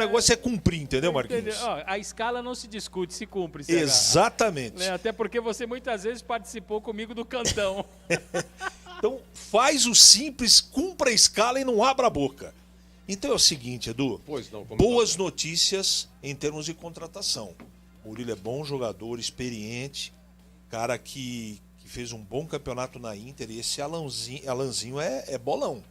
negócio é cumprir, entendeu, Marquinhos? A escala não se discute, se cumpre. Exatamente. Até porque você muitas vezes participou comigo do cantão. Então, faz o simples, cumpra a escala e não abra a boca. Então é o seguinte, Edu. Pois não, boas notícias em termos de contratação. O Murilo é bom jogador, experiente, cara que fez um bom campeonato na Inter, e esse Alanzinho é bolão.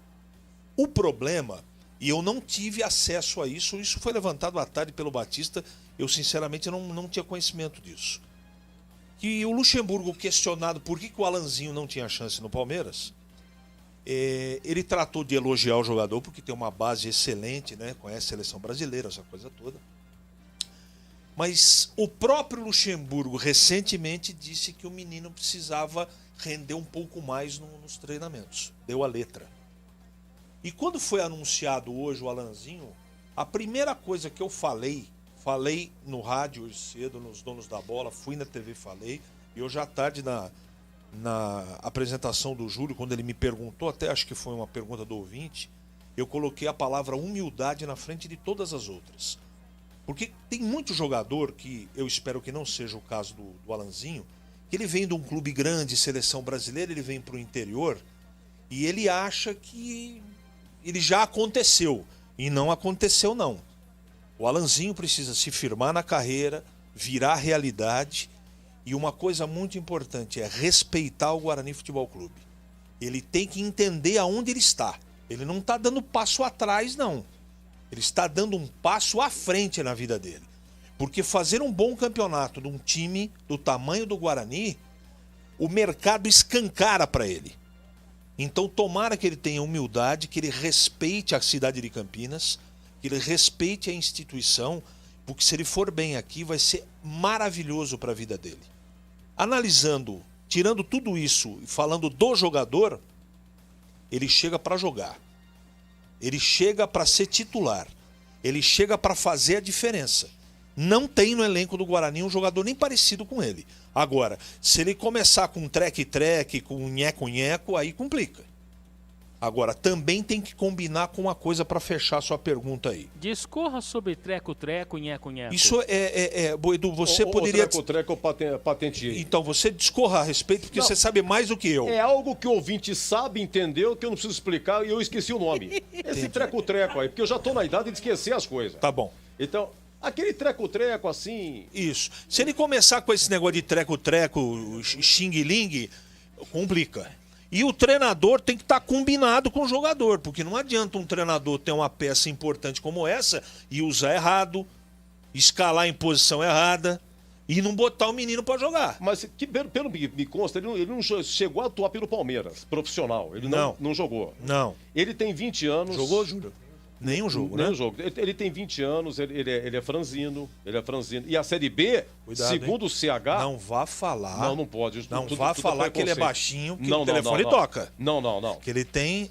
O problema, e eu não tive acesso a isso foi levantado à tarde pelo Batista, eu sinceramente não tinha conhecimento disso. Que o Luxemburgo, questionado por que o Alanzinho não tinha chance no Palmeiras, ele tratou de elogiar o jogador porque tem uma base excelente, né? Conhece a seleção brasileira, essa coisa toda. Mas o próprio Luxemburgo recentemente disse que o menino precisava render um pouco mais nos treinamentos. Deu a letra. E quando foi anunciado hoje o Alanzinho, a primeira coisa que eu falei no rádio hoje cedo, nos Donos da Bola, fui na TV, falei, e hoje à tarde na apresentação do Júlio, quando ele me perguntou, até acho que foi uma pergunta do ouvinte, eu coloquei a palavra humildade na frente de todas as outras. Porque tem muito jogador, que eu espero que não seja o caso do Alanzinho, que ele vem de um clube grande, seleção brasileira, ele vem para o interior, e ele acha que ele já aconteceu. E não aconteceu, não. O Alanzinho precisa se firmar na carreira, virar realidade. E uma coisa muito importante é respeitar o Guarani Futebol Clube. Ele tem que entender aonde ele está. Ele não está dando passo atrás, não. Ele está dando um passo à frente na vida dele. Porque fazer um bom campeonato de um time do tamanho do Guarani, o mercado escancara para ele. Então tomara que ele tenha humildade, que ele respeite a cidade de Campinas, que ele respeite a instituição, porque se ele for bem aqui vai ser maravilhoso para a vida dele. Analisando, tirando tudo isso e falando do jogador, ele chega para jogar. Ele chega para ser titular. Ele chega para fazer a diferença. Não tem no elenco do Guarani um jogador nem parecido com ele. Agora, se ele começar com treque-treque, com nheco-nheco, aí complica. Agora, também tem que combinar com uma coisa para fechar a sua pergunta aí. Discorra sobre treco-treco, nheco-nheco. Isso Edu, você poderia... O treco eu patenteei. Então, você discorra a respeito, porque você sabe mais do que eu. É algo que o ouvinte sabe, entendeu, que eu não preciso explicar e eu esqueci o nome. Esse treco-treco aí, porque eu já tô na idade de esquecer as coisas. Tá bom. Então... aquele treco-treco assim... Isso. Se ele começar com esse negócio de treco-treco, xing-ling, complica. E o treinador tem que estar combinado com o jogador, porque não adianta um treinador ter uma peça importante como essa e usar errado, escalar em posição errada e não botar o menino para jogar. Mas pelo me consta, ele não chegou a atuar pelo Palmeiras, profissional. Ele não jogou. Não. Ele tem 20 anos... Jogou, Júlio? Nenhum jogo, né? Nenhum jogo. Ele tem 20 anos, ele é franzino, E a Série B, cuidado, segundo o CH... Não vá falar... Não pode. Não vá falar que ele é baixinho, que o telefone toca. Não. Que ele tem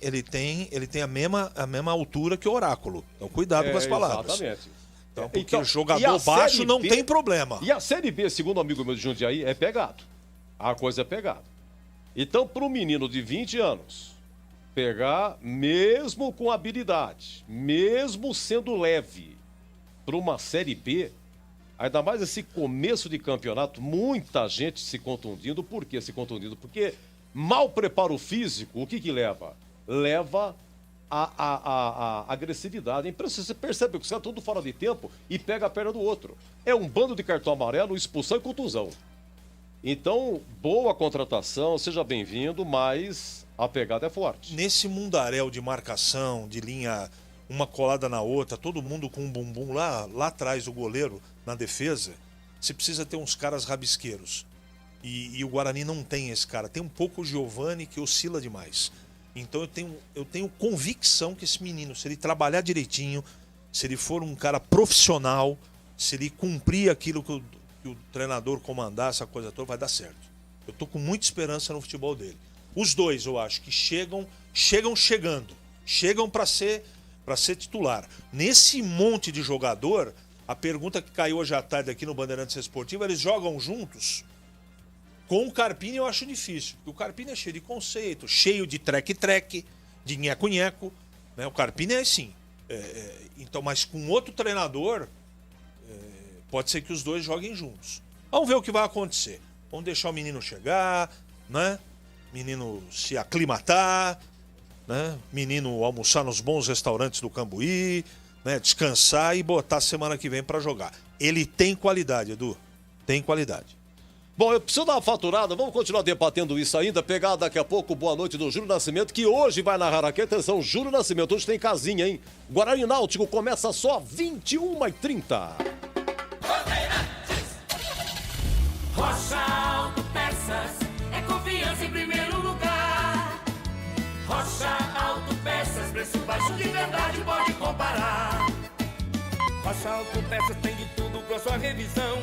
a mesma altura que o oráculo. Então cuidado com as palavras. Exatamente. Então, porque o jogador baixo não tem problema. E a Série B, segundo um amigo meu de Jundiaí, é pegado. A coisa é pegada. Então, para um menino de 20 anos... pegar, mesmo com habilidade, mesmo sendo leve, para uma Série B, ainda mais esse começo de campeonato, muita gente se contundindo. Por que se contundindo? Porque mal preparo físico, o que leva? Leva a agressividade. Você percebe que os caras tudo fora de tempo e pega a perna do outro. É um bando de cartão amarelo, expulsão e contusão. Então, boa contratação, seja bem-vindo, mas... a pegada é forte. Nesse mundaréu de marcação, de linha uma colada na outra, todo mundo com um bumbum lá atrás do goleiro, na defesa, você precisa ter uns caras rabisqueiros. E o Guarani não tem esse cara. Tem um pouco o Giovani, que oscila demais. Então eu tenho convicção que esse menino, se ele trabalhar direitinho, se ele for um cara profissional, se ele cumprir aquilo que o treinador comandar, essa coisa toda, vai dar certo. Eu tô com muita esperança no futebol dele. Os dois, eu acho, que chegam para ser titular. Nesse monte de jogador, a pergunta que caiu hoje à tarde aqui no Bandeirantes Esportivo, eles jogam juntos? Com o Carpini eu acho difícil, porque o Carpini é cheio de conceito, cheio de treque-treque, de nheco-nheco, né? O Carpini é assim, Então, mas com outro treinador, pode ser que os dois joguem juntos. Vamos ver o que vai acontecer. Vamos deixar o menino chegar, né? Menino se aclimatar, né? Menino almoçar nos bons restaurantes do Cambuí, né? Descansar e botar semana que vem para jogar. Ele tem qualidade, Edu. Tem qualidade. Bom, eu preciso dar uma faturada, vamos continuar debatendo isso ainda, pegar daqui a pouco Boa Noite do Júlio Nascimento, que hoje vai narrar aqui, atenção, Júlio Nascimento, hoje tem casinha, hein? Guarani Náutico começa só 21h30. Rocha Autopeças é confiança em primeiro lugar. Rocha Autopeças, preço baixo de verdade, pode comparar. Rocha Autopeças tem de tudo com a sua revisão,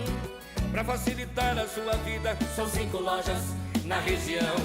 pra facilitar a sua vida. São 5 lojas na região.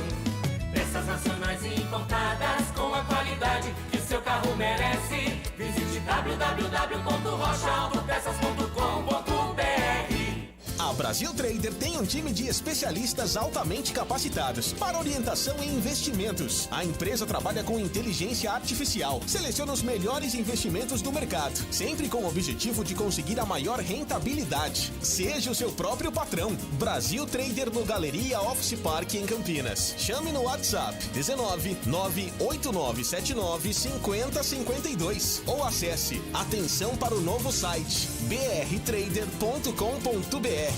Peças nacionais e importadas com a qualidade que o seu carro merece. Visite www.rochaautopeças.com.br. A Brasil Trader tem um time de especialistas altamente capacitados para orientação em investimentos. A empresa trabalha com inteligência artificial, seleciona os melhores investimentos do mercado, sempre com o objetivo de conseguir a maior rentabilidade. Seja o seu próprio patrão. Brasil Trader no Galeria Office Park em Campinas. Chame no WhatsApp 19 98979 5052 ou acesse atenção para o novo site brtrader.com.br.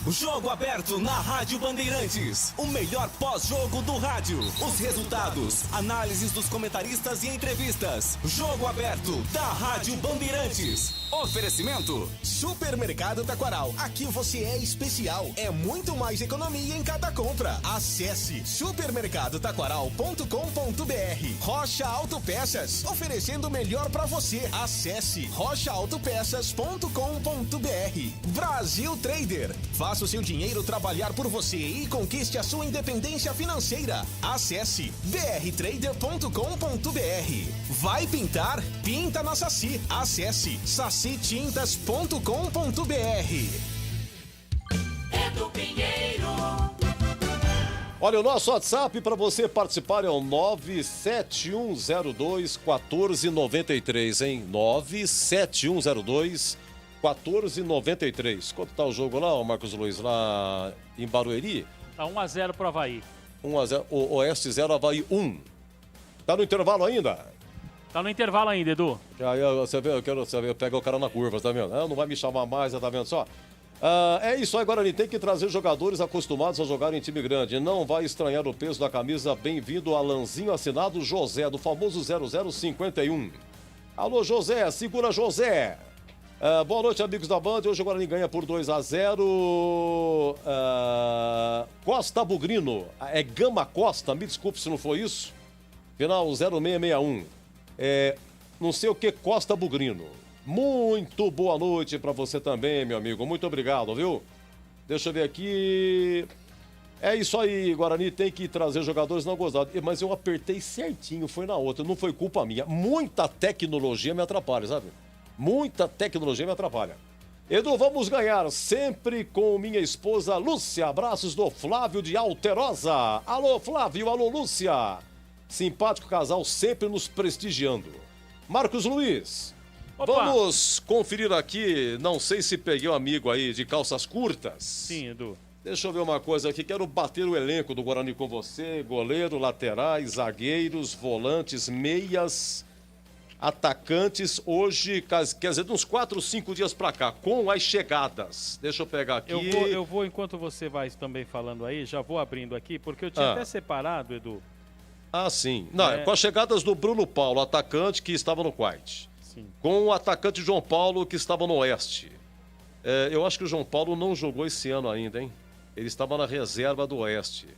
Jogo aberto na Rádio Bandeirantes. O melhor pós-jogo do rádio. Os resultados, análises dos comentaristas e entrevistas. Jogo aberto da Rádio Bandeirantes. Oferecimento Supermercado Taquaral. Aqui você é especial. É muito mais economia em cada compra. Acesse supermercadotaquaral.com.br. Rocha Autopeças. Oferecendo o melhor para você. Acesse rochaautopeças.com.br. Brasil Trader. Faça o seu dinheiro trabalhar por você e conquiste a sua independência financeira. Acesse brtrader.com.br. Vai pintar? Pinta na Saci. Acesse sacitintas.com.br. Edu Pinheiro. Olha, o nosso WhatsApp para você participar é o 97102-1493, hein? 97102-1493. Quanto tá o jogo lá, Marcos Luiz, lá em Barueri? Tá 1-0 pro Avaí. 1-0, o Oeste 0, Avaí 1. Tá no intervalo ainda? Tá no intervalo ainda, Edu. Aí você vê, eu quero saber, pega o cara na curva, tá vendo? Não vai me chamar mais, tá vendo só? É isso aí, Guarani, tem que trazer jogadores acostumados a jogar em time grande. Não vai estranhar o peso da camisa. Bem-vindo, Alanzinho, assinado José, do famoso 0051. Alô, José, segura José. Boa noite, amigos da Band. Hoje o Guarani ganha por 2-0. Costa Bugrino. É Gama Costa, me desculpe se não foi isso. Final 0661. Não sei o que, Costa Bugrino. Muito boa noite pra você também, meu amigo. Muito obrigado, viu? Deixa eu ver aqui. É isso aí, Guarani tem que trazer jogadores não gostados. Mas eu apertei certinho, foi na outra, não foi culpa minha. Muita tecnologia me atrapalha, sabe? Muita tecnologia me atrapalha. Edu, vamos ganhar sempre com minha esposa Lúcia. Abraços do Flávio de Alterosa. Alô, Flávio, alô, Lúcia. Simpático casal sempre nos prestigiando. Marcos Luiz, Opa. Vamos conferir aqui, não sei se peguei um amigo aí de calças curtas. Sim, Edu. Deixa eu ver uma coisa aqui, quero bater o elenco do Guarani com você, goleiro, laterais, zagueiros, volantes, meias, atacantes, hoje, quer dizer, de uns 4, 5 dias pra cá, com as chegadas. Deixa eu pegar aqui. Eu vou, enquanto você vai também falando aí, já vou abrindo aqui, porque eu tinha até separado, Edu. Ah, sim. Não, com as chegadas do Bruno Paulo, atacante que estava no Quite. Sim. Com o atacante João Paulo, que estava no Oeste. Eu acho que o João Paulo não jogou esse ano ainda, hein? Ele estava na reserva do Oeste.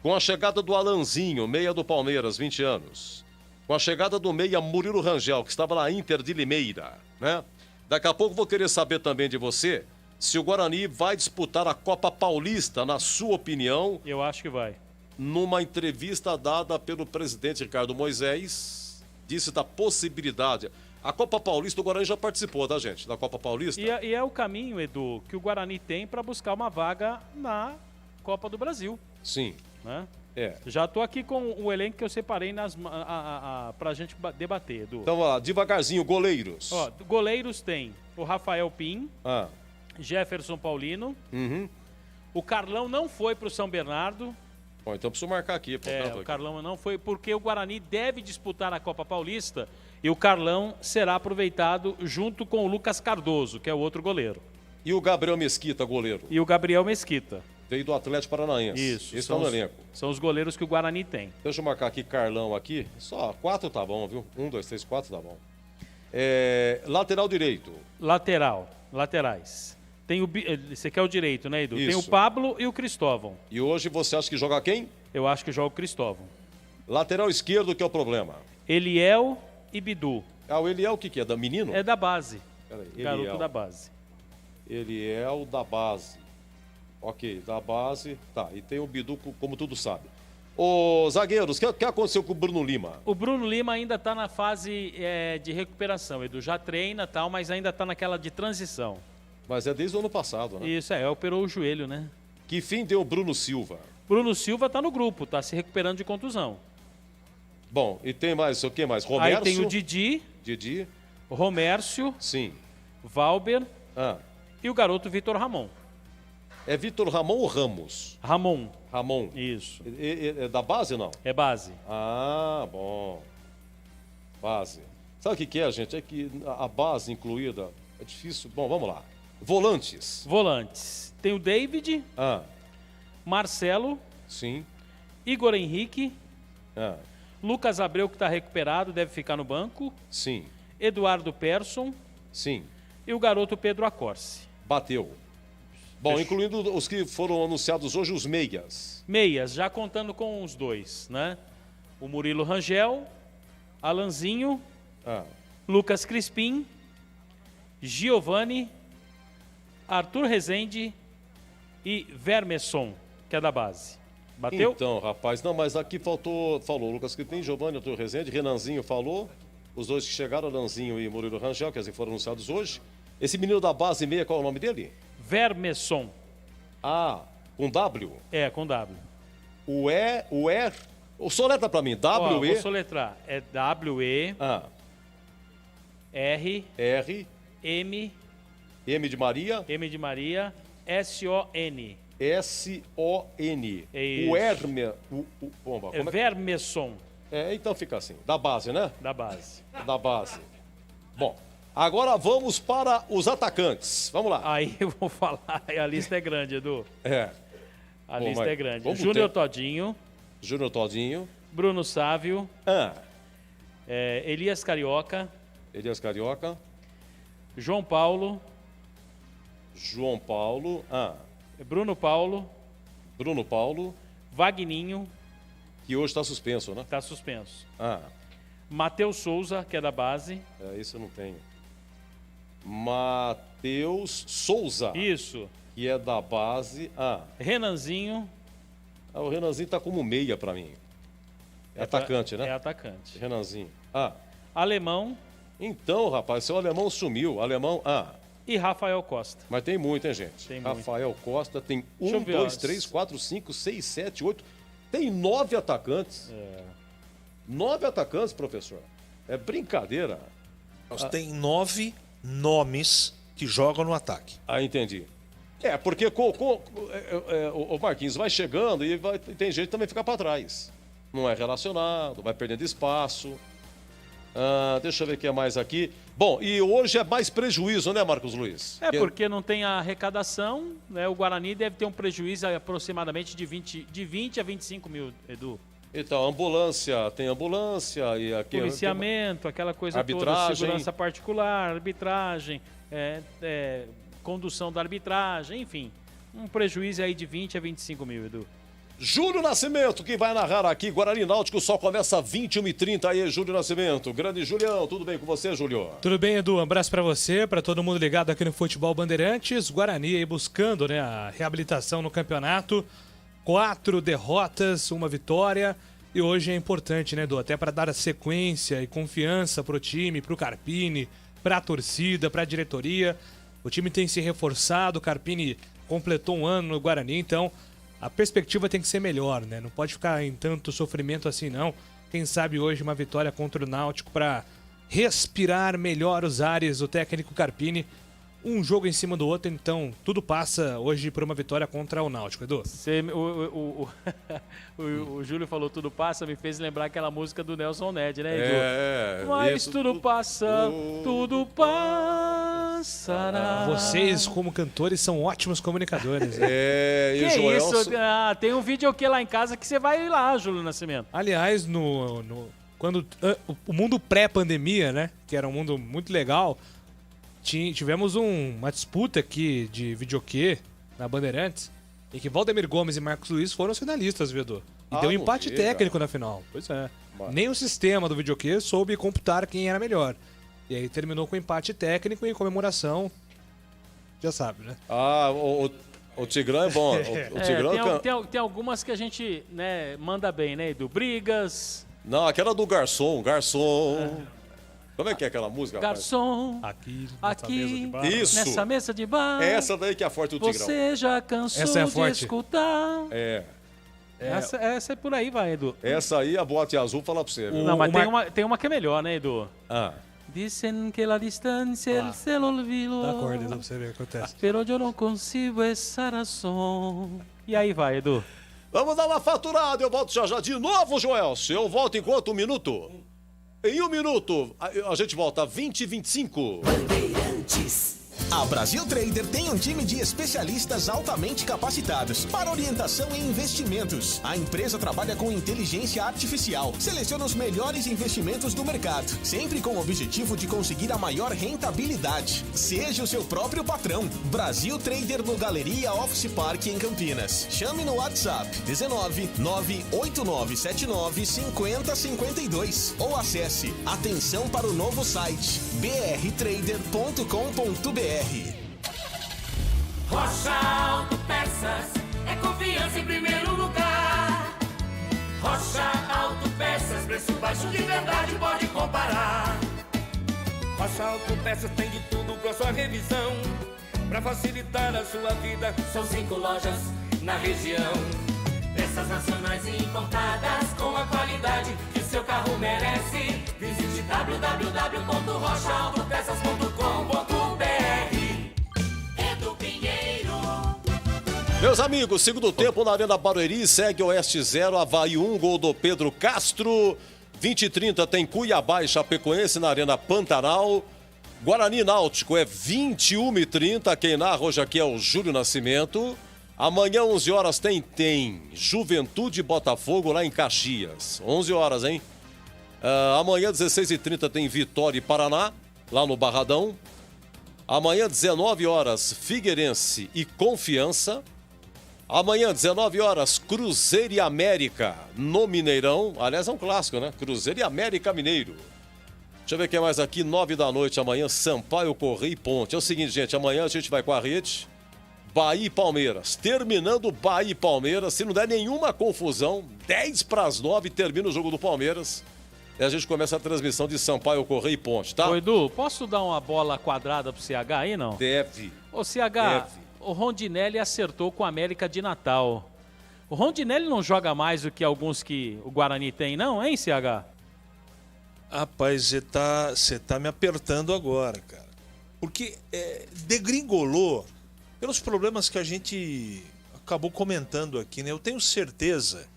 Com a chegada do Alanzinho, meia do Palmeiras, 20 anos. Com a chegada do meia Murilo Rangel, que estava na Inter de Limeira, né? Daqui a pouco vou querer saber também de você se o Guarani vai disputar a Copa Paulista, na sua opinião. Eu acho que vai. Numa entrevista dada pelo presidente Ricardo Moisés, disse da possibilidade. A Copa Paulista, o Guarani já participou, tá, gente? Da Copa Paulista. E é o caminho, Edu, que o Guarani tem para buscar uma vaga na Copa do Brasil. Sim. Né? Já tô aqui com o elenco que eu separei pra gente debater, Edu. Então, ó, devagarzinho, goleiros. Ó, goleiros tem o Rafael Pim, Ah. Jefferson Paulino, Uhum. o Carlão não foi pro São Bernardo. Bom, então preciso marcar aqui. O Carlão não foi porque o Guarani deve disputar a Copa Paulista e o Carlão será aproveitado junto com o Lucas Cardoso, que é o outro goleiro. E o Gabriel Mesquita, goleiro? E o Gabriel Mesquita. Veio do Atlético Paranaense. Isso. Esse tá no elenco. São os goleiros que o Guarani tem. Deixa eu marcar aqui Carlão aqui. Só 4 tá bom, viu? 1, 2, 3, 4 tá bom. Lateral direito. Laterais. Tem esse aqui é o direito, né, Edu? Isso. Tem o Pablo e o Cristóvão. E hoje você acha que joga quem? Eu acho que joga o Cristóvão. Lateral esquerdo, que é o problema? Eliel e Bidu. Ah, o Eliel o que é? Da menino? É da base. Peraí, Garoto Eliel. da base. Eliel da base. Ok, da base. Tá, e tem o Bidu, como tudo sabe. Ô, zagueiros, o que aconteceu com o Bruno Lima? O Bruno Lima ainda está na fase de recuperação, Edu. Já treina e tal, mas ainda está naquela de transição. Mas é desde o ano passado, né? Isso, operou o joelho, né? Que fim deu o Bruno Silva? Bruno Silva está no grupo, está se recuperando de contusão. Bom, e tem mais, o que mais? Romércio? Aí tem o Didi, Romércio, sim. Valber e o garoto Vitor Ramon. É Vitor Ramon ou Ramos? Ramon. Isso. Isso. É da base ou não? É base. Ah, bom. Base. Sabe o que é, gente? É que a base incluída é difícil. Bom, vamos lá. Volantes. Tem o David, Marcelo, sim. Igor Henrique, Lucas Abreu, que está recuperado, deve ficar no banco. Sim. Eduardo Persson. Sim. E o garoto Pedro Acorce. Bateu. Bom, incluindo os que foram anunciados hoje, os meias. Meias, já contando com os dois, né? O Murilo Rangel, Alanzinho, Lucas Crispim, Giovani, Arthur Rezende e Vermesson, que é da base. Bateu? Então, rapaz, não, mas aqui falou Lucas Crispim, Giovani, Arthur Rezende, Renanzinho falou, os dois que chegaram, Alanzinho e Murilo Rangel, que foram anunciados hoje. Esse menino da base meia, qual é o nome dele? Vermesson. Com W? É, com W. Soletra pra mim, W-E... Vou soletrar. É W-E... R... M de Maria... M de Maria... S-O-N. S-O-N. É isso. Vermesson. Então fica assim. Da base, né? Da base. Da base. Bom, agora vamos para os atacantes. Vamos lá. Aí eu vou falar, a lista é grande, Edu. A lista é grande. Júnior Todinho. Bruno Sávio. Elias Carioca. João Paulo. Bruno Paulo. Vagninho. Que hoje está suspenso, né? Está suspenso. Matheus Souza, que é da base. Isso eu não tenho. Matheus Souza. Isso. Que é da base. Renanzinho. O Renanzinho tá como meia pra mim. É atacante, né? É atacante. Renanzinho. Alemão. Então, rapaz, seu alemão sumiu. Alemão, E Rafael Costa. Mas tem muito, hein, gente? Rafael Costa tem 1, 2, 3, 4, 5, 6, 7, 8. Tem 9 atacantes. 9 atacantes, professor. É brincadeira. Tem 9 nomes que jogam no ataque. Entendi. Porque o Marquinhos vai chegando e tem jeito de também ficar para trás. Não é relacionado, vai perdendo espaço. Deixa eu ver o que é mais aqui. Bom, e hoje é mais prejuízo, né, Marcos Luiz? Porque não tem a arrecadação, né? O Guarani deve ter um prejuízo aproximadamente de 20 a 25 mil, Edu. Então, tem ambulância e aqui... Policiamento, aquela coisa arbitragem. toda, segurança particular, arbitragem, condução da arbitragem, enfim. Um prejuízo aí de 20 a 25 mil, Edu. Júlio Nascimento, que vai narrar aqui, Guarani Náutico só começa 21h30 aí, Júlio Nascimento. Grande Julião, tudo bem com você, Júlio? Tudo bem, Edu, um abraço pra você, pra todo mundo ligado aqui no Futebol Bandeirantes. Guarani aí buscando, né, a reabilitação no campeonato. 4 derrotas, 1 vitória. E hoje é importante, né, Edu, até pra dar sequência e confiança pro time, pro Carpini, pra torcida, pra diretoria. O time tem se reforçado, o Carpini completou um ano no Guarani, então a perspectiva tem que ser melhor, né? Não pode ficar em tanto sofrimento assim, não. Quem sabe hoje uma vitória contra o Náutico para respirar melhor os ares do técnico Carpini. Um jogo em cima do outro, então tudo passa hoje por uma vitória contra o Náutico, Edu. O Júlio falou tudo passa, me fez lembrar aquela música do Nelson Ned, né, Edu? Mas tudo passa, tudo passará. Vocês, como cantores, são ótimos comunicadores. Né? E o Joelson... isso? Tem um vídeo aqui lá em casa que você vai lá, Júlio Nascimento. Aliás, quando o mundo pré-pandemia, né, que era um mundo muito legal, tivemos uma disputa aqui de videokê na Bandeirantes, em que Valdemir Gomes e Marcos Luiz foram os finalistas, viu, Edu? E deu um empate técnico na final. Pois é. Nem o sistema do videokê soube computar quem era melhor. E aí terminou com empate técnico e em comemoração. Já sabe, né? O Tigrão é bom. O Tigrão tem algumas que a gente, né, manda bem, né, Edu? Brigas. Não, aquela do garçom. Como é que é aquela música? Garçom, aqui mesa de bar. Isso. Nessa mesa de bar. É essa daí que é a forte do Tigrão. Você já cansou de escutar. Essa é por aí, vai, Edu. Essa aí, a boate azul, fala pra você. Não, mas tem uma que é melhor, né, Edu? Dicen que la distancia el cielo olvidó. Dá corda, Edu, pra você ver o que acontece. Pero yo no consigo essa razón. E aí vai, Edu. Vamos dar uma faturada, eu volto já de novo, Joelson. Eu volto em quanto? 1 minuto? Em 1 minuto, a gente volta 20 e 25. Bandeirantes. A Brasil Trader tem um time de especialistas altamente capacitados para orientação em investimentos. A empresa trabalha com inteligência artificial, seleciona os melhores investimentos do mercado, sempre com o objetivo de conseguir a maior rentabilidade. Seja o seu próprio patrão. Brasil Trader no Galeria Office Park em Campinas. Chame no WhatsApp 19 98979 5052 ou acesse atenção para o novo site brtrader.com.br. Rocha Autopeças é confiança em primeiro lugar. Rocha Autopeças, preço baixo de verdade, pode comparar. Rocha Autopeças tem de tudo pra sua revisão, pra facilitar a sua vida. São 5 lojas na região, peças nacionais e importadas com a qualidade que seu carro merece. Visite www.rochaautopeças.com.br. Meus amigos, segundo tempo na Arena Barueri, segue Oeste 0, Avaí 1, gol do Pedro Castro. 20h30 tem Cuiabá e Chapecoense na Arena Pantanal. Guarani Náutico é 21h30, quem narra hoje aqui é o Júlio Nascimento. Amanhã, 11 horas, tem Juventude e Botafogo lá em Caxias. 11 horas, hein? Amanhã, 16h30, tem Vitória e Paraná, lá no Barradão. Amanhã, 19 horas, Figueirense e Confiança. Amanhã, 19 horas, Cruzeiro e América no Mineirão. Aliás, é um clássico, né? Cruzeiro e América Mineiro. Deixa eu ver quem mais aqui. 9 da noite amanhã, Sampaio, Correia e Ponte. É o seguinte, gente, amanhã a gente vai com a rede Bahia e Palmeiras. Terminando Bahia e Palmeiras, se não der nenhuma confusão, 10:09 termina o jogo do Palmeiras. E a gente começa a transmissão de Sampaio, Correia e Ponte, tá? Ô, Edu, posso dar uma bola quadrada pro CH aí, não? Deve. Ô, CH, o Rondinelli acertou com a América de Natal. O Rondinelli não joga mais do que alguns que o Guarani tem, não, hein, CH? Rapaz, você tá me apertando agora, cara. Porque degringolou pelos problemas que a gente acabou comentando aqui, né? Eu tenho certeza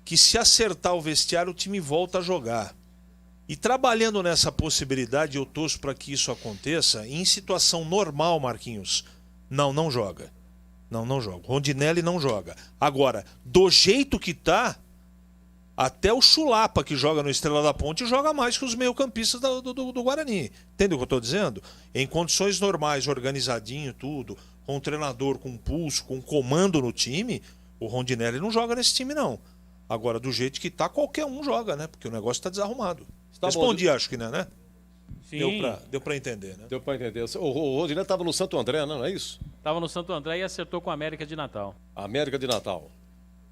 que se acertar o vestiário, o time volta a jogar. E trabalhando nessa possibilidade, eu torço para que isso aconteça. Em situação normal, Marquinhos, não joga. Não joga. Rondinelli não joga. Agora, do jeito que tá, até o Chulapa, que joga no Estrela da Ponte, joga mais que os meio-campistas do Guarani. Entende o que eu estou dizendo? Em condições normais, organizadinho, tudo, com um treinador com pulso, com comando no time, o Rondinelli não joga nesse time, não. Agora, do jeito que tá, qualquer um joga, né? Porque o negócio está desarrumado. Tá Respondi, bom. Acho que, né? Sim. Deu pra entender, né? Deu pra entender. O Rondinelli estava no Santo André, não é isso? Tava no Santo André e acertou com a América de Natal. América de Natal.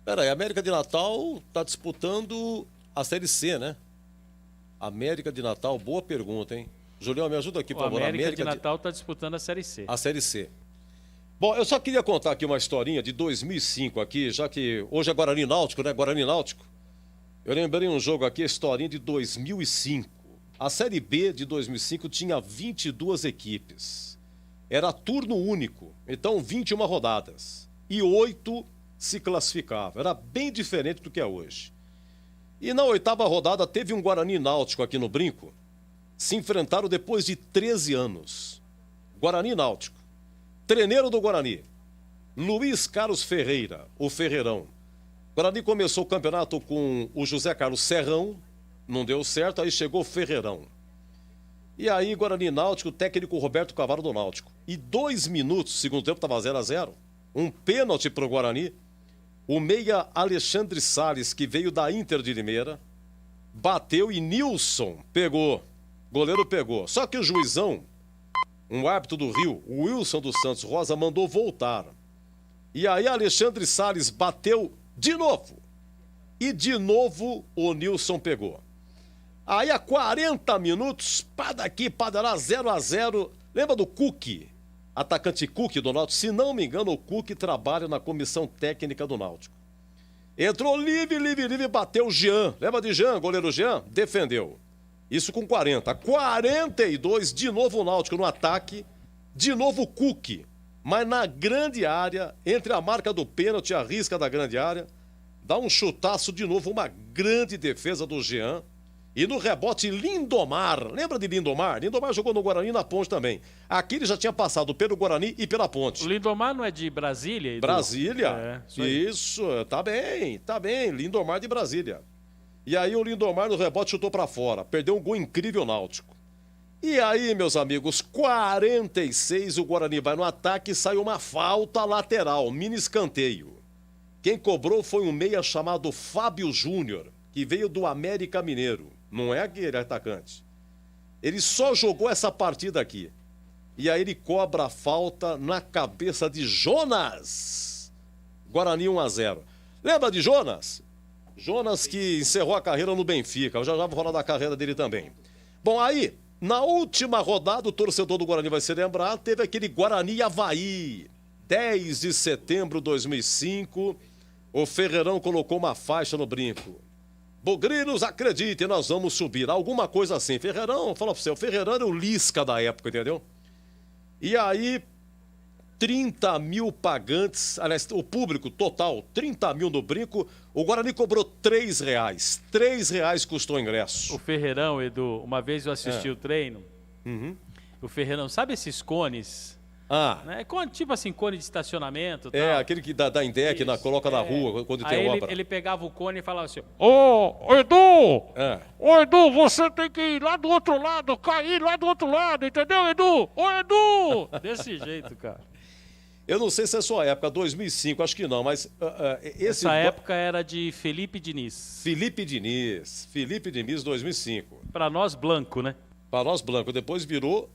Peraí, a América de Natal tá disputando a Série C, né? América de Natal, boa pergunta, hein? Julião, me ajuda aqui, por favor. A América de Natal tá disputando a Série C. A Série C. Bom, eu só queria contar aqui uma historinha de 2005 aqui, já que hoje é Guarani Náutico, né? Guarani Náutico. Eu lembrei um jogo aqui, a historinha de 2005. A Série B de 2005 tinha 22 equipes. Era turno único, então 21 rodadas. E 8 se classificavam. Era bem diferente do que é hoje. E na 8ª rodada teve um Guarani Náutico aqui no Brinco. Se enfrentaram depois de 13 anos. Guarani Náutico. Treneiro do Guarani, Luiz Carlos Ferreira, o Ferreirão. O Guarani começou o campeonato com o José Carlos Serrão, não deu certo, aí chegou o Ferreirão. E aí, Guarani Náutico, técnico Roberto Cavalo do Náutico. E 2 minutos, segundo tempo estava 0-0, um pênalti para o Guarani. O meia Alexandre Salles, que veio da Inter de Limeira, bateu e Nilson pegou. Goleiro pegou. Só que o juizão, um árbitro do Rio, o Wilson dos Santos Rosa, mandou voltar. E aí Alexandre Salles bateu de novo. E de novo o Nilson pegou. Aí a 40 minutos, pá daqui, pá de lá, 0-0. Lembra do Cook? Atacante Cook do Náutico? Se não me engano, o Cook trabalha na comissão técnica do Náutico. Entrou livre, bateu o Jean. Lembra de Jean, goleiro Jean? Defendeu. Isso com 40. 42, de novo o Náutico no ataque. De novo o Cook. Mas na grande área, entre a marca do pênalti e a risca da grande área, dá um chutaço de novo, uma grande defesa do Jean. E no rebote, Lindomar. Lembra de Lindomar? Lindomar jogou no Guarani e na Ponte também. Aqui ele já tinha passado pelo Guarani e pela Ponte. O Lindomar não é de Brasília? Edu? Brasília? Isso, tá bem. Lindomar de Brasília. E aí o Lindomar no rebote chutou pra fora. Perdeu um gol incrível Náutico. E aí, meus amigos, 46, o Guarani vai no ataque e sai uma falta lateral, mini escanteio. Quem cobrou foi um meia chamado Fábio Júnior, que veio do América Mineiro. Não é aquele atacante. Ele só jogou essa partida aqui. E aí ele cobra a falta na cabeça de Jonas. Guarani 1-0. Lembra de Jonas? Jonas que encerrou a carreira no Benfica. Eu já vou falar da carreira dele também. Bom, aí, na última rodada, o torcedor do Guarani vai se lembrar, teve aquele Guarani e Avaí. 10 de setembro de 2005, o Ferreirão colocou uma faixa no brinco. Bugrinos, acreditem, nós vamos subir. Alguma coisa assim. Ferreirão, fala pra você, o Ferreirão era o Lisca da época, entendeu? E aí, 30 mil pagantes, aliás, o público total, 30 mil no brinco, o Guarani cobrou R$3. R$3 custou o ingresso. O Ferreirão, Edu, uma vez eu assisti o treino, o Ferreirão, sabe esses cones? Né? Tipo assim, cone de estacionamento. Tal. Aquele que dá Indec, coloca na rua quando tem obra. Ele pegava o cone e falava assim: Ô Edu! Ô Edu, você tem que ir lá do outro lado, cair lá do outro lado, entendeu, Edu? Ô Edu! Desse jeito, cara. Eu não sei se é sua época, 2005, acho que não, mas... Essa época era de Felipe Diniz. Felipe Diniz, 2005. Para nós, Blanco, né? Para nós, Blanco. Depois virou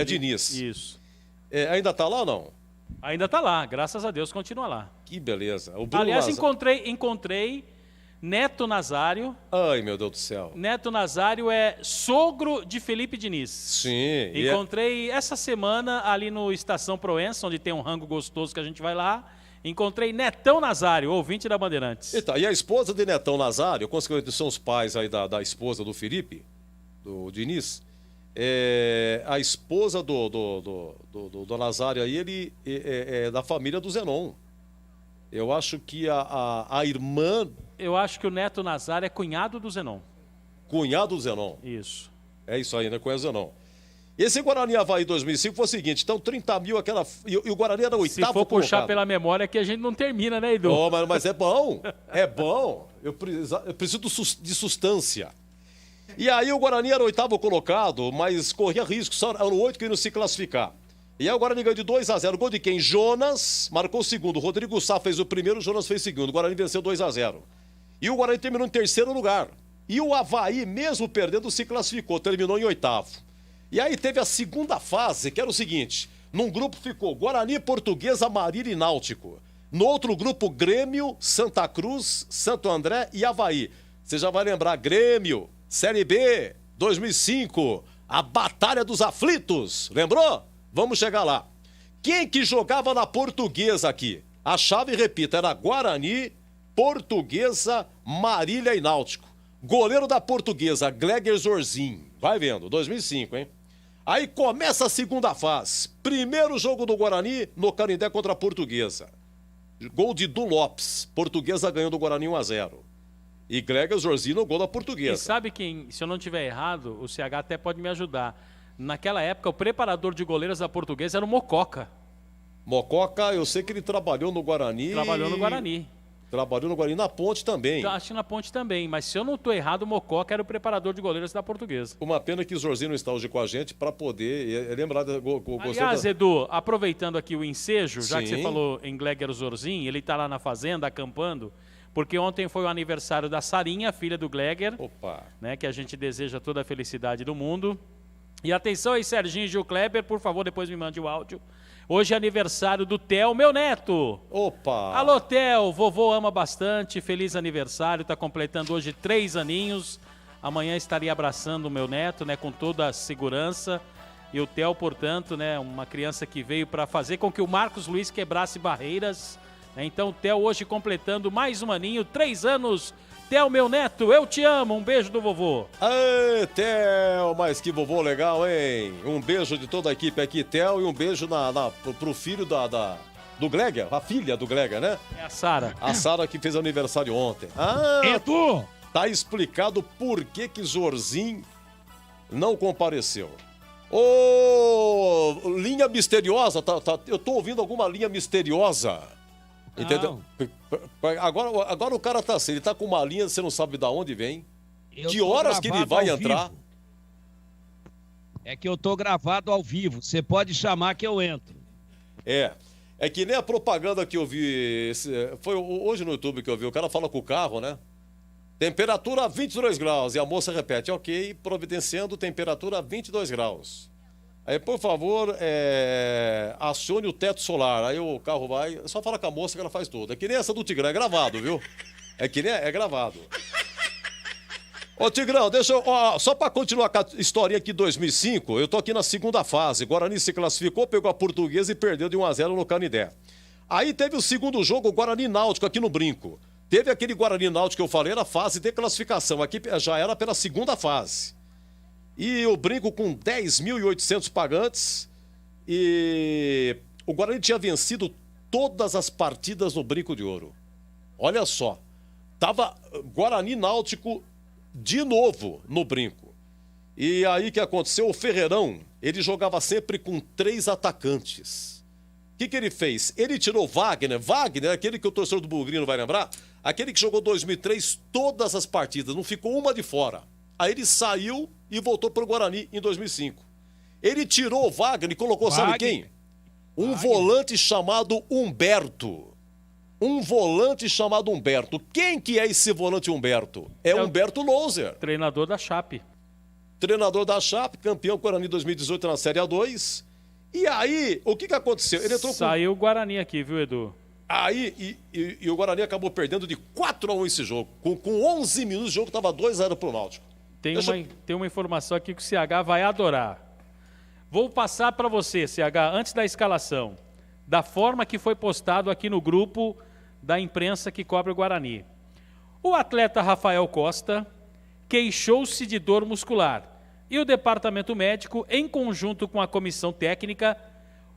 Diniz. Isso. Ainda tá lá ou não? Ainda tá lá, graças a Deus, continua lá. Que beleza. Aliás, encontrei Neto Nazário. Ai, meu Deus do céu. Neto Nazário é sogro de Felipe Diniz. Sim. Encontrei essa semana ali no Estação Proença, onde tem um rango gostoso que a gente vai lá. Encontrei Netão Nazário, ouvinte da Bandeirantes. E a esposa de Netão Nazário, consequentemente são os pais aí da esposa do Felipe, do Diniz, a esposa do Nazário aí, ele é da família do Zenon. Eu acho que a irmã... Eu acho que o Neto Nazário é cunhado do Zenon. Cunhado do Zenon? Isso. É isso aí, né? Cunhado do Zenon. Esse Guarani Avaí 2005 foi o seguinte, então 30 mil aquela... E o Guarani era o oitavo colocado. Se for puxar pela memória que a gente não termina, né, Edu? Mas é bom, é bom. Eu preciso de substância. E aí o Guarani era o oitavo colocado, mas corria risco, só eram 8 que iam se classificar. E aí o Guarani ganhou de 2-0. Gol de quem? Jonas marcou o segundo. Rodrigo Sá fez o primeiro, Jonas fez o segundo. O Guarani venceu 2-0. E o Guarani terminou em terceiro lugar. E o Avaí, mesmo perdendo, se classificou, terminou em oitavo. E aí teve a segunda fase, que era o seguinte: num grupo ficou Guarani, Portuguesa, Marília e Náutico. No outro grupo, Grêmio, Santa Cruz, Santo André e Avaí. Você já vai lembrar, Grêmio, Série B, 2005, a Batalha dos Aflitos. Lembrou? Vamos chegar lá. Quem que jogava na Portuguesa aqui? A chave, repita, era Guarani, Portuguesa, Marília e Náutico. Goleiro da Portuguesa, Gleger Zorzin. Vai vendo, 2005, hein? Aí começa a segunda fase. Primeiro jogo do Guarani no Canindé contra a Portuguesa. Gol de Du Lopes. Portuguesa ganhou do Guarani 1-0. E Gleger Zorzin no gol da Portuguesa. E sabe quem, se eu não estiver errado, o CH até pode me ajudar. Naquela época, o preparador de goleiros da Portuguesa era o Mococa. Mococa, eu sei que ele trabalhou no Guarani. Trabalhou no Guarani. Trabalhou no Guarani, na Ponte também. Acho que na Ponte também, mas se eu não estou errado, o Mococa era o preparador de goleiros da Portuguesa. Uma pena que o Zorzinho não está hoje com a gente para poder lembrar... Aliás, Edu, aproveitando aqui o ensejo, já que Sim. você falou em Gleger Zorzin, ele está lá na fazenda acampando, porque ontem foi o aniversário da Sarinha, filha do Gleger, Opa! né, que a gente deseja toda a felicidade do mundo. E atenção aí, Serginho e Gil Kleber, por favor, depois me mande o áudio. Hoje é aniversário do Theo, meu neto. Opa! Alô, Theo, vovô ama bastante, feliz aniversário, está completando hoje 3 aninhos. Amanhã estaria abraçando o meu neto, né, com toda a segurança. E o Theo, portanto, né, uma criança que veio para fazer com que o Marcos Luiz quebrasse barreiras. Né? Então, o Theo hoje completando mais um aninho, 3 anos. Theo, meu neto, eu te amo. Um beijo do vovô. Ê, Theo, mas que vovô legal, hein? Um beijo de toda a equipe aqui, Theo, e um beijo pro filho do Gleger, a filha do Gleger, né? É a Sara. A Sara que fez aniversário ontem. Ah, Edu! tá explicado por que Zorzin não compareceu. Ô, linha misteriosa, eu tô ouvindo alguma linha misteriosa. Entendeu? Agora o cara tá assim, ele tá com uma linha, você não sabe de onde vem. Que horas que ele vai entrar? É que eu tô gravado ao vivo. Você pode chamar que eu entro. É que nem a propaganda que eu vi, foi hoje no YouTube que eu vi, o cara fala com o carro, né? Temperatura 22 graus, e a moça repete, ok, providenciando temperatura 22 graus. Aí, por favor, acione o teto solar. Aí o carro vai, só fala com a moça que ela faz tudo. É que nem essa do Tigrão, é gravado, viu? É gravado. Ô, Tigrão, deixa eu... só pra continuar com a historinha aqui de 2005, eu tô aqui na segunda fase. Guarani se classificou, pegou a Portuguesa e perdeu de 1-0 no Canindé. Aí teve o segundo jogo, o Guarani Náutico, aqui no Brinco. Teve aquele Guarani Náutico que eu falei, era a fase de classificação. Aqui já era pela segunda fase. E o Brinco com 10.800 pagantes. E o Guarani tinha vencido todas as partidas no Brinco de Ouro. Olha só. Tava Guarani Náutico de novo no Brinco. E aí o que aconteceu? O Ferreirão, ele jogava sempre com 3 atacantes. O que ele fez? Ele tirou Wagner, aquele que o torcedor do Bugrino vai lembrar, aquele que jogou 2003 todas as partidas, não ficou uma de fora. Aí ele saiu e voltou para o Guarani em 2005. Ele tirou o Wagner e colocou, sabe quem? Um volante chamado Humberto. Quem que é esse volante Humberto? É Humberto Louser. Treinador da Chape. Campeão Guarani 2018 na Série A2. E aí, o que aconteceu? Ele entrou Saiu o Guarani aqui, viu, Edu? Aí, e o Guarani acabou perdendo de 4-1 esse jogo. Com 11 minutos, o jogo estava 2-0 pro Náutico. Tem uma informação aqui que o CH vai adorar. Vou passar para você, CH, antes da escalação, da forma que foi postado aqui no grupo da imprensa que cobre o Guarani. O atleta Rafael Costa queixou-se de dor muscular e o departamento médico, em conjunto com a comissão técnica,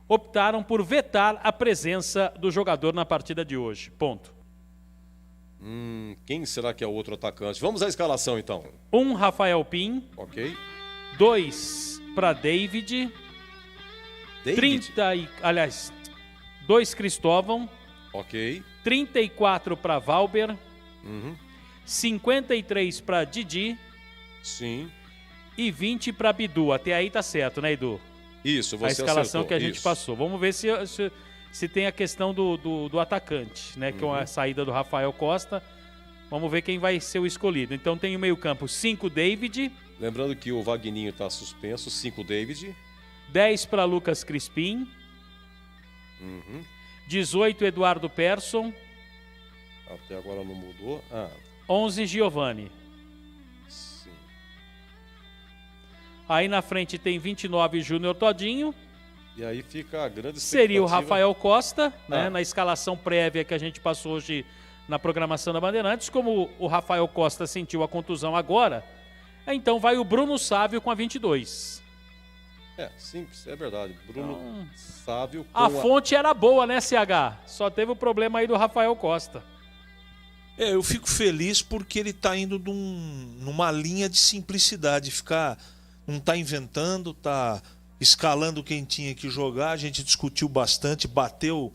optaram por vetar a presença do jogador na partida de hoje. Ponto. Quem será que é o outro atacante? Vamos à escalação, então. 1, Rafael Pim. Ok. 2 para David. 2 Cristóvão. Ok. 34 para Valber. 53 para Didi. Sim. E 20 para Bidu. Até aí tá certo, né, Edu? Isso, você a escalação acertou. que a gente passou. Vamos ver se tem a questão do atacante, né? Que é a saída do Rafael Costa. Vamos ver quem vai ser o escolhido. Então tem o meio-campo 5 David. Lembrando que o Vagninho está suspenso, 5 David. 10 para Lucas Crispim. 18 Eduardo Persson. Até agora não mudou. 11 Giovani. Sim. Aí na frente tem 29 Júnior Todinho. E aí fica a grande expectativa. Seria o Rafael Costa, né, na escalação prévia que a gente passou hoje na programação da Bandeirantes. Como o Rafael Costa sentiu a contusão agora, então vai o Bruno Sávio com a 22. Simples, é verdade. Bruno Sávio com a fonte era boa, né, CH? Só teve o problema aí do Rafael Costa. Eu fico feliz porque ele está indo numa linha de simplicidade, não está inventando, está escalando quem tinha que jogar. A gente discutiu bastante, bateu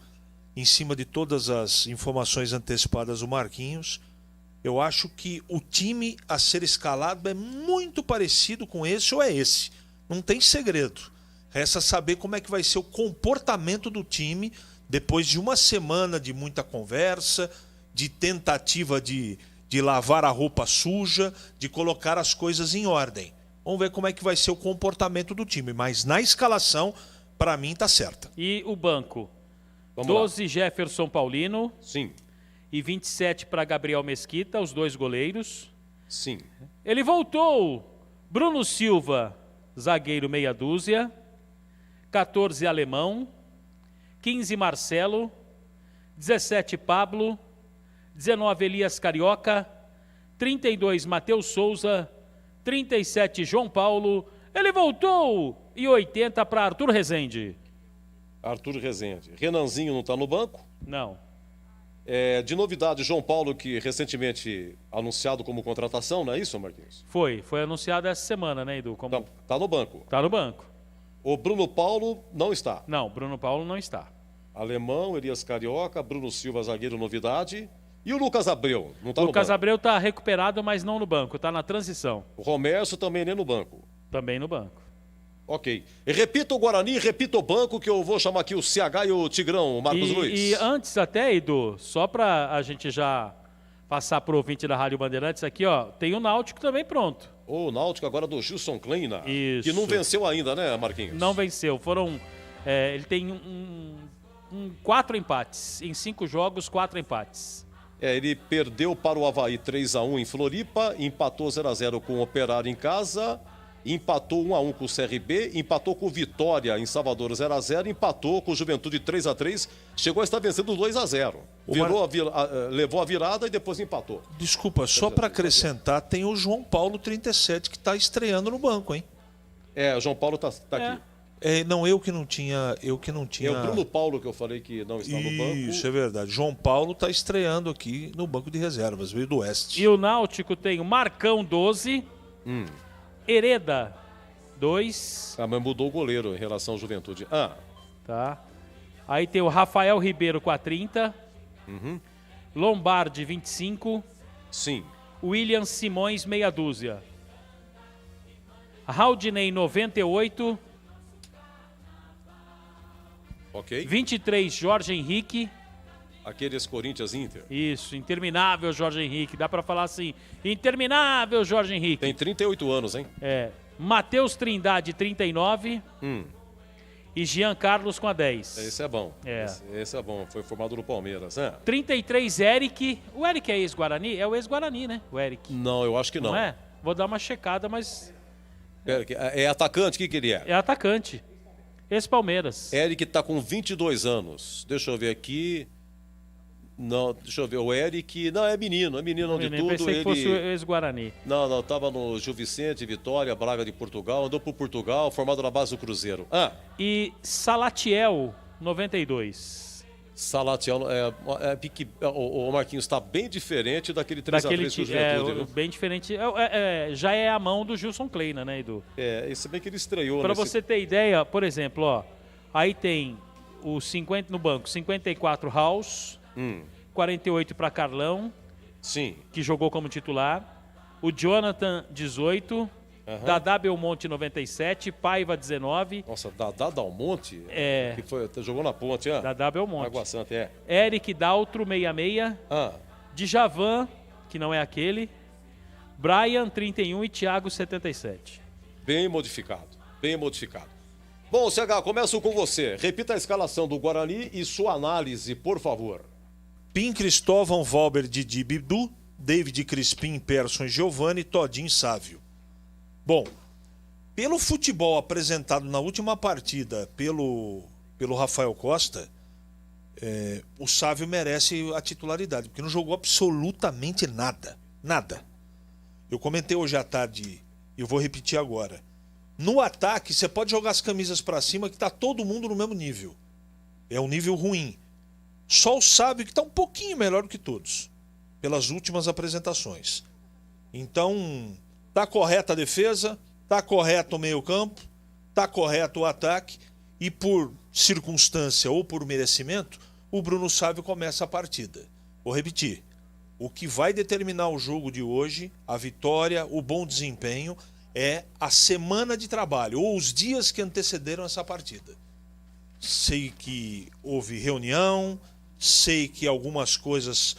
em cima de todas as informações antecipadas do Marquinhos. Eu acho que o time a ser escalado é muito parecido com esse ou é esse. Não tem segredo. Resta saber como é que vai ser o comportamento do time depois de uma semana de muita conversa, de tentativa de lavar a roupa suja, de colocar as coisas em ordem. Vamos ver como é que vai ser o comportamento do time. Mas na escalação, para mim, tá certa. E o banco? Vamos 12 lá. Jefferson Paulino. Sim. E 27 para Gabriel Mesquita, os dois goleiros. Sim. Ele voltou. Bruno Silva, zagueiro meia dúzia. 14 Alemão. 15 Marcelo. 17 Pablo. 19 Elias Carioca. 32 Matheus Souza. 37 João Paulo. Ele voltou. E 80 para Arthur Rezende. Arthur Rezende. Renanzinho não está no banco? Não. De novidade, João Paulo, que recentemente anunciado como contratação, não é isso, Marquinhos? Foi anunciado essa semana, né, Edu? Tá no banco. Tá no banco. O Bruno Paulo não está. Não, Bruno Paulo não está. Alemão, Elias Carioca, Bruno Silva, zagueiro, novidade. E o Lucas Abreu, não está no banco? Lucas Abreu está recuperado, mas não no banco, está na transição. O Romércio também nem no banco. Também no banco. Ok. E repita o Guarani, repita o banco, que eu vou chamar aqui o CH e o Tigrão, o Marcos Luiz. E antes até, Edu, só para a gente já passar para o ouvinte da Rádio Bandeirantes aqui, ó, tem o Náutico também pronto. O Náutico agora do Gilson Kleina. Isso. Que não venceu ainda, né, Marquinhos? Não venceu. Ele tem 4 empates. Em 5 jogos, 4 empates. Ele perdeu para o Avaí 3-1 em Floripa, empatou 0-0 com o Operário em casa, empatou 1-1 com o CRB, empatou com o Vitória em Salvador 0-0, empatou com o Juventude 3-3, chegou a estar vencendo 2-0. Levou a virada e depois empatou. Desculpa, só para acrescentar, tem o João Paulo 37 que está estreando no banco, hein? O João Paulo tá aqui. Não, eu que não tinha. É o Bruno Paulo que eu falei que não está no banco. Isso, é verdade. João Paulo está estreando aqui no banco de reservas, veio do Oeste. E o Náutico tem o Marcão 12, Hereda 2. Mas mudou o goleiro em relação ao Juventude. Tá. Aí tem o Rafael Ribeiro com a 30. Lombardi 25. Sim. William Simões meia dúzia. Raudinei 98. Ok. 23 Jorge Henrique. Aqueles Corinthians Inter. Isso, interminável Jorge Henrique. Dá pra falar assim, interminável Jorge Henrique. Tem 38 anos, hein? Matheus Trindade 39. E Jean Carlos com a 10. Esse é bom. Esse é bom. Foi formado no Palmeiras, né? 33 Eric. O Eric é ex-Guarani? É o ex-Guarani, né? O Eric. Não, eu acho que não. Não é? Vou dar uma checada, mas... É atacante? O que ele é? É atacante. Ex-Palmeiras. Eric tá com 22 anos. Deixa eu ver aqui. Não, deixa eu ver. O Eric. Não, é menino de tudo. Pensei que fosse o ex-Guarani. Não, tava no Gil Vicente, Vitória, Braga de Portugal. Andou por Portugal, formado na base do Cruzeiro. E Salatiel, 92. Salatiel, o Marquinhos está bem diferente daquele 3x3 que o Juventude, bem diferente. Já é a mão do Gilson Kleina, né, Edu? Isso bem que ele estreou. Para você ter ideia, por exemplo, ó, aí tem o 50 no banco, 54 House, 48 para Carlão, sim, que jogou como titular, o Jonathan 18, Dadá Belmonte 97, Paiva 19. Nossa, Dadá Belmonte? Que jogou na ponte, Dadá Belmonte. Água Santa, Eric Daltro 66. Djavan, que não é aquele. Brian 31 e Thiago 77. Bem modificado, bem modificado. Bom, CH, começo com você. Repita a escalação do Guarani e sua análise, por favor. Pim, Cristóvão, Valber, Didi, Bidu, David, Crispim, Persson, Giovani, Todinho, Sávio. Bom, Pelo futebol apresentado na última partida pelo Rafael Costa, o Sávio merece a titularidade, porque não jogou absolutamente nada. Nada. Eu comentei hoje à tarde e eu vou repetir agora. No ataque, você pode jogar as camisas para cima que tá todo mundo no mesmo nível. É um nível ruim. Só o Sávio que tá um pouquinho melhor do que todos, pelas últimas apresentações. Então, tá correta a defesa, tá correto o meio-campo, tá correto o ataque e por circunstância ou por merecimento, o Bruno Sávio começa a partida. Vou repetir. O que vai determinar o jogo de hoje, a vitória, o bom desempenho, é a semana de trabalho, ou os dias que antecederam essa partida. Sei que houve reunião, sei que algumas coisas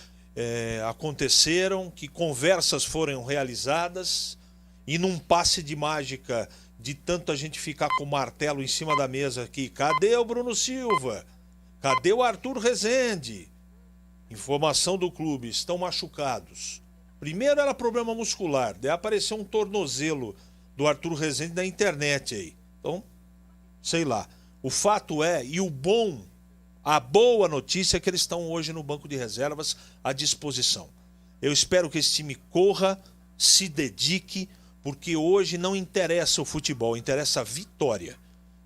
aconteceram, que conversas foram realizadas, e num passe de mágica, de tanto a gente ficar com o martelo em cima da mesa aqui, cadê o Bruno Silva? Cadê o Arthur Rezende? Informação do clube, estão machucados. Primeiro era problema muscular, daí apareceu um tornozelo do Arthur Rezende na internet aí. Então, sei lá. O fato é, e a boa notícia é que eles estão hoje no banco de reservas à disposição. Eu espero que esse time corra, se dedique, porque hoje não interessa o futebol, interessa a vitória.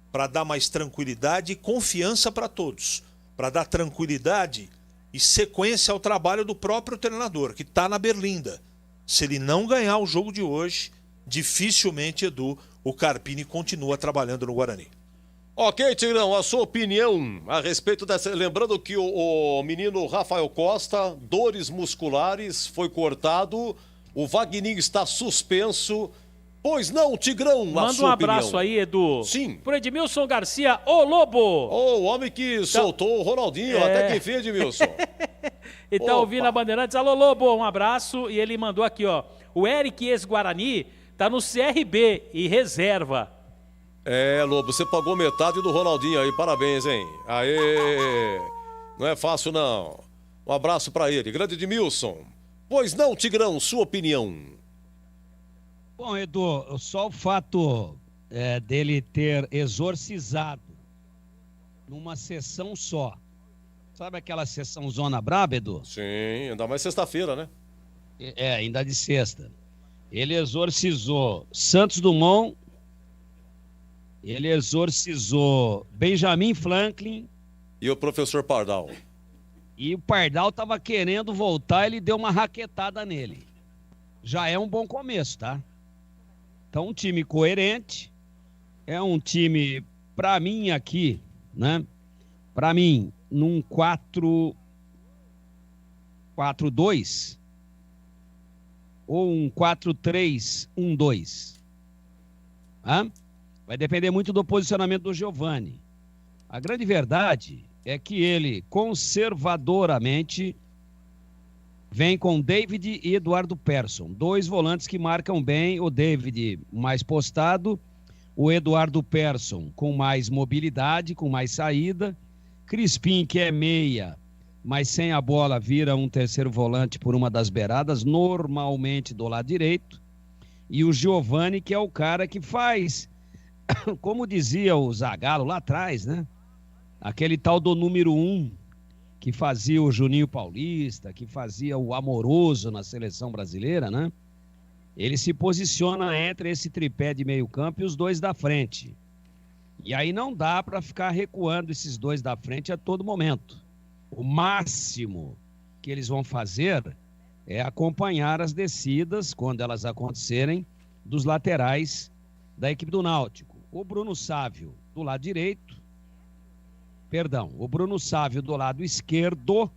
Para dar mais tranquilidade e confiança para todos. Para dar tranquilidade e sequência ao trabalho do próprio treinador, que está na Berlinda. Se ele não ganhar o jogo de hoje, dificilmente, Edu, o Carpini continua trabalhando no Guarani. Ok, Tigrão, a sua opinião a respeito dessa... Lembrando que o menino Rafael Costa, dores musculares, foi cortado, o Wagninho está suspenso. Pois não, Tigrão, manda um abraço opinião. aí, Edu. Sim. Pro Edmilson Garcia, o Lobo. O homem que soltou o Ronaldinho, até que enfim, Edmilson. E tá ouvindo a Bandeirantes. Alô, Lobo, um abraço. E ele mandou aqui, ó. O Eric ex-Guarani tá no CRB e reserva. Lobo, você pagou metade do Ronaldinho aí, parabéns, hein? Aê! Não é fácil, não. Um abraço pra ele. Grande Edmilson. Pois não, Tigrão, sua opinião. Bom, Edu, só o fato dele ter exorcizado numa sessão só. Sabe aquela sessão zona braba, Edu? Sim, ainda mais sexta-feira, né? Ainda de sexta. Ele exorcizou Santos Dumont, ele exorcizou Benjamin Franklin. E o professor Pardal. E o Pardal tava querendo voltar, ele deu uma raquetada nele. Já é um bom começo, tá? Então, um time coerente, é um time, pra mim aqui, né? Pra mim, num 4-4-2 ou um 4-3-1-2. Vai depender muito do posicionamento do Giovani. A grande verdade é que ele, conservadoramente, vem com David e Eduardo Persson, dois volantes que marcam bem, o David mais postado, o Eduardo Persson com mais mobilidade, com mais saída, Crispim, que é meia, mas sem a bola vira um terceiro volante por uma das beiradas, normalmente do lado direito, e o Giovani, que é o cara que faz, como dizia o Zagallo lá atrás, né? Aquele tal do número 1, que fazia o Juninho Paulista, que fazia o Amoroso na seleção brasileira, né? Ele se posiciona entre esse tripé de meio campo e os dois da frente. E aí não dá para ficar recuando esses dois da frente a todo momento. O máximo que eles vão fazer é acompanhar as descidas, quando elas acontecerem, dos laterais da equipe do Náutico. O Bruno Sávio do lado direito, o Bruno Sávio do lado esquerdo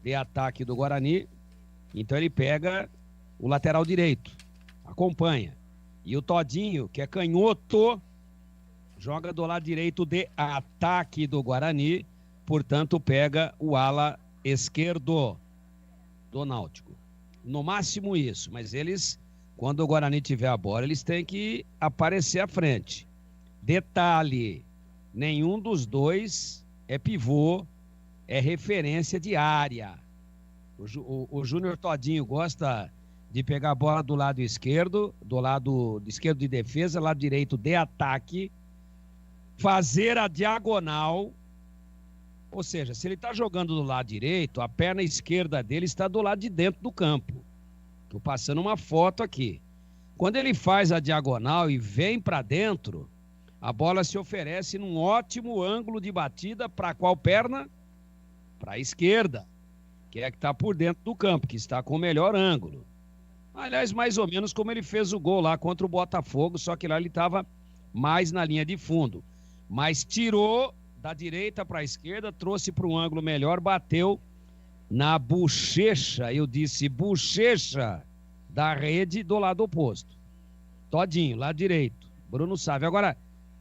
de ataque do Guarani. Então ele pega o lateral direito, acompanha. E o Todinho, que é canhoto, joga do lado direito de ataque do Guarani, portanto pega o ala esquerdo do Náutico. No máximo isso, mas eles, quando o Guarani tiver a bola, eles têm que aparecer à frente. Detalhe, nenhum dos dois é pivô, é referência de área. O Júnior Todinho gosta de pegar a bola do lado esquerdo de defesa, lado direito de ataque, fazer a diagonal, ou seja, se ele está jogando do lado direito, a perna esquerda dele está do lado de dentro do campo. Estou passando uma foto aqui. Quando ele faz a diagonal e vem para dentro, a bola se oferece num ótimo ângulo de batida para qual perna? Para a esquerda, que é que está por dentro do campo, que está com o melhor ângulo. Aliás, mais ou menos como ele fez o gol lá contra o Botafogo, só que lá ele estava mais na linha de fundo. Mas tirou da direita para a esquerda, trouxe para um ângulo melhor, bateu na bochecha, eu disse bochecha da rede do lado oposto. Todinho, lado direito, Bruno Sávio. Agora,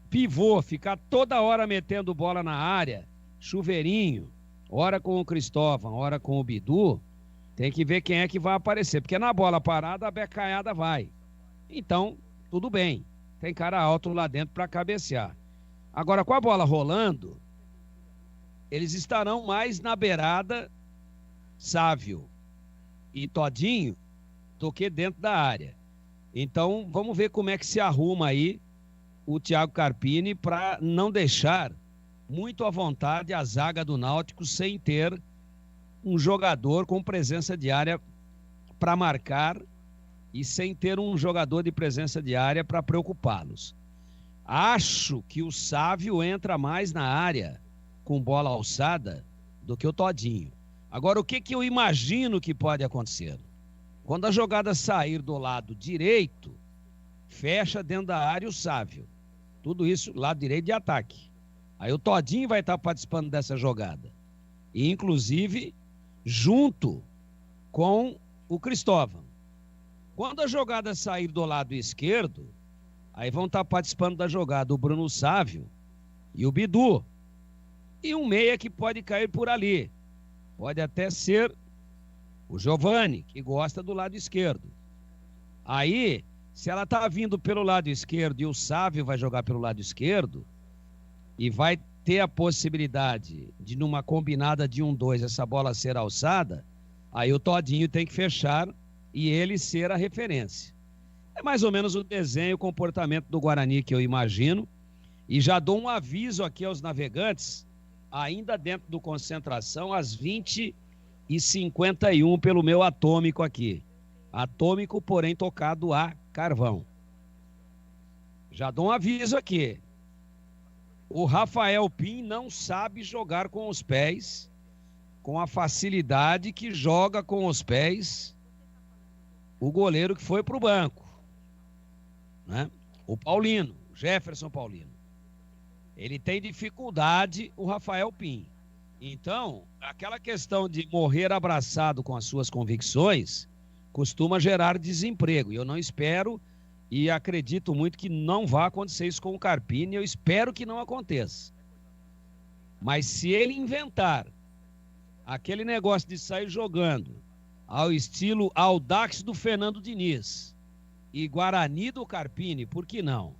pivô, ficar toda hora metendo bola na área, chuveirinho, ora com o Cristóvão, ora com o Bidu, tem que ver quem é que vai aparecer, porque na bola parada a becaiada vai. Então, tudo bem, tem cara alto lá dentro para cabecear. Agora, com a bola rolando, eles estarão mais na beirada, Sávio e Todinho, do que dentro da área. Então, vamos ver como é que se arruma aí o Thiago Carpini para não deixar muito à vontade a zaga do Náutico sem ter um jogador com presença de área para marcar e sem ter um jogador de presença de área para preocupá-los. Acho que o Sávio entra mais na área com bola alçada do que o Todinho. Agora, o que eu imagino que pode acontecer? Quando a jogada sair do lado direito, fecha dentro da área o Sávio. Tudo isso lado direito de ataque. Aí o Todinho vai estar participando dessa jogada. E, inclusive, junto com o Cristóvão. Quando a jogada sair do lado esquerdo, aí vão estar participando da jogada o Bruno Sávio e o Bidu. E um meia que pode cair por ali. Pode até ser o Giovani, que gosta do lado esquerdo. Aí, se ela está vindo pelo lado esquerdo e o Sávio vai jogar pelo lado esquerdo, e vai ter a possibilidade de, numa combinada de 1-2, essa bola ser alçada, aí o Todinho tem que fechar e ele ser a referência. É mais ou menos o desenho, o comportamento do Guarani que eu imagino. E já dou um aviso aqui aos navegantes, ainda dentro do Concentração, às 20h51 pelo meu atômico aqui. Atômico, porém tocado a carvão. Já dou um aviso aqui. O Rafael Pim não sabe jogar com os pés, com a facilidade que joga com os pés o goleiro que foi para o banco, né? O Paulino, Jefferson Paulino. Ele tem dificuldade, o Rafael Pim. Então, aquela questão de morrer abraçado com as suas convicções costuma gerar desemprego. E eu não espero e acredito muito que não vai acontecer isso com o Carpini. Eu espero que não aconteça. Mas se ele inventar aquele negócio de sair jogando ao estilo Audax do Fernando Diniz e Guarani do Carpini, por que não?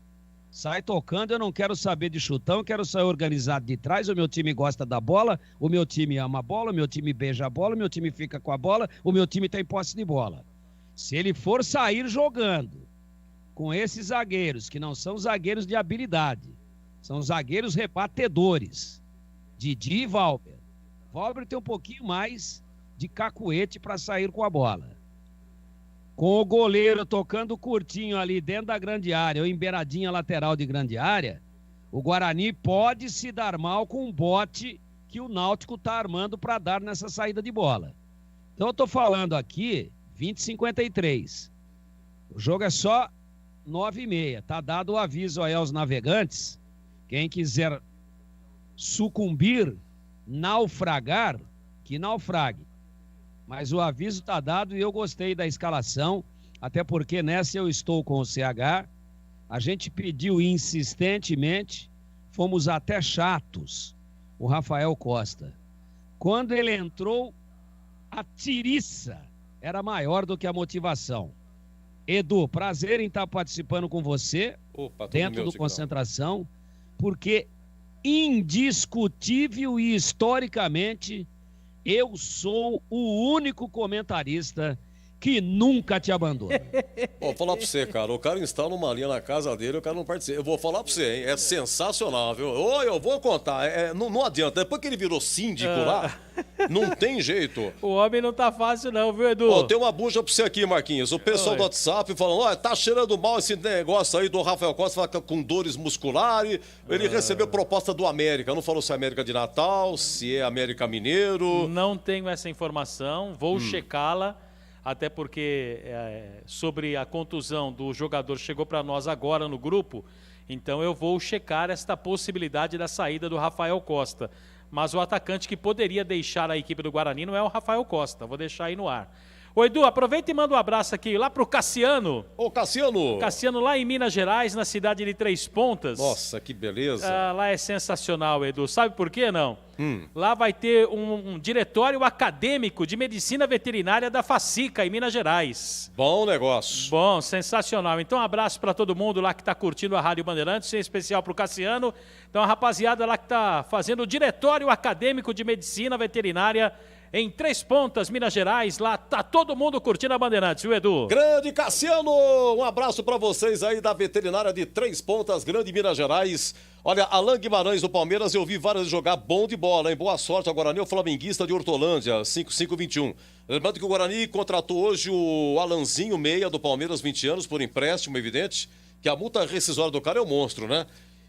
Sai tocando, eu não quero saber de chutão, quero sair organizado de trás, o meu time gosta da bola, o meu time ama a bola, o meu time beija a bola, o meu time fica com a bola, o meu time tem posse de bola. Se ele for sair jogando com esses zagueiros, que não são zagueiros de habilidade, são zagueiros rebatedores, Didi e Valber. Valber tem um pouquinho mais de cacuete para sair com a bola. Com o goleiro tocando curtinho ali dentro da grande área, ou em beiradinha lateral de grande área, o Guarani pode se dar mal com um bote que o Náutico está armando para dar nessa saída de bola. Então eu estou falando aqui, 20h53. O jogo é só 9h30. Tá dado o aviso aí aos navegantes. Quem quiser sucumbir, naufragar, que naufrague. Mas o aviso está dado e eu gostei da escalação, até porque nessa eu estou com o CH. A gente pediu insistentemente, fomos até chatos, o Rafael Costa. Quando ele entrou, a tiriça era maior do que a motivação. Edu, prazer em estar participando com você, dentro do Concentração, porque indiscutível e historicamente eu sou o único comentarista que nunca te abandona. Vou falar pra você, cara. O cara instala uma linha na casa dele, o cara não participa. Eu vou falar pra você, hein? É sensacional, viu? Oi, eu vou contar. Não adianta. Depois que ele virou síndico lá, não tem jeito. O homem não tá fácil não, viu, Edu? Ó, tem uma bucha pra você aqui, Marquinhos. O pessoal do WhatsApp falando, ó, tá cheirando mal esse negócio aí do Rafael Costa, fala com dores musculares. Ele recebeu proposta do América. Não falou se é América de Natal, se é América Mineiro. Não tenho essa informação, vou checá-la. Até porque sobre a contusão do jogador chegou para nós agora no grupo, então eu vou checar esta possibilidade da saída do Rafael Costa. Mas o atacante que poderia deixar a equipe do Guarani não é o Rafael Costa, vou deixar aí no ar. Ô Edu, aproveita e manda um abraço aqui lá pro Cassiano. Ô Cassiano! Cassiano lá em Minas Gerais, na cidade de Três Pontas. Nossa, que beleza. Lá é sensacional, Edu. Sabe por quê, não? Lá vai ter um diretório acadêmico de medicina veterinária da FACICA, em Minas Gerais. Bom negócio. Bom, sensacional. Então, um abraço para todo mundo lá que está curtindo a Rádio Bandeirantes, em especial para o Cassiano. Então, a rapaziada lá que está fazendo o diretório acadêmico de medicina veterinária em Três Pontas, Minas Gerais. Lá tá todo mundo curtindo a Bandeirantes, viu, Edu? Grande Cassiano! Um abraço para vocês aí da veterinária de Três Pontas, Grande Minas Gerais. Olha, Alain Guimarães do Palmeiras, eu vi várias jogar bom de bola, hein? Boa sorte ao Guarani, o flamenguista de Hortolândia, 5521. Lembrando que o Guarani contratou hoje o Alanzinho, meia do Palmeiras, 20 anos, por empréstimo, evidente, que a multa rescisória do cara é um monstro, né?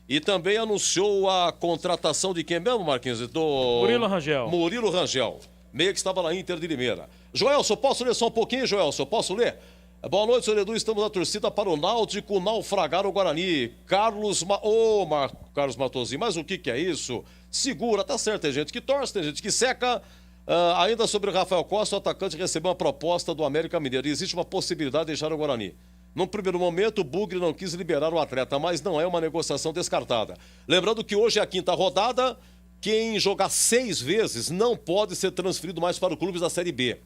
E também anunciou a contratação de quem mesmo, Marquinhos? Do Murilo Rangel. Murilo Rangel, meia que estava na Inter de Limeira. Joelson, posso ler só um pouquinho, Joelson? Posso ler? Boa noite, senhor Edu. Estamos na torcida para o Náutico naufragar o Guarani. Carlos Matosinho, mas o que é isso? Segura, tá certo, tem gente que torce, tem gente que seca. Ainda sobre o Rafael Costa, o atacante recebeu uma proposta do América Mineiro. Existe uma possibilidade de deixar o Guarani. Num primeiro momento, o Bugre não quis liberar o atleta, mas não é uma negociação descartada. Lembrando que hoje é a 5ª rodada. Quem jogar 6 vezes não pode ser transferido mais para o clube da Série B.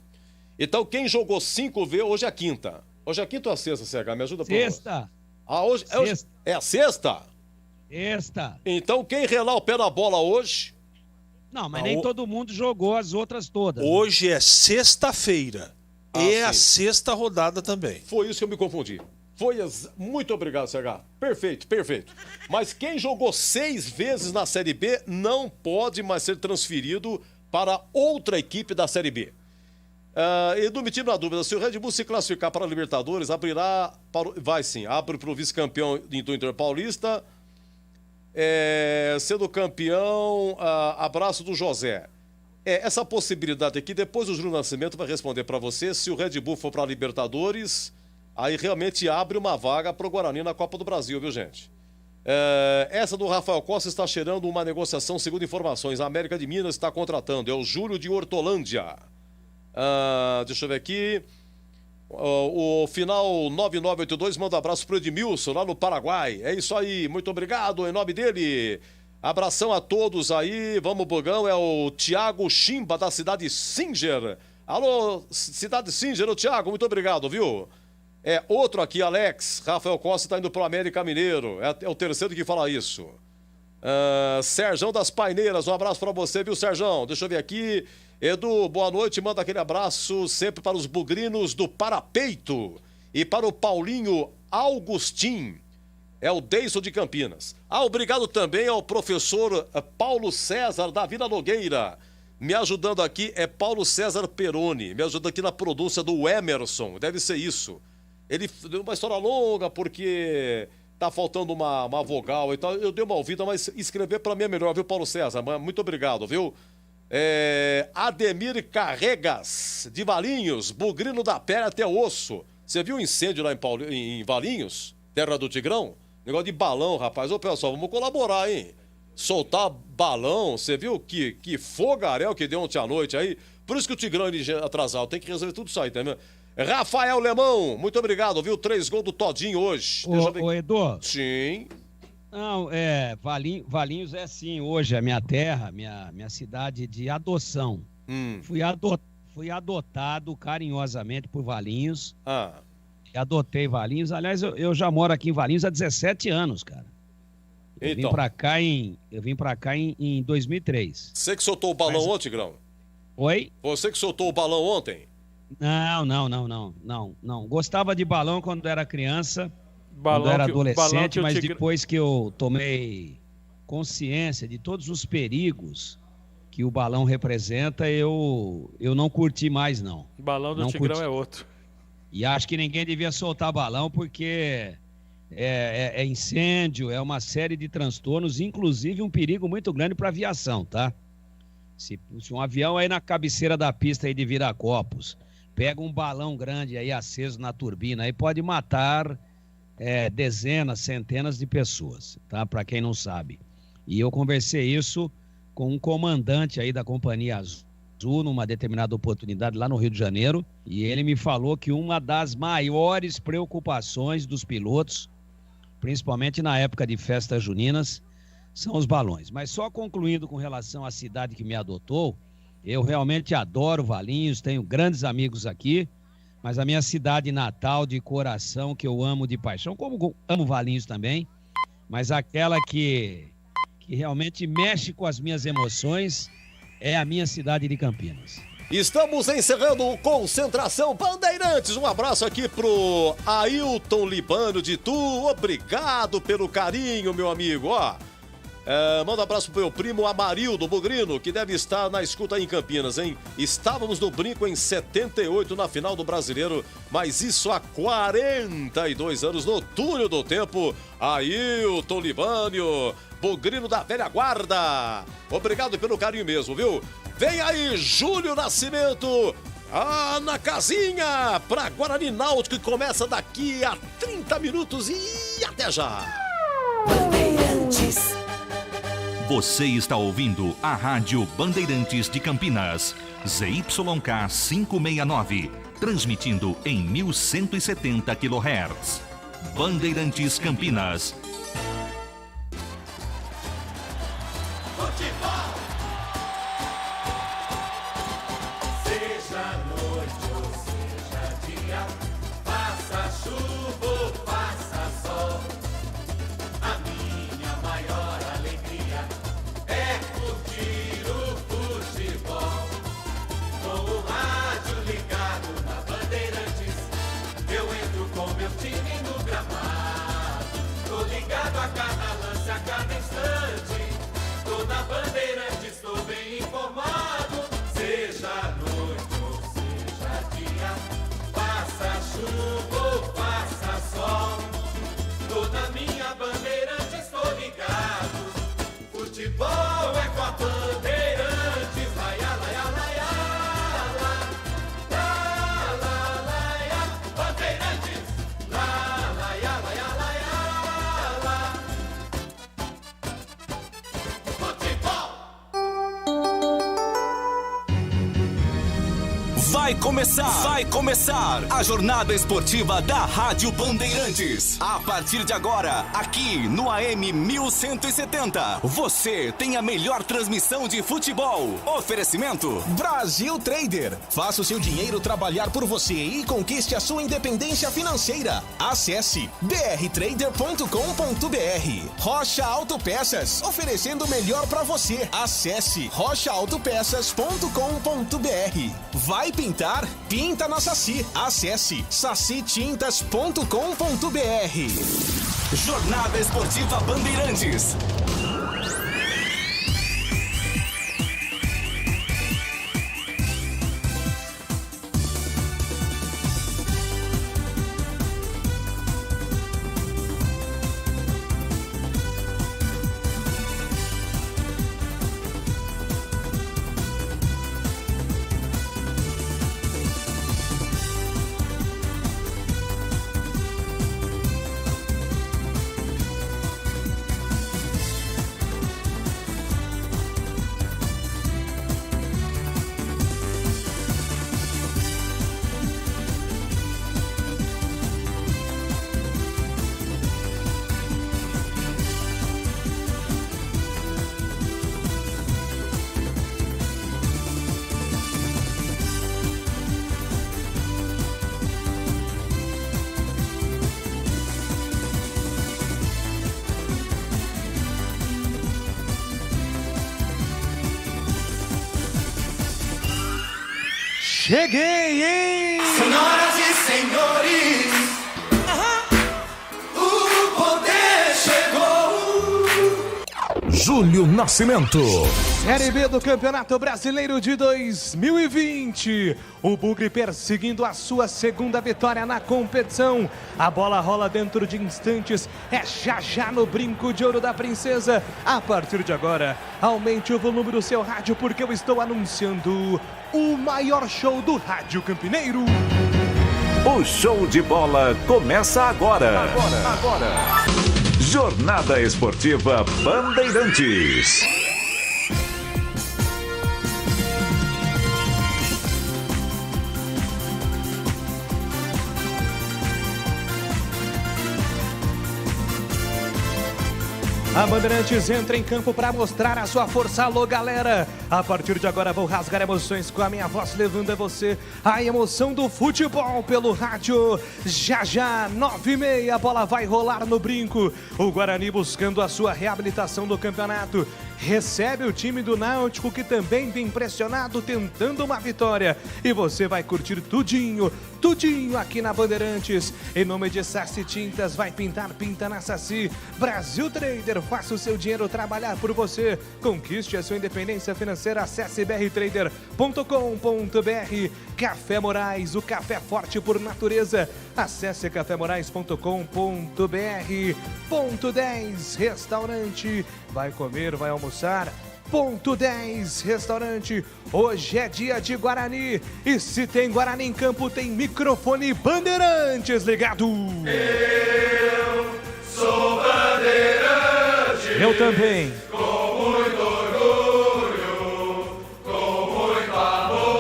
Então, quem jogou 5 vezes, hoje é a 5ª. Hoje é a 5ª ou a 6ª, CH? Me ajuda, por favor. Sexta. Hoje é a 6ª? Sexta. Então, quem relar o pé na bola hoje... Não, mas nem todo mundo jogou as outras todas. Hoje é sexta-feira. A 6ª rodada também. Foi isso que eu me confundi. Muito obrigado, CH. Perfeito, perfeito. Mas quem jogou 6 vezes na Série B não pode mais ser transferido para outra equipe da Série B. Edu, me tira uma dúvida. Se o Red Bull se classificar para a Libertadores, abrirá para abre para o vice-campeão do Inter Paulista. Sendo campeão, abraço do José. Essa possibilidade aqui, depois o Júlio Nascimento vai responder para você. Se o Red Bull for para a Libertadores, aí realmente abre uma vaga para o Guarani na Copa do Brasil, viu, gente? Essa do Rafael Costa está cheirando uma negociação, segundo informações. A América de Minas está contratando. É o Júlio de Hortolândia. Deixa eu ver aqui. O final 9982 manda um abraço pro Edmilson, lá no Paraguai. É isso aí, muito obrigado em nome dele. Abração a todos aí. Vamos, Bogão. É o Thiago Chimba, da cidade Singer. Alô, cidade Singer, o Thiago, muito obrigado, viu? Outro aqui, Alex. Rafael Costa está indo pro América Mineiro. É o terceiro que fala isso. Serjão das Paineiras, um abraço para você, viu, Serjão? Deixa eu ver aqui. Edu, boa noite, manda aquele abraço sempre para os bugrinos do Parapeito e para o Paulinho Augustin, é o Deison de Campinas. Obrigado também ao professor Paulo César da Vila Nogueira, me ajudando aqui é Paulo César Peroni, me ajuda aqui na pronúncia do Emerson, deve ser isso. Ele deu uma história longa porque tá faltando uma vogal e tal, eu dei uma ouvida, mas escrever para mim é melhor, viu, Paulo César? Muito obrigado, viu? Ademir Carregas, de Valinhos, bugrino da pele até osso. Você viu o incêndio lá em Valinhos? Terra do Tigrão? Negócio de balão, rapaz. Ô, pessoal, vamos colaborar, hein? Soltar balão, você viu que fogaréu que deu ontem à noite aí? Por isso que o Tigrão ele atrasado, tem que resolver tudo isso aí, tá vendo? Rafael Lemão, muito obrigado, viu? 3 gols do Todinho hoje. Ô, Edu. Sim. Não, Valinhos é sim, hoje a minha terra, minha cidade de adoção. Fui adotado carinhosamente por Valinhos. E adotei Valinhos. Aliás, eu já moro aqui em Valinhos há 17 anos, cara. Eu vim pra cá em 2003. Você que soltou o balão ontem, Grão? Oi? Você que soltou o balão ontem? Não. Gostava de balão quando era criança, Balão quando era que- balão adolescente, que o mas Tigre- depois que eu tomei consciência de todos os perigos que o balão representa, eu não curti mais, não. Balão do Não Tigrão curti. é outro. E acho que ninguém devia soltar balão porque é incêndio, é uma série de transtornos, inclusive um perigo muito grande para a aviação, tá? Se um avião aí na cabeceira da pista aí de Viracopos pega um balão grande aí aceso na turbina, aí pode matar dezenas, centenas de pessoas, tá? Para quem não sabe. E eu conversei isso com um comandante aí da Companhia Azul numa determinada oportunidade lá no Rio de Janeiro, e ele me falou que uma das maiores preocupações dos pilotos, principalmente na época de festas juninas, são os balões. Mas só concluindo com relação à cidade que me adotou, eu realmente adoro Valinhos, tenho grandes amigos aqui, mas a minha cidade natal de coração, que eu amo de paixão, como amo Valinhos também, mas aquela que realmente mexe com as minhas emoções é a minha cidade de Campinas. Estamos encerrando o Concentração Bandeirantes. Um abraço aqui pro Ailton Libano de Tu. Obrigado pelo carinho, meu amigo. Manda um abraço pro meu primo Amarildo Bugrino, que deve estar na escuta aí em Campinas, hein? Estávamos no brinco em 78 na final do Brasileiro, mas isso há 42 anos, no túnel do tempo. Ailton Libânio, Bugrino da velha guarda. Obrigado pelo carinho mesmo, viu? Vem aí, Júlio Nascimento, na casinha, pra Guarani Náutico, que começa daqui a 30 minutos e até já. Bandeirantes. Você está ouvindo a Rádio Bandeirantes de Campinas, ZYK 569, transmitindo em 1170 kHz. Bandeirantes Campinas. Futebol. Seja noite ou seja dia, faça chuva ou faça sol, a minha maior alegria é curtir o futebol. Com o rádio ligado na Bandeirantes, eu entro com meu time no gramado. Tô ligado a cada lance, a cada instante. Tô na Bandeirantes, tô bem informado. Seja noite ou seja dia, faça chuva ou faça sol, tô na minha Bandeirantes, tô ligado. Futebol é com a Bandeirantes. Laia, laia, laia, la, la, laia. Bandeirantes, la, laia, laia, laia, la. Futebol. Vai começar a jornada esportiva da Rádio Bandeirantes. A partir de agora, aqui no AM 1170, você tem a melhor transmissão de futebol. Oferecimento Brasil Trader. Faça o seu dinheiro trabalhar por você e conquiste a sua independência financeira. Acesse brtrader.com.br. Rocha Autopeças, oferecendo o melhor para você. Acesse rochaautopeças.com.br. Vai pintar? Pinta na Saci. Acesse sacitintas.com.br. Jornada Esportiva Bandeirantes. Cheguei, hein? Senhoras e senhores, o poder chegou. Júlio Nascimento. Série B do Campeonato Brasileiro de 2020. O Bugre perseguindo a sua segunda vitória na competição. A bola rola dentro de instantes. É já no brinco de ouro da princesa. A partir de agora, aumente o volume do seu rádio porque eu estou anunciando o maior show do rádio campineiro. O show de bola começa agora. Jornada Esportiva Bandeirantes. A Bandeirantes entra em campo para mostrar a sua força. Alô, galera! A partir de agora vou rasgar emoções com a minha voz, levando a você a emoção do futebol pelo rádio. Já, 9h30, a bola vai rolar no brinco. O Guarani buscando a sua reabilitação do campeonato. Recebe o time do Náutico, que também vem pressionado, tentando uma vitória. E você vai curtir tudinho aqui na Bandeirantes. Em nome de Saci Tintas, vai pintar, pinta na Saci. Brasil Trader, faça o seu dinheiro trabalhar por você. Conquiste a sua independência financeira, acesse brtrader.com.br. Café Moraes, o café forte por natureza. Acesse cafemorais.com.br. Ponto 10, restaurante. Vai comer, vai almoçar. Ponto 10, restaurante. Hoje é dia de Guarani. E se tem Guarani em campo, tem microfone Bandeirantes ligado. Eu sou bandeirante. Eu também. Com muito orgulho, com muito amor.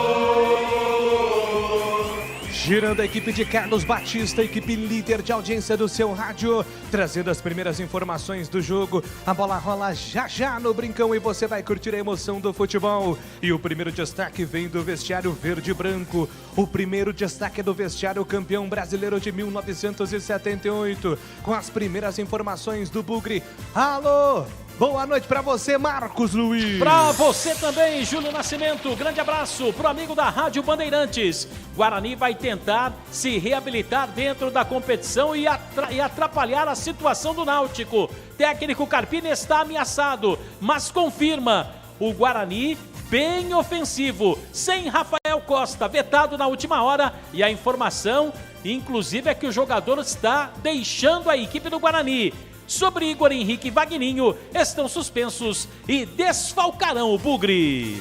Girando a equipe de Carlos Batista, equipe líder de audiência do seu rádio, trazendo as primeiras informações do jogo. A bola rola já no brincão e você vai curtir a emoção do futebol. E o primeiro destaque vem do vestiário verde e branco. O primeiro destaque é do vestiário campeão brasileiro de 1978. Com as primeiras informações do Bugre. Alô! Boa noite pra você, Marcos Luiz. Pra você também, Júlio Nascimento. Grande abraço pro amigo da Rádio Bandeirantes. Guarani vai tentar se reabilitar dentro da competição e atrapalhar a situação do Náutico. Técnico Carpini está ameaçado, mas confirma o Guarani bem ofensivo, sem Rafael Costa, vetado na última hora, e a informação, inclusive, é que o jogador está deixando a equipe do Guarani. Sobre Igor Henrique e Vagninho, estão suspensos e desfalcarão o Bugre.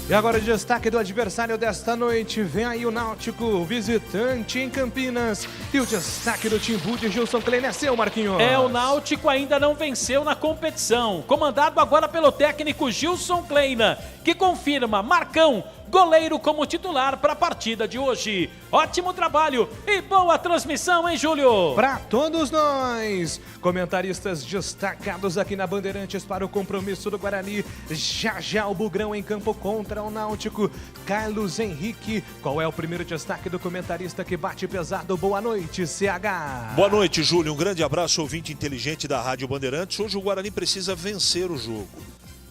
E agora o destaque do adversário desta noite. Vem aí o Náutico, visitante em Campinas. E o destaque do Timbu de Gilson Kleina é seu, Marquinhos. O Náutico ainda não venceu na competição. Comandado agora pelo técnico Gilson Kleina, que confirma Marcão, goleiro, como titular para a partida de hoje. Ótimo trabalho e boa transmissão, hein, Júlio? Para todos nós, comentaristas destacados aqui na Bandeirantes para o compromisso do Guarani. Já o Bugrão em campo contra o Náutico. Carlos Henrique, qual é o primeiro destaque do comentarista que bate pesado? Boa noite, CH. Boa noite, Júlio. Um grande abraço, ouvinte inteligente da Rádio Bandeirantes. Hoje o Guarani precisa vencer o jogo.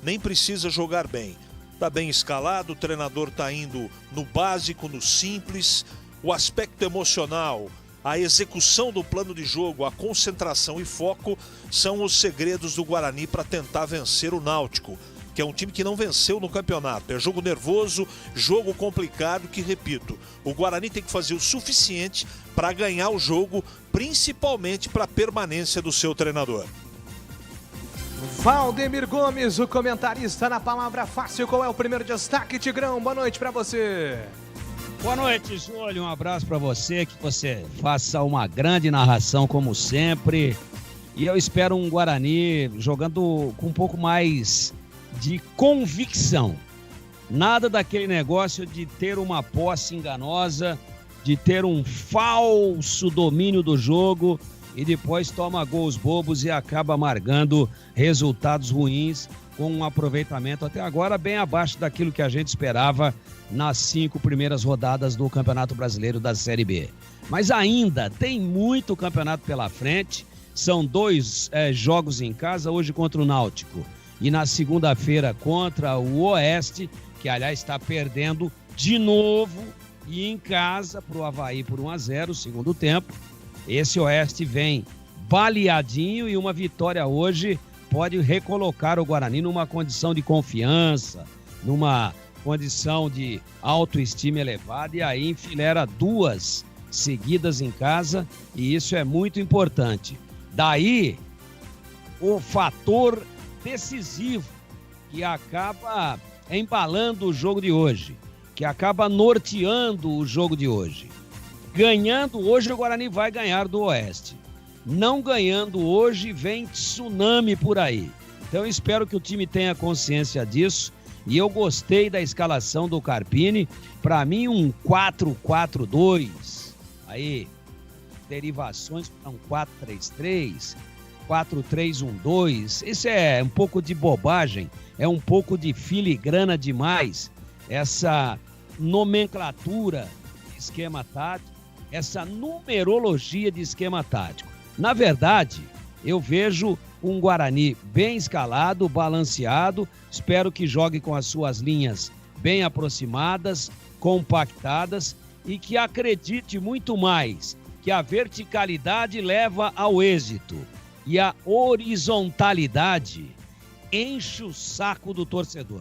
Nem precisa jogar bem. Está bem escalado, o treinador está indo no básico, no simples. O aspecto emocional, a execução do plano de jogo, a concentração e foco são os segredos do Guarani para tentar vencer o Náutico, que é um time que não venceu no campeonato. É jogo nervoso, jogo complicado, que, repito, o Guarani tem que fazer o suficiente para ganhar o jogo, principalmente para a permanência do seu treinador. Valdemir Gomes, o comentarista na palavra fácil. Qual é o primeiro destaque, Tigrão? Boa noite pra você. Boa noite, Júlio. Um abraço pra você, que você faça uma grande narração como sempre. E eu espero um Guarani jogando com um pouco mais de convicção. Nada daquele negócio de ter uma posse enganosa, de ter um falso domínio do jogo e depois toma gols bobos e acaba amargando resultados ruins com um aproveitamento até agora bem abaixo daquilo que a gente esperava nas 5 primeiras rodadas do Campeonato Brasileiro da Série B. Mas ainda tem muito campeonato pela frente, são 2 jogos em casa, hoje contra o Náutico e na segunda-feira contra o Oeste, que aliás está perdendo de novo e em casa para o Avaí por 1-0, segundo tempo. Esse Oeste vem baleadinho e uma vitória hoje pode recolocar o Guarani numa condição de confiança, numa condição de autoestima elevada, e aí enfileira 2 seguidas em casa, e isso é muito importante. Daí o fator decisivo que acaba embalando o jogo de hoje, que acaba norteando o jogo de hoje. Ganhando hoje, o Guarani vai ganhar do Oeste. Não ganhando hoje, vem tsunami por aí. Então eu espero que o time tenha consciência disso, e eu gostei da escalação do Carpini. Para mim, um 4-4-2, aí derivações para um 4-3-3, 4-3-1-2, isso é um pouco de bobagem, é um pouco de filigrana demais, essa nomenclatura de esquema tático, essa numerologia de esquema tático. Na verdade, eu vejo um Guarani bem escalado, balanceado, espero que jogue com as suas linhas bem aproximadas, compactadas, e que acredite muito mais que a verticalidade leva ao êxito e a horizontalidade enche o saco do torcedor.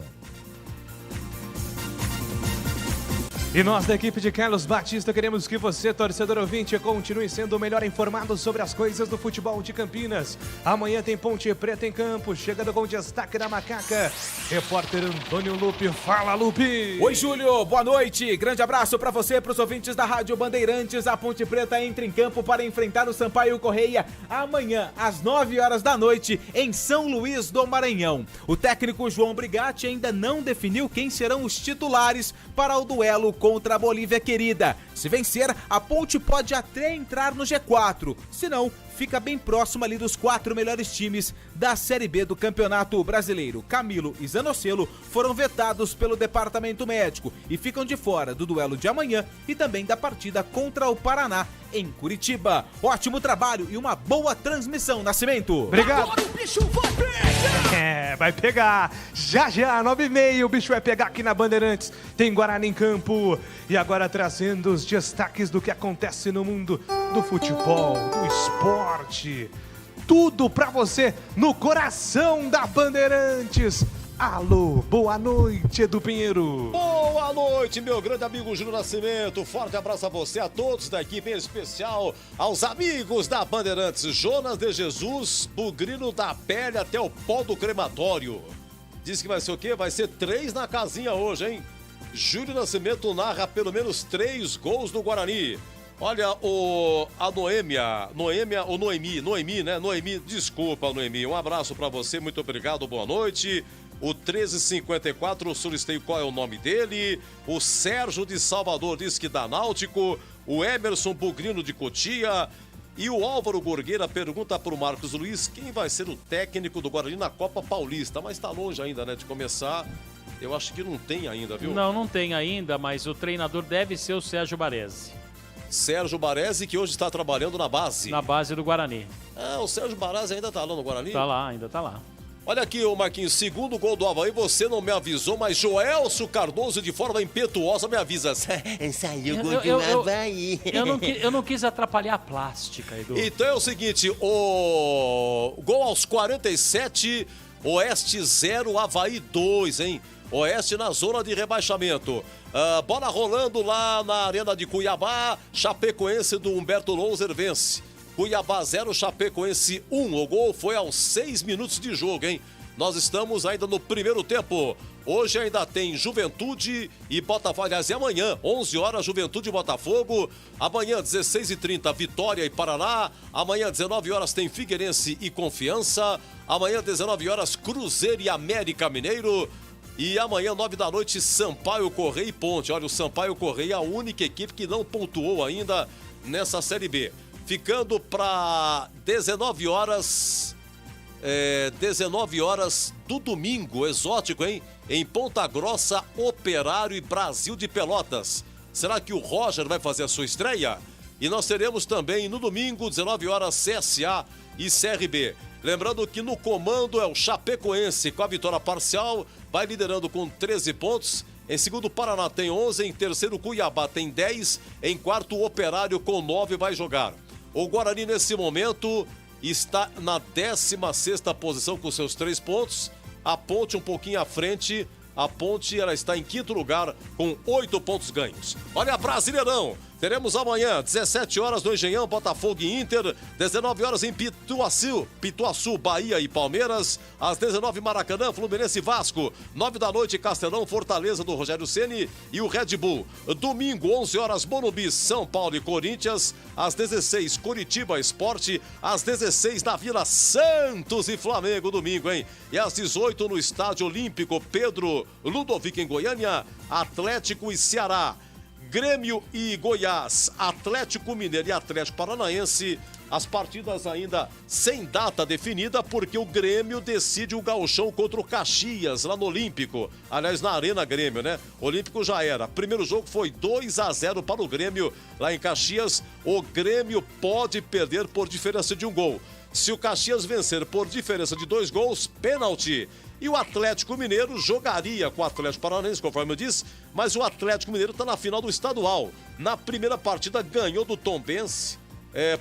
E nós da equipe de Carlos Batista queremos que você, torcedor ouvinte, continue sendo o melhor informado sobre as coisas do futebol de Campinas. Amanhã tem Ponte Preta em campo, chegando com o destaque da Macaca. Repórter Antônio Lupe, fala Lupe! Oi Júlio, boa noite, grande abraço para você, para os ouvintes da Rádio Bandeirantes. A Ponte Preta entra em campo para enfrentar o Sampaio Correia amanhã às 9 horas da noite em São Luís do Maranhão. O técnico João Brigatti ainda não definiu quem serão os titulares para o duelo contra a Bolívia querida. Se vencer, a Ponte pode até entrar no G4. Se não, fica bem próximo ali dos 4 melhores times da Série B do Campeonato Brasileiro. Camilo e Zanocelo foram vetados pelo departamento médico e ficam de fora do duelo de amanhã e também da partida contra o Paraná em Curitiba. Ótimo trabalho e uma boa transmissão, Nascimento. Obrigado. Agora o bicho vai pegar! Vai pegar. Já, 9h30, o bicho vai pegar aqui na Bandeirantes. Tem Guarani em campo. E agora trazendo os destaques do que acontece no mundo do futebol, do esporte. Tudo pra você no coração da Bandeirantes. Alô, boa noite, Edu Pinheiro. Boa noite, meu grande amigo Júlio Nascimento. Forte abraço a você, a todos da equipe, em especial aos amigos da Bandeirantes. Jonas de Jesus, bugrino da pele até o pó do crematório. Diz que vai ser o quê? Vai ser 3 na casinha hoje, hein? Júlio Nascimento narra pelo menos 3 gols do Guarani. Olha, Noemi, desculpa, Noemi, um abraço pra você, muito obrigado, boa noite. O 1354, solicitei qual é o nome dele. O Sérgio de Salvador diz que dá Náutico. O Emerson Bugrino de Cotia. E o Álvaro Gorgueira pergunta pro Marcos Luiz quem vai ser o técnico do Guarani na Copa Paulista. Mas tá longe ainda, né, de começar. Eu acho que não tem ainda, viu? Não tem ainda, mas o treinador deve ser o Sérgio Baresi. Sérgio Baresi, que hoje está trabalhando na base. Na base do Guarani. Ah, o Sérgio Baresi ainda tá lá no Guarani? Tá lá, ainda tá lá. Olha aqui, ô Marquinhos, segundo gol do Avaí, você não me avisou, mas Joelso Cardoso de forma impetuosa me avisa. Saiu o gol do Avaí. Eu não quis atrapalhar a plástica, Edu. Então é o seguinte, o gol aos 47, Oeste 0, Avaí 2, hein? Oeste na zona de rebaixamento. Bola rolando lá na Arena de Cuiabá, Chapecoense do Humberto Louser vence. Cuiabá 0, Chapecoense 1. O gol foi aos 6 minutos de jogo, hein? Nós estamos ainda no primeiro tempo. Hoje ainda tem Juventude e Botafogo. Aliás, é amanhã, 11 horas, Juventude e Botafogo. Amanhã, 16h30, Vitória e Paraná. Amanhã, 19 horas, tem Figueirense e Confiança. Amanhã, 19 horas, Cruzeiro e América Mineiro. E amanhã, 9 da noite, Sampaio Correia e Ponte. Olha, o Sampaio Correia é a única equipe que não pontuou ainda nessa Série B. Ficando para 19 horas do domingo, exótico, hein? Em Ponta Grossa, Operário e Brasil de Pelotas. Será que o Roger vai fazer a sua estreia? E nós teremos também no domingo, 19 horas, CSA e CRB. Lembrando que no comando é o Chapecoense, com a vitória parcial, vai liderando com 13 pontos. Em segundo, Paraná tem 11. Em terceiro, Cuiabá tem 10. Em quarto, o Operário com 9 vai jogar. O Guarani, nesse momento, está na 16ª posição com seus 3 pontos. A Ponte um pouquinho à frente. A Ponte ela está em 5º lugar com 8 pontos ganhos. Olha, Brasileirão! Teremos amanhã, 17 horas no Engenhão, Botafogo e Inter. 19 horas em Pituaçu, Bahia e Palmeiras. Às 19 Maracanã, Fluminense e Vasco. 9 da noite, Castelão, Fortaleza do Rogério Ceni e o Red Bull. Domingo, 11 horas, Morumbi, São Paulo e Corinthians. Às 16, Curitiba Esporte. Às 16, na Vila Santos e Flamengo, domingo, hein? E às 18, no Estádio Olímpico, Pedro Ludovic, em Goiânia, Atlético e Ceará. Grêmio e Goiás, Atlético Mineiro e Atlético Paranaense. As partidas ainda sem data definida, porque o Grêmio decide o gauchão contra o Caxias, lá no Olímpico. Aliás, na Arena Grêmio, né? Olímpico já era. Primeiro jogo foi 2-0 para o Grêmio, lá em Caxias. O Grêmio pode perder por diferença de 1 gol. Se o Caxias vencer por diferença de 2 gols, pênalti. E o Atlético Mineiro jogaria com o Atlético Paranaense, conforme eu disse, mas o Atlético Mineiro está na final do estadual. Na primeira partida ganhou do Tombense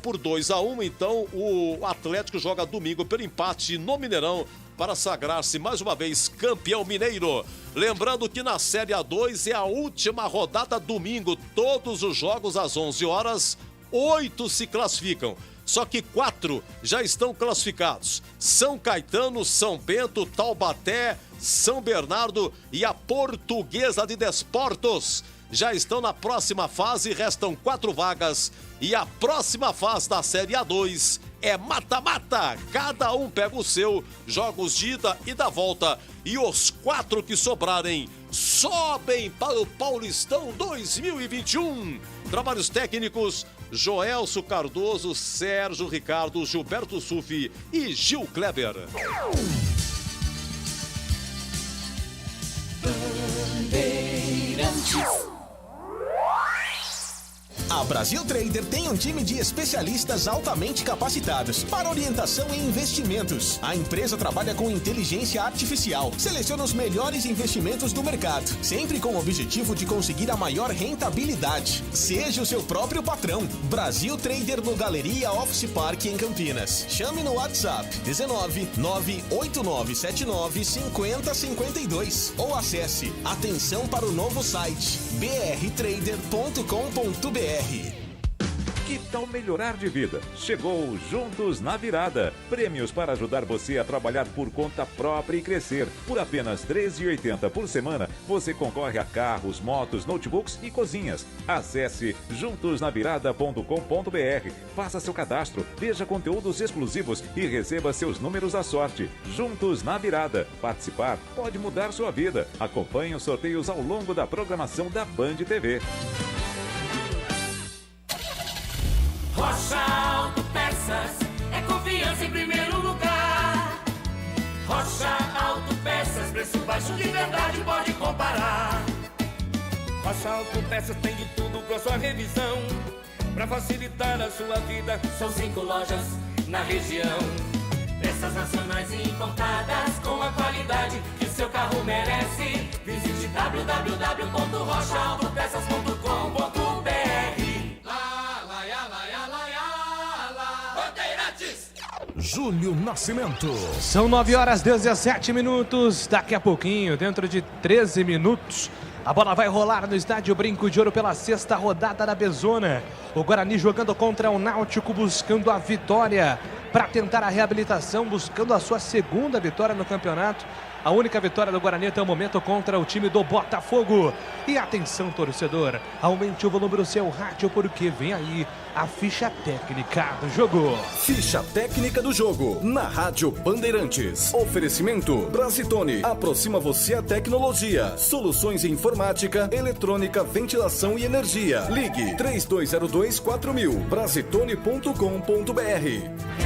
por 2-1, então o Atlético joga domingo pelo empate no Mineirão para sagrar-se mais uma vez campeão mineiro. Lembrando que na Série A2 é a última rodada domingo, todos os jogos às 11 horas, 8 se classificam. Só que 4 já estão classificados. São Caetano, São Bento, Taubaté, São Bernardo e a Portuguesa de Desportos já estão na próxima fase, restam 4 vagas. E a próxima fase da Série A2 é mata-mata. Cada um pega o seu, jogos de ida e da volta. E os 4 que sobrarem sobem para o Paulistão 2021. Trabalhos técnicos: Joelso Cardoso, Sérgio Ricardo, Gilberto Sufi e Gil Kleber. A Brasil Trader tem um time de especialistas altamente capacitados para orientação em investimentos. A empresa trabalha com inteligência artificial, seleciona os melhores investimentos do mercado, sempre com o objetivo de conseguir a maior rentabilidade. Seja o seu próprio patrão. Brasil Trader no Galeria Office Park em Campinas. Chame no WhatsApp 19 98979 5052 ou acesse atenção para o novo site brtrader.com.br. Que tal melhorar de vida? Chegou Juntos na Virada. Prêmios para ajudar você a trabalhar por conta própria e crescer. Por apenas R$ 13,80 por semana, você concorre a carros, motos, notebooks e cozinhas. Acesse juntosnavirada.com.br. Faça seu cadastro, veja conteúdos exclusivos e receba seus números à sorte. Juntos na Virada. Participar pode mudar sua vida. Acompanhe os sorteios ao longo da programação da Band TV. Rocha Autopeças é confiança em primeiro lugar. Rocha Autopeças, preço baixo de verdade, pode comparar. Rocha Autopeças tem de tudo para sua revisão, para facilitar a sua vida. São 5 lojas na região, peças nacionais e importadas com a qualidade que o seu carro merece. Visite www.rochaautopeças.com.br. Júlio Nascimento. São 9h17. Daqui a pouquinho, dentro de 13 minutos, a bola vai rolar no estádio Brinco de Ouro pela 6ª rodada da Bezona. O Guarani jogando contra o Náutico, buscando a vitória para tentar a reabilitação, buscando a sua 2ª vitória no campeonato. A única vitória do Guarani até o momento contra o time do Botafogo. E atenção, torcedor, aumente o volume do seu rádio, porque vem aí a ficha técnica do jogo. Ficha técnica do jogo na Rádio Bandeirantes. Oferecimento Brasitone. Aproxima você a tecnologia. Soluções em informática, eletrônica, ventilação e energia. Ligue 3202-4000. Brasitone.com.br.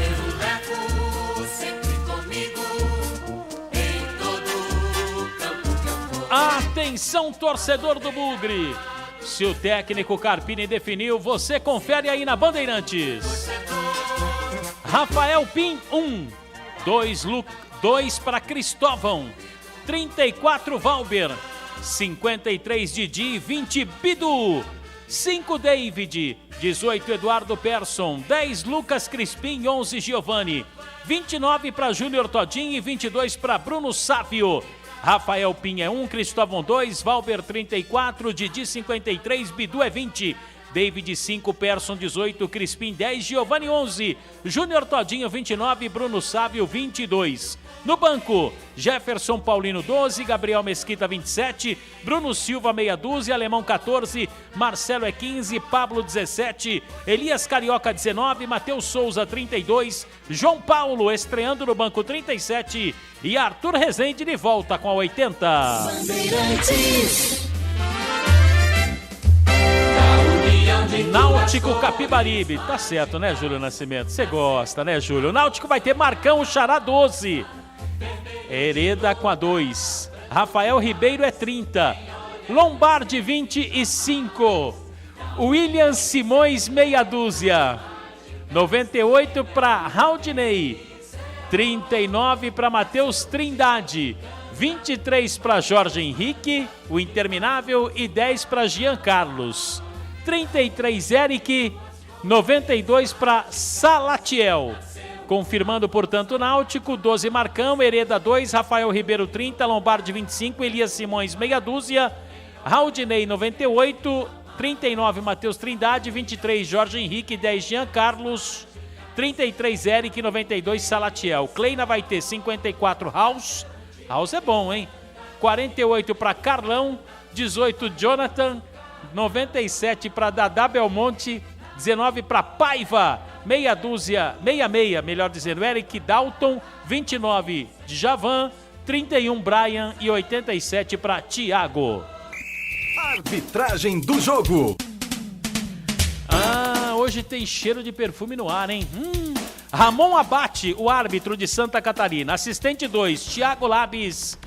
Atenção, torcedor do Bugre! Se o técnico Carpini definiu, você confere aí na Bandeirantes. Rafael Pim, 1. 2 para Cristóvão. 34, Valber. 53 Didi, 20 Bidu, 5 David, 18 Eduardo Persson, 10 Lucas Crispim, 11 Giovanni, 29 para Júnior Todinho e 22 para Bruno Sávio. Rafael Pinha 1, Cristóvão 2, Valber 34, Didi 53, Bidu é 20, David 5, Persson 18, Crispim 10, Giovanni 11, Júnior Todinho 29, Bruno Sávio 22. No banco, Jefferson Paulino 12, Gabriel Mesquita 27, Bruno Silva meia dúzia, Alemão 14, Marcelo é 15, Pablo 17, Elias Carioca 19, Matheus Souza 32, João Paulo estreando no banco 37 e Arthur Rezende de volta com a 80. Náutico Capibaribe, tá certo, né, Júlio Nascimento? Você gosta, né, Júlio? O Náutico vai ter Marcão, Xará 12, Hereda com a 2, Rafael Ribeiro é 30, Lombardi 25, William Simões meia dúzia, 98 para Raudinei, 39 para Matheus Trindade, 23 para Jorge Henrique, o interminável, e 10 para Jean Carlos, 33 Eric, 92 para Salatiel. Confirmando, portanto, o Náutico, 12 Marcão, Hereda 2, Rafael Ribeiro 30, Lombardi 25, Elias Simões meia dúzia, Raudinei 98, 39 Matheus Trindade, 23 Jorge Henrique, 10 Jean Carlos, 33 Eric, 92 Salatiel. Kleina vai ter 54 House é bom, hein? 48 para Carlão, 18 Jonathan, 97 para Dadá Belmonte, 19 para Paiva, meia dúzia, meia, melhor dizendo, Eric Dalton, 29 de Javan, 31 Brian e 87 para Thiago. Arbitragem do jogo. Hoje tem cheiro de perfume no ar, hein? Ramon Abate, o árbitro de Santa Catarina. Assistente 2, Thiago Labis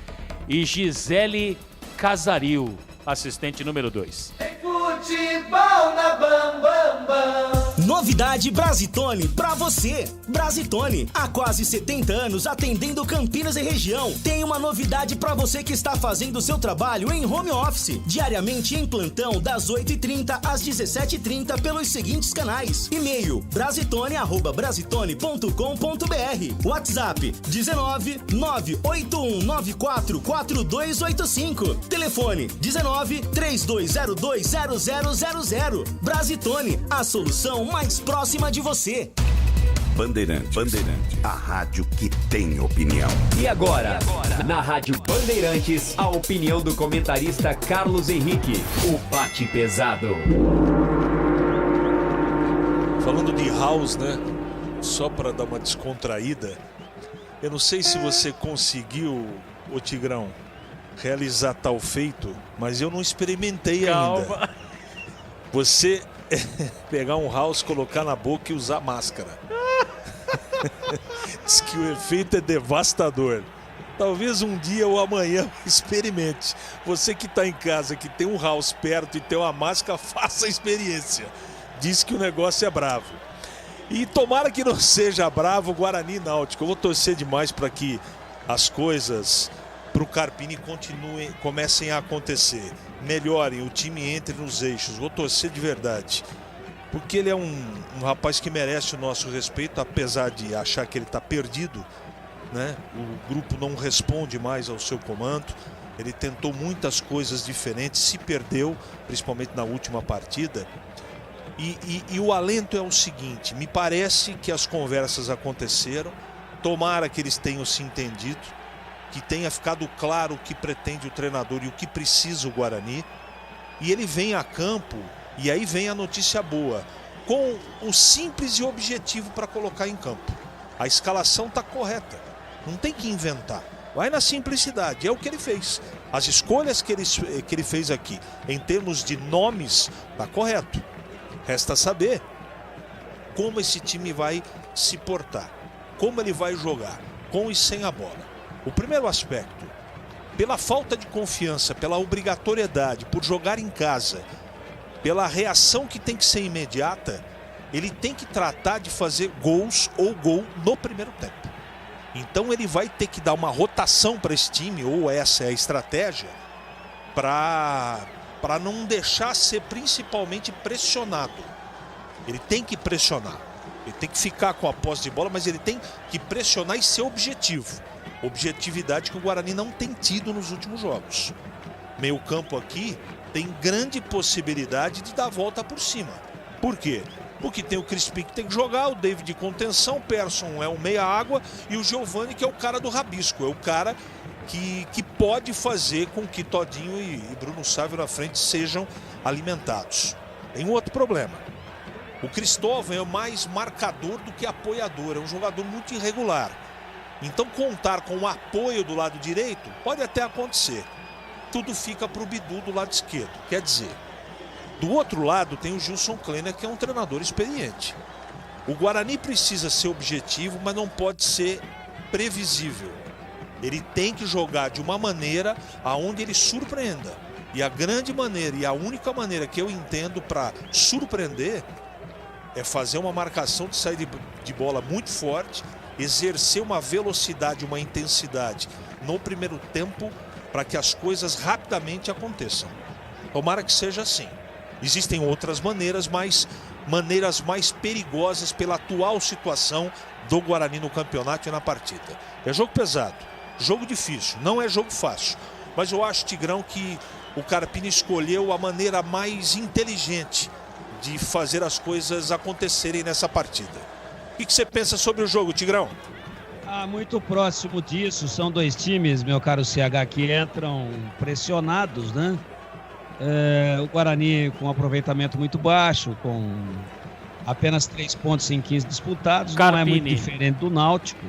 e Gisele Casaril, assistente número 2. Futebol na Bam Bam Bam. Novidade Brasitone pra você. Brasitone, há quase 70 anos atendendo Campinas e região. Tem uma novidade pra você que está fazendo o seu trabalho em home office. Diariamente em plantão das 8h30 às 17h30 pelos seguintes canais. E-mail brasitone@brasitone.com.br. WhatsApp 19 98194 4285. Telefone 19 3202 0000. Brasitone, a solução mais próxima de você. Bandeirantes, a rádio que tem opinião. E agora, na Rádio Bandeirantes, a opinião do comentarista Carlos Henrique, o bate pesado. Falando de House, né? Só para dar uma descontraída, eu não sei se você conseguiu, ô Tigrão, realizar tal feito, mas eu não experimentei ainda. Você pegar um House, colocar na boca e usar máscara. Diz que o efeito é devastador. Talvez um dia ou amanhã experimente. Você que está em casa, que tem um House perto e tem uma máscara, faça a experiência. Diz que o negócio é bravo. E tomara que não seja bravo o Guarani e Náutico. Eu vou torcer demais para que as coisas para o Carpini comecem a acontecer. Melhorem, o time entre nos eixos. Vou torcer de verdade. Porque ele é um rapaz que merece o nosso respeito, apesar de achar que ele está perdido, né? O grupo não responde mais ao seu comando. Ele tentou muitas coisas diferentes, se perdeu, principalmente na última partida. E o alento é o seguinte: me parece que as conversas aconteceram. Tomara que eles tenham se entendido, que tenha ficado claro o que pretende o treinador e o que precisa o Guarani. E ele vem a campo, e aí vem a notícia boa, com o simples e objetivo para colocar em campo. A escalação está correta, não tem que inventar. Vai na simplicidade, é o que ele fez. As escolhas que ele fez aqui, em termos de nomes, está correto. Resta saber como esse time vai se portar, como ele vai jogar, com e sem a bola. O primeiro aspecto, pela falta de confiança, pela obrigatoriedade, por jogar em casa, pela reação que tem que ser imediata, ele tem que tratar de fazer gols ou gol no primeiro tempo. Então ele vai ter que dar uma rotação para esse time, ou essa é a estratégia, para não deixar ser principalmente pressionado. Ele tem que pressionar. Ele tem que ficar com a posse de bola, mas ele tem que pressionar e ser objetivo. Objetividade que o Guarani não tem tido nos últimos jogos. Meio campo aqui tem grande possibilidade de dar a volta por cima. Por quê? Porque tem o Crispim que tem que jogar, o David de contenção, o Persson é o meia-água e o Giovani que é o cara do rabisco, é o cara que pode fazer com que Todinho e Bruno Sávio na frente sejam alimentados. Tem um outro problema. O Cristóvão é mais marcador do que apoiador, é um jogador muito irregular. Então contar com o apoio do lado direito pode até acontecer. Tudo fica para o Bidu do lado esquerdo. Quer dizer, do outro lado tem o Gilson Kleiner, que é um treinador experiente. O Guarani precisa ser objetivo, mas não pode ser previsível. Ele tem que jogar de uma maneira aonde ele surpreenda. E a grande maneira e a única maneira que eu entendo para surpreender é fazer uma marcação de saída de bola muito forte, exercer uma velocidade, uma intensidade no primeiro tempo para que as coisas rapidamente aconteçam. Tomara que seja assim. Existem outras maneiras, mas maneiras mais perigosas pela atual situação do Guarani no campeonato e na partida. É jogo pesado, jogo difícil, não é jogo fácil. Mas eu acho, Tigrão, que o Carpini escolheu a maneira mais inteligente de fazer as coisas acontecerem nessa partida. O que você pensa sobre o jogo, Tigrão? Muito próximo disso, são dois times, meu caro CH, que entram pressionados, né? O Guarani com um aproveitamento muito baixo, com apenas 3 pontos em 15 disputados, Carpini. Não é muito diferente do Náutico.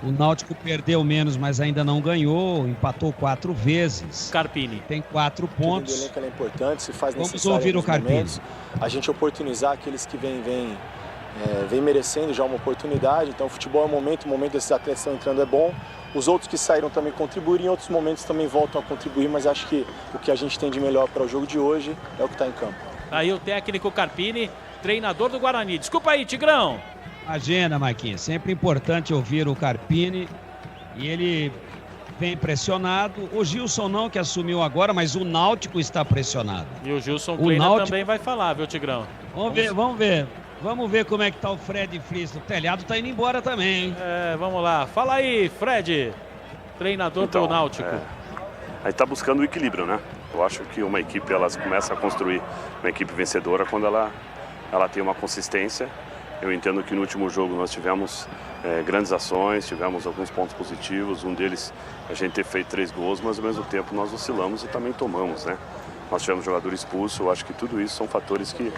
O Náutico perdeu menos, mas ainda não ganhou, empatou 4 vezes. Carpini. Tem 4 pontos. O elenco é importante, se faz necessário. Vamos ouvir o Carpini. Momentos, a gente oportunizar aqueles que vem merecendo já uma oportunidade. Então o futebol é o momento desses atletas estão entrando é bom. Os outros que saíram também contribuíram, em outros momentos também voltam a contribuir, mas acho que o que a gente tem de melhor para o jogo de hoje é o que está em campo. Aí o técnico Carpini, treinador do Guarani. Desculpa aí, Tigrão. Imagina, Marquinhos, sempre importante ouvir o Carpini, e ele vem pressionado. O Gilson não, que assumiu agora, mas o Náutico está pressionado. E o Gilson Kleiner Náutico... também vai falar, viu, Tigrão? Vamos ver como é que tá o Fred Fries. O telhado tá indo embora também, hein? Vamos lá. Fala aí, Fred, treinador do Náutico. Aí tá buscando o equilíbrio, né? Eu acho que uma equipe, ela começa a construir uma equipe vencedora quando ela tem uma consistência. Eu entendo que no último jogo nós tivemos grandes ações, tivemos alguns pontos positivos. Um deles, a gente ter feito 3 gols, mas ao mesmo tempo nós oscilamos e também tomamos, né? Nós tivemos jogador expulso. Eu acho que tudo isso são fatores que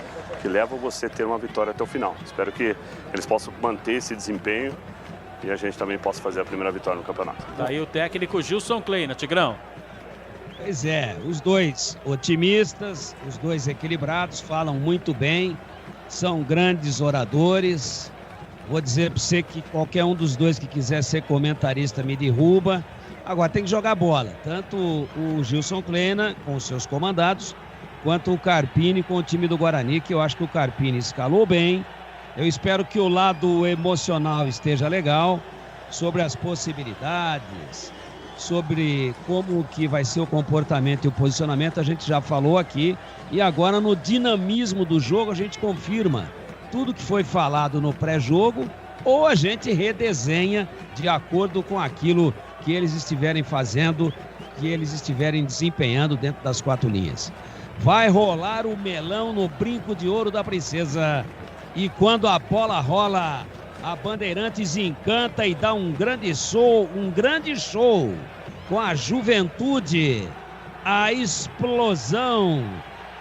levam você a ter uma vitória até o final. Espero que eles possam manter esse desempenho e a gente também possa fazer a primeira vitória no campeonato. Daí o técnico Gilson Kleiner, Tigrão. Pois é, os dois otimistas, os dois equilibrados, falam muito bem, são grandes oradores. Vou dizer para você que qualquer um dos dois que quiser ser comentarista me derruba. Agora tem que jogar bola, tanto o Gilson Kleiner com os seus comandados, quanto o Carpini com o time do Guarani, que eu acho que o Carpini escalou bem. Eu espero que o lado emocional esteja legal, sobre as possibilidades, sobre como que vai ser o comportamento e o posicionamento, a gente já falou aqui. E agora no dinamismo do jogo a gente confirma tudo que foi falado no pré-jogo, ou a gente redesenha de acordo com aquilo que eles estiverem fazendo, que eles estiverem desempenhando dentro das 4 linhas. Vai rolar o melão no brinco de ouro da princesa. E quando a bola rola, a Bandeirantes encanta e dá um grande show com a juventude, a explosão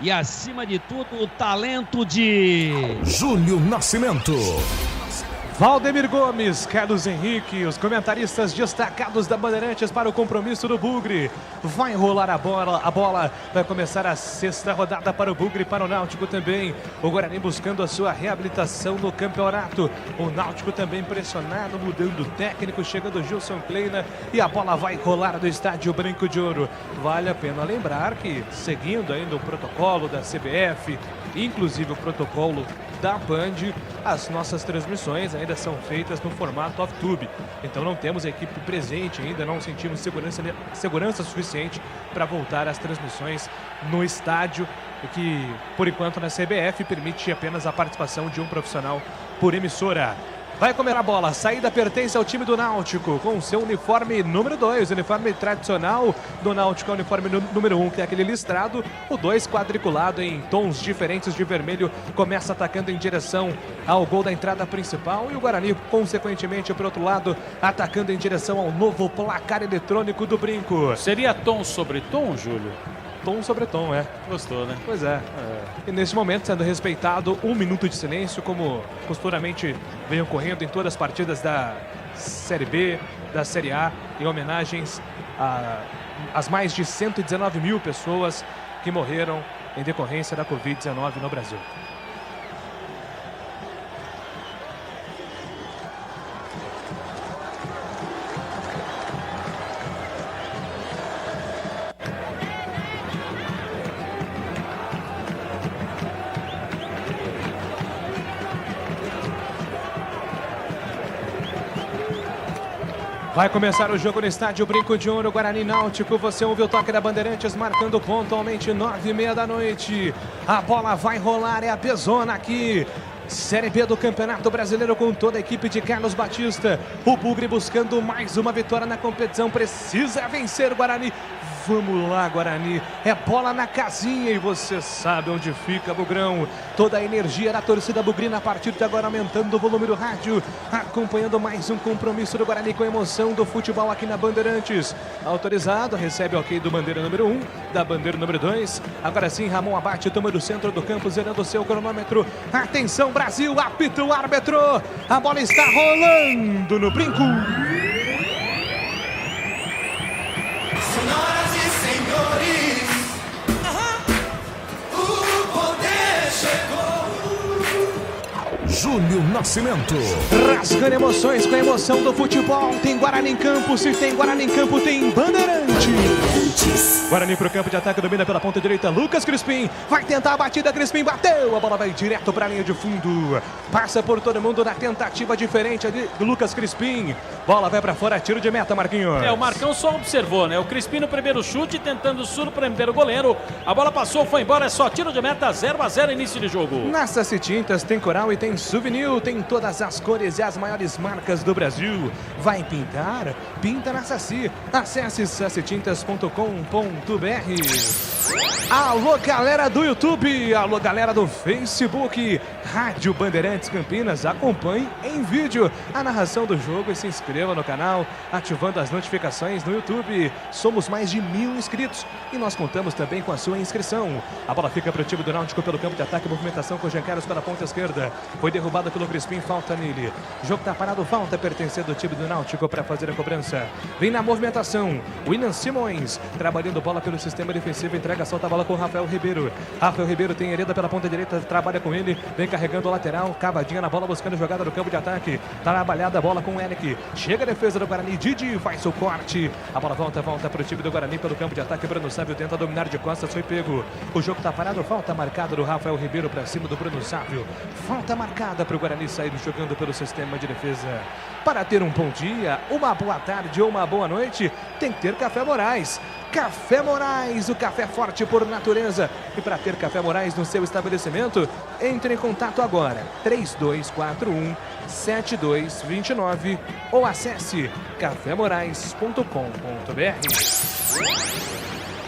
e, acima de tudo, o talento de Júnior Nascimento. Valdemir Gomes, Carlos Henrique, os comentaristas destacados da Bandeirantes para o compromisso do Bugre. Vai rolar a bola vai começar a 6ª rodada para o Bugre e para o Náutico também. O Guarani buscando a sua reabilitação no campeonato. O Náutico também pressionado, mudando o técnico, chegando o Gilson Kleiner e a bola vai rolar do estádio Brinco de Ouro. Vale a pena lembrar que, seguindo ainda o protocolo da CBF, inclusive o protocolo da Band, as nossas transmissões ainda ainda são feitas no formato off-tube. Então não temos a equipe presente ainda, não sentimos segurança suficiente para voltar às transmissões no estádio, que por enquanto na CBF permite apenas a participação de um profissional por emissora. Vai comer a bola, a saída pertence ao time do Náutico, com seu uniforme número 2, uniforme tradicional do Náutico, é o uniforme número 1, que é aquele listrado, o 2 quadriculado em tons diferentes de vermelho, começa atacando em direção ao gol da entrada principal, e o Guarani, consequentemente, por outro lado, atacando em direção ao novo placar eletrônico do Brinco. Seria tom sobre tom, Júlio? Tom sobre tom, é. Gostou, né? Pois é. E nesse momento, sendo respeitado 1 minuto de silêncio, como costuramente vem ocorrendo em todas as partidas da Série B, da Série A, em homenagens às mais de 119 mil pessoas que morreram em decorrência da Covid-19 no Brasil. Vai começar o jogo no estádio Brinco de Ouro, Guarani Náutico. Você ouviu o toque da Bandeirantes marcando pontualmente 9h30 da noite. A bola vai rolar, é a Bezona aqui. Série B do Campeonato Brasileiro com toda a equipe de Carlos Batista. O Bugre buscando mais uma vitória na competição. Precisa vencer o Guarani. Vamos lá, Guarani. É bola na casinha e você sabe onde fica, Bugrão. Toda a energia da torcida bugrina a partir de agora, aumentando o volume do rádio, acompanhando mais um compromisso do Guarani com a emoção do futebol aqui na Bandeirantes. Autorizado, recebe o ok do bandeira número 1, da bandeira número 2. Agora sim, Ramon abate, toma do centro do campo, zerando o seu cronômetro. Atenção, Brasil, apita o árbitro. A bola está rolando no Brinco. Senhoras e senhores, o poder chegou. Júnior Nascimento. Rasgando emoções com a emoção do futebol. Tem Guarani em campo, se tem Guarani em campo, tem Bandeirantes. Guarani pro campo de ataque, domina pela ponta direita, Lucas Crispim. Vai tentar a batida, Crispim bateu. A bola vai direto para a linha de fundo. Passa por todo mundo na tentativa diferente do Lucas Crispim. Bola vai para fora, tiro de meta, Marquinhos. O Marcão só observou, né? O Crispim no primeiro chute, tentando surpreender o goleiro. A bola passou, foi embora, é só tiro de meta, 0-0, início de jogo. Na Saci Tintas tem coral e tem souvenir, tem todas as cores e as maiores marcas do Brasil. Vai pintar? Pinta na Saci. Acesse sacitintas.com.br. Alô, galera do YouTube, alô, galera do Facebook, Rádio Bandeirantes Campinas, acompanhe em vídeo a narração do jogo e se inscreva no canal, ativando as notificações no YouTube. Somos mais de 1000 inscritos e nós contamos também com a sua inscrição. A bola fica para o time do Náutico pelo campo de ataque, movimentação com o Jean Carlos pela ponta esquerda. Foi derrubado pelo Crispim, falta nele. O jogo tá parado, falta pertencendo ao time do Náutico para fazer a cobrança. Vem na movimentação, William Simões, trabalhando bola pelo sistema defensivo, entrega, solta a bola com o Rafael Ribeiro. Rafael Ribeiro tem Hereda pela ponta direita, trabalha com ele, vem carregando o lateral, cavadinha na bola, buscando jogada no campo de ataque. Trabalhada a bola com o Eric. Chega a defesa do Guarani, Didi faz o corte. A bola volta para o time do Guarani pelo campo de ataque. Bruno Sávio tenta dominar de costas, foi pego. O jogo tá parado, falta marcada do Rafael Ribeiro para cima do Bruno Sávio. Falta marcada para o Guarani sair jogando pelo sistema de defesa. Para ter um bom dia, uma boa tarde ou uma boa noite, tem que ter Café Moraes. Café Moraes, o café forte por natureza. E para ter Café Moraes no seu estabelecimento, entre em contato agora, 3241-7229 ou acesse cafemorais.com.br.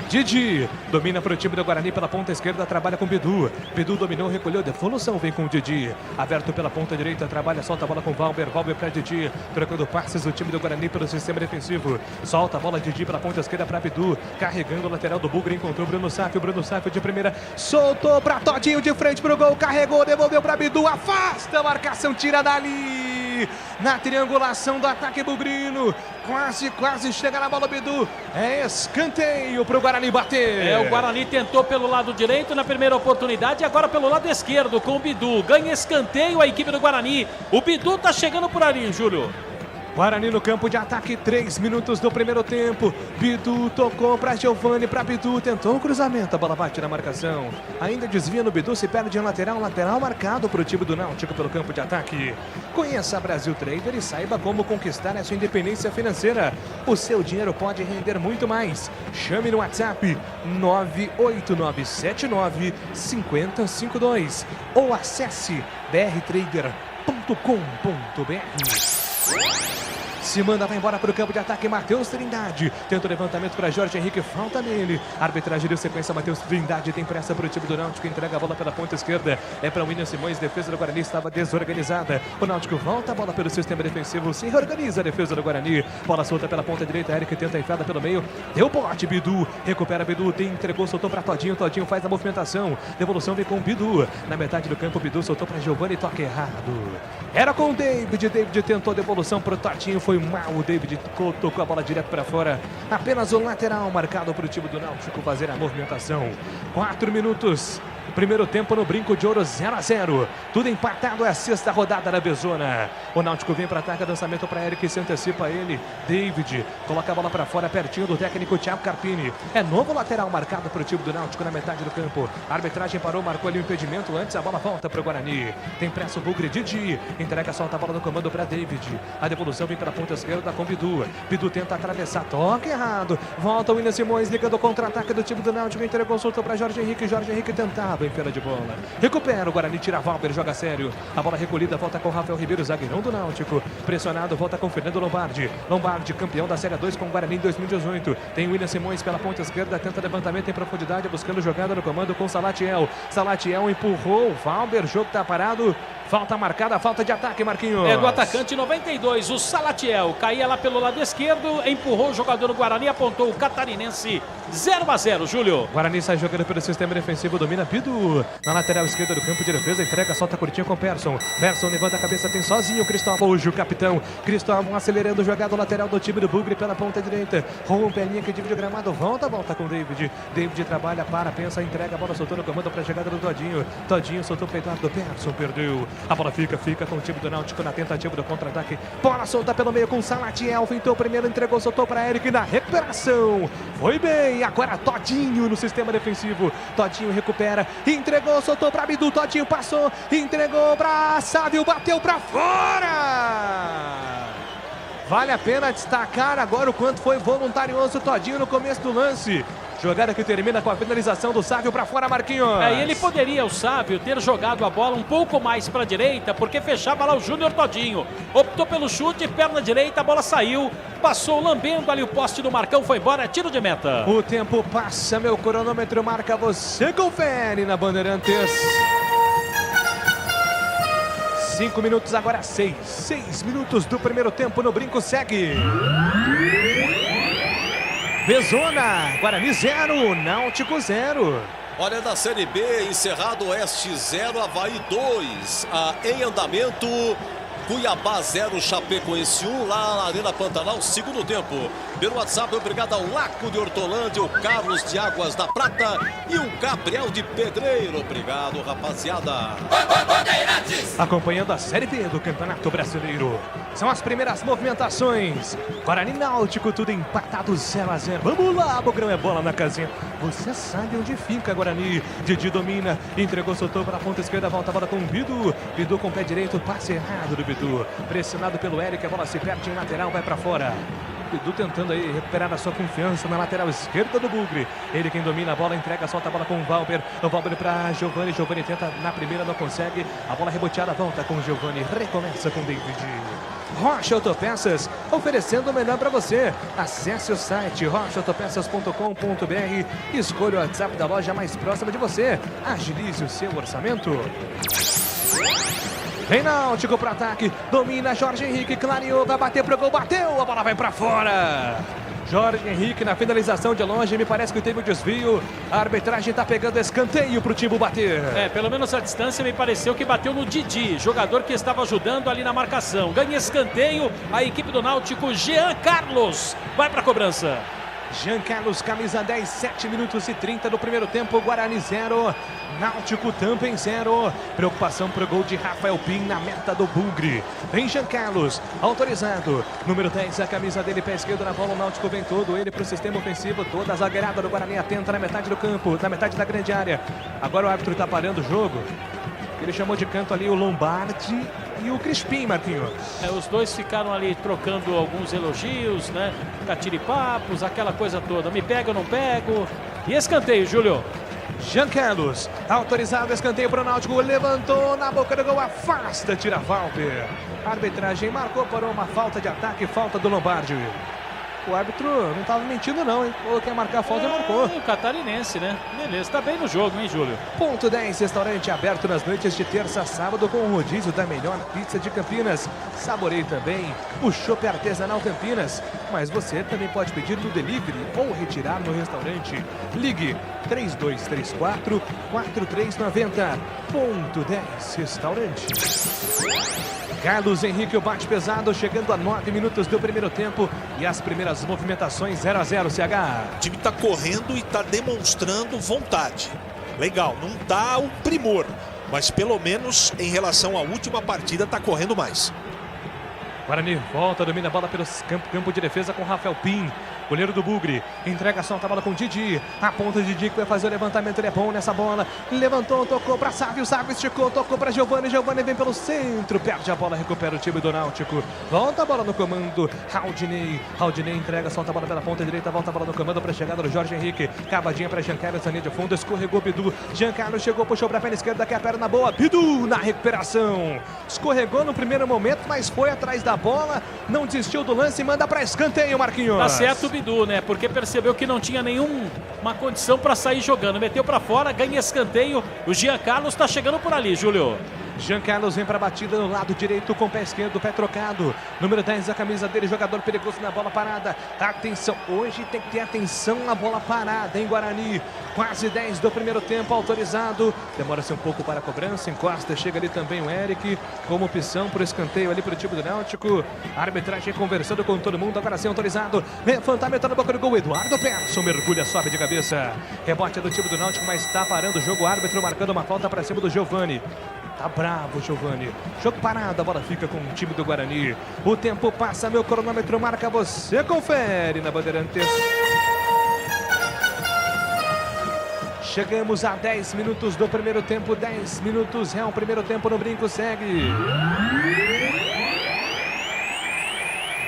Didi domina para o time do Guarani pela ponta esquerda, trabalha com Bidu. Bidu dominou, recolheu, devolução, vem com o Didi. Aberto pela ponta direita, trabalha, solta a bola com o Valber. Valber para Didi, trocando passes do time do Guarani pelo sistema defensivo. Solta a bola, Didi pela ponta esquerda para Bidu. Carregando o lateral do Bugre, encontrou Bruno Sávio. Bruno Sávio de primeira, soltou para Todinho de frente para o gol, carregou, devolveu para Bidu, afasta a marcação, tira dali. Na triangulação do ataque bugrino, quase chega na bola, Bidu. É escanteio para o Guarani bater. O Guarani tentou pelo lado direito na primeira oportunidade e agora pelo lado esquerdo com o Bidu. Ganha escanteio a equipe do Guarani. O Bidu tá chegando por ali, Júlio. Guarani no campo de ataque, 3 minutos do primeiro tempo. Bidu tocou para Giovani, para Bidu, tentou o cruzamento, a bola bate na marcação. Ainda desvia no Bidu, se perde em lateral marcado para o time do Náutico pelo campo de ataque. Conheça a Brasil Trader e saiba como conquistar a sua independência financeira. O seu dinheiro pode render muito mais. Chame no WhatsApp 989795052 ou acesse brtrader.com.br. Se manda, vai embora para o campo de ataque, Matheus Trindade. Tenta o levantamento para Jorge Henrique, falta nele. Arbitragem deu sequência, Matheus Trindade tem pressa para o time do Náutico, entrega a bola pela ponta esquerda. É para o William Simões, defesa do Guarani estava desorganizada. O Náutico volta a bola pelo sistema defensivo, se reorganiza a defesa do Guarani. Bola solta pela ponta direita, Eric tenta a enfiada pelo meio. Deu bote, Bidu, recupera Bidu, entregou, soltou para Todinho, Todinho faz a movimentação. Devolução vem com o Bidu. Na metade do campo, Bidu soltou para Giovani, toque errado. Era com o David, David tentou a devolução para o Todinho, foi mal, o David tocou a bola direto para fora. Apenas o lateral marcado para o time do Náutico fazer a movimentação. 4 minutos. Primeiro tempo no Brinco de Ouro, 0-0. Tudo empatado, é a sexta rodada da Bezona. O Náutico vem para ataque, lançamento para Eric, se antecipa ele. David coloca a bola para fora, pertinho do técnico Thiago Carpini. É novo lateral marcado para o time do Náutico na metade do campo. A arbitragem parou, marcou ali o impedimento. Antes a bola volta para o Guarani. Tem pressa o Bugre, Didi. Entrega, solta a bola no comando para David. A devolução vem pela ponta esquerda com Bidu. Bidu tenta atravessar, toque errado. Volta o William Simões, ligando o contra-ataque do time do Náutico. Entregou, soltou para Jorge Henrique. Jorge Henrique tentava em feira de bola. Recupera o Guarani, tira Valber, joga sério. A bola recolhida, volta com Rafael Ribeiro, zagueirão do Náutico. Pressionado, volta com Fernando Lombardi. Lombardi, campeão da Série 2 com o Guarani em 2018. Tem William Simões pela ponta esquerda, tenta levantamento em profundidade, buscando jogada no comando com Salatiel. Salatiel empurrou, Valber, jogo tá parado. Falta marcada, falta de ataque, Marquinhos. É do atacante 92, o Salatiel. Caía lá pelo lado esquerdo, empurrou o jogador do Guarani, apontou o catarinense. 0-0, Júlio. Guarani sai jogando pelo sistema defensivo, domina Bidu. Na lateral esquerda do campo de defesa, entrega, solta curtinho com Persson. Persson levanta a cabeça, tem sozinho o Cristóvão, hoje o capitão. Cristóvão acelerando, jogada lateral do time do Bugre pela ponta direita. Rompe a linha que divide o gramado, volta com David. David trabalha, pensa, entrega a bola, soltou no comando para a chegada do Todinho. Todinho soltou o peitado do Persson, perdeu. A bola fica com o time do Náutico na tentativa do contra-ataque. Bola solta pelo meio com Salatiel. Fintou primeiro, entregou, soltou para Eric na recuperação. Foi bem. Agora Todinho no sistema defensivo. Todinho recupera, entregou, soltou para Bidu. Todinho passou, entregou para Sávio, bateu para fora. Vale a pena destacar agora o quanto foi voluntarioso o Todinho no começo do lance. Jogada que termina com a finalização do Sávio para fora, Marquinhos. E ele poderia, o Sávio, ter jogado a bola um pouco mais para a direita, porque fechava lá o Júnior Todinho. Optou pelo chute, perna direita, a bola saiu, passou lambendo ali o poste do Marcão, foi embora, tiro de meta. O tempo passa, meu cronômetro marca, você confere na Bandeirantes. 5 minutos, agora 6. 6 minutos do primeiro tempo no Brinco, segue. Bezona, Guarani 0, Náutico 0. Olha, na Série B, encerrado Oeste 0, Avaí 2. Em andamento, Cuiabá 0, Chapecoense 1, lá na Arena Pantanal, segundo tempo. Pelo WhatsApp, obrigado ao Laco de Hortolândia, o Carlos de Águas da Prata e o Gabriel de Pedreiro. Obrigado, rapaziada. Acompanhando a Série B do Campeonato Brasileiro. São as primeiras movimentações. Guarani Náutico, tudo empatado 0-0. Vamos lá, Bogrão, é bola na casinha. Você sabe onde fica, Guarani. Didi domina, entregou, soltou para a ponta esquerda, volta a bola com o Bidu. Bidu com o pé direito, passe errado do Bidu. Pressionado pelo Eric, a bola se perde em lateral, vai para fora. Bidu tentando aí recuperar a sua confiança na lateral esquerda do Bugre. Ele quem domina a bola, entrega, solta a bola com o Valber. O Valber para Giovani. Giovani tenta na primeira, não consegue. A bola reboteada, volta com o Giovani. Recomeça com o David. Rocha Autopeças, oferecendo o melhor para você. Acesse o site rochaautopeças.com.br e escolha o WhatsApp da loja mais próxima de você. Agilize o seu orçamento. Vem Náutico pro ataque, domina Jorge Henrique, clareou, vai bater pro gol, bateu, a bola vai pra fora. Jorge Henrique na finalização de longe, me parece que teve um desvio. A arbitragem tá pegando escanteio pro Timbu bater. Pelo menos a distância me pareceu que bateu no Didi, jogador que estava ajudando ali na marcação. Ganha escanteio a equipe do Náutico, Jean Carlos vai pra cobrança. Jean Carlos, camisa 10, 7 minutos e 30 do primeiro tempo. Guarani 0, Náutico também 0. Preocupação pro gol de Rafael Pim na meta do Bugre. Vem Jean Carlos, autorizado. Número 10, a camisa dele, pé esquerdo na bola. O Náutico vem todo ele pro sistema ofensivo. Toda a zagueirada do Guarani atenta na metade do campo, na metade da grande área. Agora o árbitro tá parando o jogo. Ele chamou de canto ali o Lombardi e o Crispim, Marquinhos. Os dois ficaram ali trocando alguns elogios, né? Catiripapos, aquela coisa toda. Me pega ou não pego? E escanteio, Júlio. Jean Carlos, autorizado, escanteio para o Náutico, levantou na boca do gol, afasta, tira Valber. A arbitragem marcou para uma falta de ataque, falta do Lombardi. O árbitro não estava mentindo não, hein? Ou quer marcar a falta, marcou. O catarinense, né? Beleza, tá bem no jogo, hein, Júlio? Ponto 10, restaurante aberto nas noites de terça a sábado com o rodízio da melhor pizza de Campinas. Saboreie também o chopp artesanal Campinas. Mas você também pode pedir no delivery ou retirar no restaurante. Ligue 3234-4390. Ponto 10, restaurante. Carlos Henrique, o bate pesado, chegando a 9 minutos do primeiro tempo e as primeiras movimentações 0-0, CH. O time está correndo e está demonstrando vontade. Legal, não está o primor, mas pelo menos em relação à última partida está correndo mais. Guarani volta, domina a bola pelo campo de defesa com Rafael Pim. Goleiro do Bugre, entrega só a bola com Didi. A ponta de Didi que vai fazer o levantamento, ele é bom nessa bola. Levantou, tocou para Sávio, Sávio esticou, tocou para Giovani. Giovani vem pelo centro, perde a bola, recupera o time do Náutico. Volta a bola no comando, Raudinei. Raudinei entrega, solta a bola pela ponta direita, volta a bola no comando para a chegada do Jorge Henrique. Cavadinha para Jean Carlos, linha de fundo, escorregou Bidu. Jean Carlos chegou, puxou para a perna esquerda, que é a perna boa. Bidu na recuperação. Escorregou no primeiro momento, mas foi atrás da bola. Não desistiu do lance e manda para escanteio, Marquinhos. Tá certo o Bidu, né? Porque percebeu que não tinha nenhuma condição para sair jogando. Meteu para fora, ganha escanteio. O Jean Carlos tá chegando por ali, Júlio. Jean Carlos vem para a batida no lado direito com o pé esquerdo, pé trocado. Número 10, a camisa dele, jogador perigoso na bola parada. Atenção, hoje tem que ter atenção na bola parada, hein, Guarani? Quase 10 do primeiro tempo, autorizado. Demora-se um pouco para a cobrança, encosta, chega ali também o Eric, como opção para o escanteio ali para o time do Náutico. A arbitragem conversando com todo mundo, agora sim autorizado. Levantamento na boca do gol, Eduardo Persson mergulha, sobe de cabeça. Rebote do time do Náutico, mas está parando o jogo. O árbitro marcando uma falta para cima do Giovani. Tá bravo, Giovani. Jogo parado, a bola fica com o time do Guarani. O tempo passa, meu cronômetro marca, você confere na Bandeirantes. Chegamos a 10 minutos do primeiro tempo, 10 minutos, o primeiro tempo no brinco segue.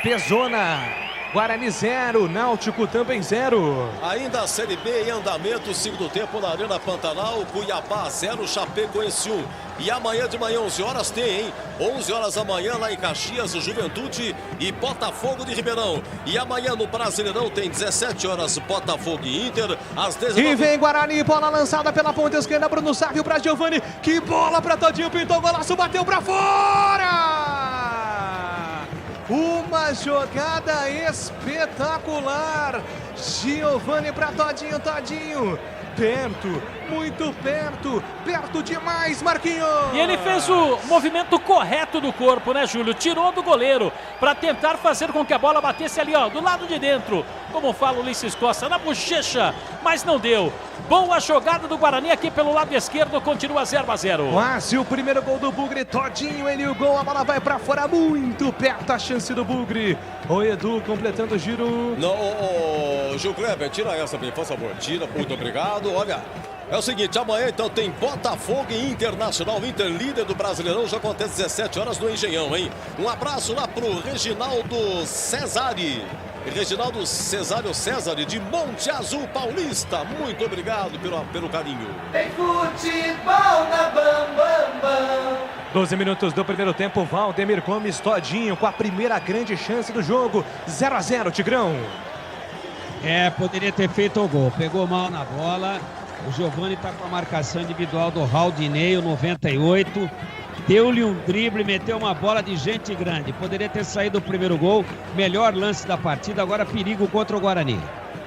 Pesona. Guarani 0, Náutico também 0. Ainda a Série B em andamento, segundo tempo na Arena Pantanal, Cuiabá 0, Chapecoense 1. E amanhã de manhã, 11 horas tem, hein? 11 horas da manhã lá em Caxias, Juventude e Botafogo de Ribeirão. E amanhã no Brasileirão tem 17 horas, Botafogo e Inter, às 19. E vem Guarani, bola lançada pela ponta esquerda, Bruno Sávio para Giovani. Que bola para Todinho, pintou o golaço, bateu para fora! Uma jogada espetacular. Giovani para Todinho, Todinho. Perto, muito perto, perto demais, Marquinhos. E ele fez o movimento correto do corpo, né, Júlio? Tirou do goleiro para tentar fazer com que a bola batesse ali, ó, do lado de dentro. Como fala o Ulisses Costa, na bochecha, mas não deu. Boa jogada do Guarani aqui pelo lado esquerdo, continua 0-0. Quase o primeiro gol do Bugre, Todinho, ele o gol, a bola vai para fora, muito perto a chance do Bugre. O Edu completando o giro. Não, Gil Kleber, tira essa, por favor, tira, muito obrigado. Olha, é o seguinte, amanhã então tem Botafogo e Internacional. Inter líder do Brasileirão, já acontece 17 horas no Engenhão, hein? Um abraço lá pro Reginaldo Cesari. Reginaldo Cesário César de Monte Azul Paulista. Muito obrigado pelo carinho. Tem futebol na Bam. 12 minutos do primeiro tempo, Valdemir Gomes, Todinho com a primeira grande chance do jogo. 0-0, Tigrão. Poderia ter feito o gol. Pegou mal na bola. O Giovani está com a marcação individual do Raudinei, o 98. Deu-lhe um drible, meteu uma bola de gente grande. Poderia ter saído o primeiro gol. Melhor lance da partida. Agora perigo contra o Guarani.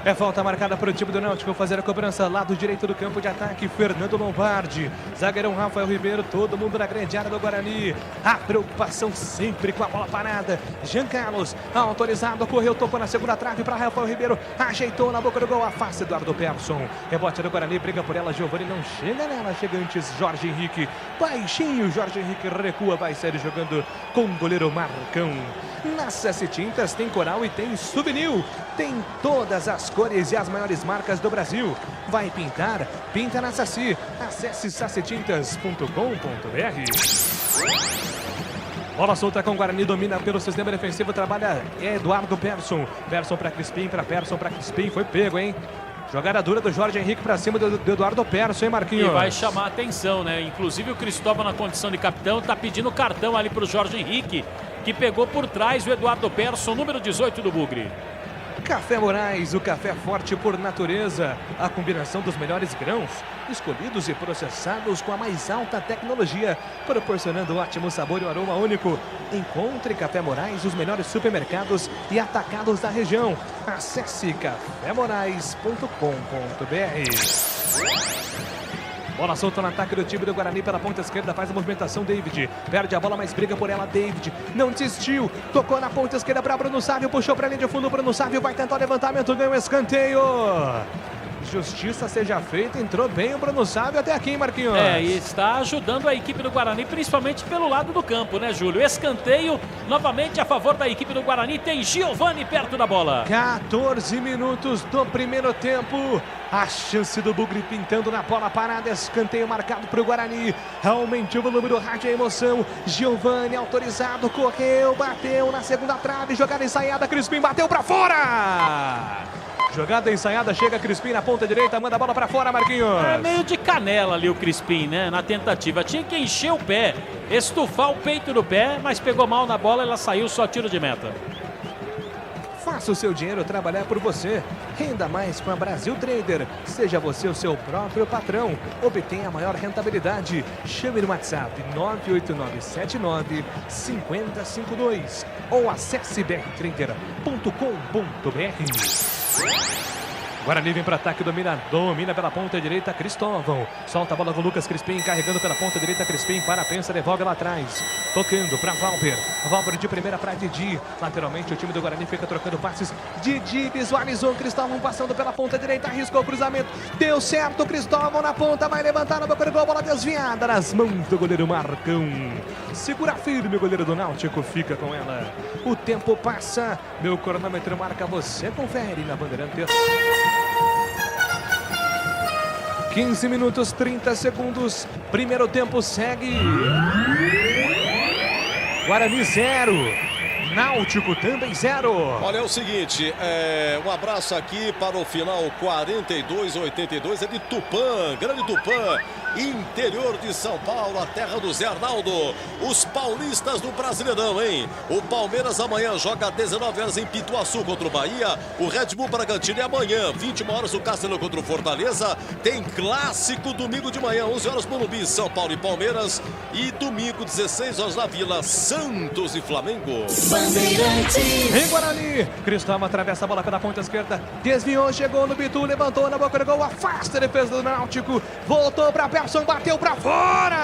É falta marcada para o time do Náutico fazer a cobrança. Lado direito do campo de ataque, Fernando Lombardi. Zagueirão Rafael Ribeiro, todo mundo na grande área do Guarani. A preocupação sempre com a bola parada. Jean Carlos, autorizado, correu, tocou na segunda trave para Rafael Ribeiro. Ajeitou na boca do gol, afasta Eduardo Persson. Rebote do Guarani, briga por ela, Giovani não chega nela. Chega antes Jorge Henrique. Baixinho, Jorge Henrique recua, vai sair jogando com o goleiro Marcão. Na Saci Tintas tem coral e tem souvenir. Tem todas as cores e as maiores marcas do Brasil. Vai pintar? Pinta na Saci. Acesse sacitintas.com.br. Bola solta com o Guarani, domina pelo sistema defensivo, trabalha Eduardo Persson. Persson para Crispim, para Persson, para Crispim, foi pego, hein? Jogada dura do Jorge Henrique para cima do Eduardo Persson, hein, Marquinhos? E vai chamar a atenção, né? Inclusive o Cristóvão, na condição de capitão, tá pedindo cartão ali pro Jorge Henrique, que pegou por trás o Eduardo Persson, número 18 do Bugre. Café Moraes, o café forte por natureza. A combinação dos melhores grãos, escolhidos e processados com a mais alta tecnologia, proporcionando ótimo sabor e um aroma único. Encontre Café Moraes nos melhores supermercados e atacados da região. Acesse cafémorais.com.br. Bola solta no ataque do time do Guarani pela ponta esquerda, faz a movimentação David. Perde a bola, mas briga por ela David. Não desistiu, tocou na ponta esquerda para Bruno Sávio, puxou para a linha de fundo, Bruno Sávio vai tentar o levantamento, ganha o escanteio. Justiça seja feita, entrou bem o Bruno Sávio até aqui, hein, Marquinhos? E está ajudando a equipe do Guarani, principalmente pelo lado do campo, né, Júlio? Escanteio, novamente a favor da equipe do Guarani, tem Giovani perto da bola. 14 minutos do primeiro tempo. A chance do Bugre pintando na bola parada, escanteio marcado para o Guarani. Aumente o volume do rádio, a emoção. Giovani autorizado, correu, bateu na segunda trave, jogada ensaiada, Crispim bateu para fora. Jogada ensaiada, chega Crispim na ponta direita, manda a bola para fora, Marquinhos. É meio de canela ali o Crispim, né, na tentativa. Tinha que encher o pé, estufar o peito do pé, mas pegou mal na bola, ela saiu, só tiro de meta. Faça o seu dinheiro trabalhar por você. Renda mais com a Brasil Trader. Seja você o seu próprio patrão. Obtenha a maior rentabilidade. Chame no WhatsApp 989795052 ou acesse brtrader.com.br. Guarani vem para ataque, domina pela ponta direita, Cristóvão. Solta a bola com Lucas Crispim, carregando pela ponta direita, Crispim para, pensa, devolve lá atrás. Tocando para Valber. Valber de primeira para Didi. Lateralmente o time do Guarani fica trocando passes. Didi visualizou Cristóvão passando pela ponta direita, arriscou o cruzamento. Deu certo, Cristóvão na ponta, vai levantar na boca do gol, bola desviada nas mãos do goleiro Marcão. Segura firme o goleiro do Náutico, fica com ela. O tempo passa, meu cronômetro marca, você confere na Bandeirantes. 15 minutos, 30 segundos. Primeiro tempo segue. Guarani 0. Náutico também 0. Olha, é o seguinte, um abraço aqui para o final 42-82, é de Tupã, grande Tupã, interior de São Paulo, a terra do Zé Arnaldo. Os paulistas do Brasileirão, hein? O Palmeiras amanhã joga às 19 horas em Pituaçu contra o Bahia. O Red Bull Bragantino é amanhã, 21 horas o Castelão contra o Fortaleza. Tem clássico domingo de manhã, 11 horas Morumbi, São Paulo e Palmeiras. E domingo, 16 horas na Vila, Santos e Flamengo. Em Guarani, Cristóvão atravessa a bola pela ponta esquerda, desviou, chegou no Bitu, levantou na boca do gol, afasta a defesa do Náutico, voltou para Persson, bateu para fora.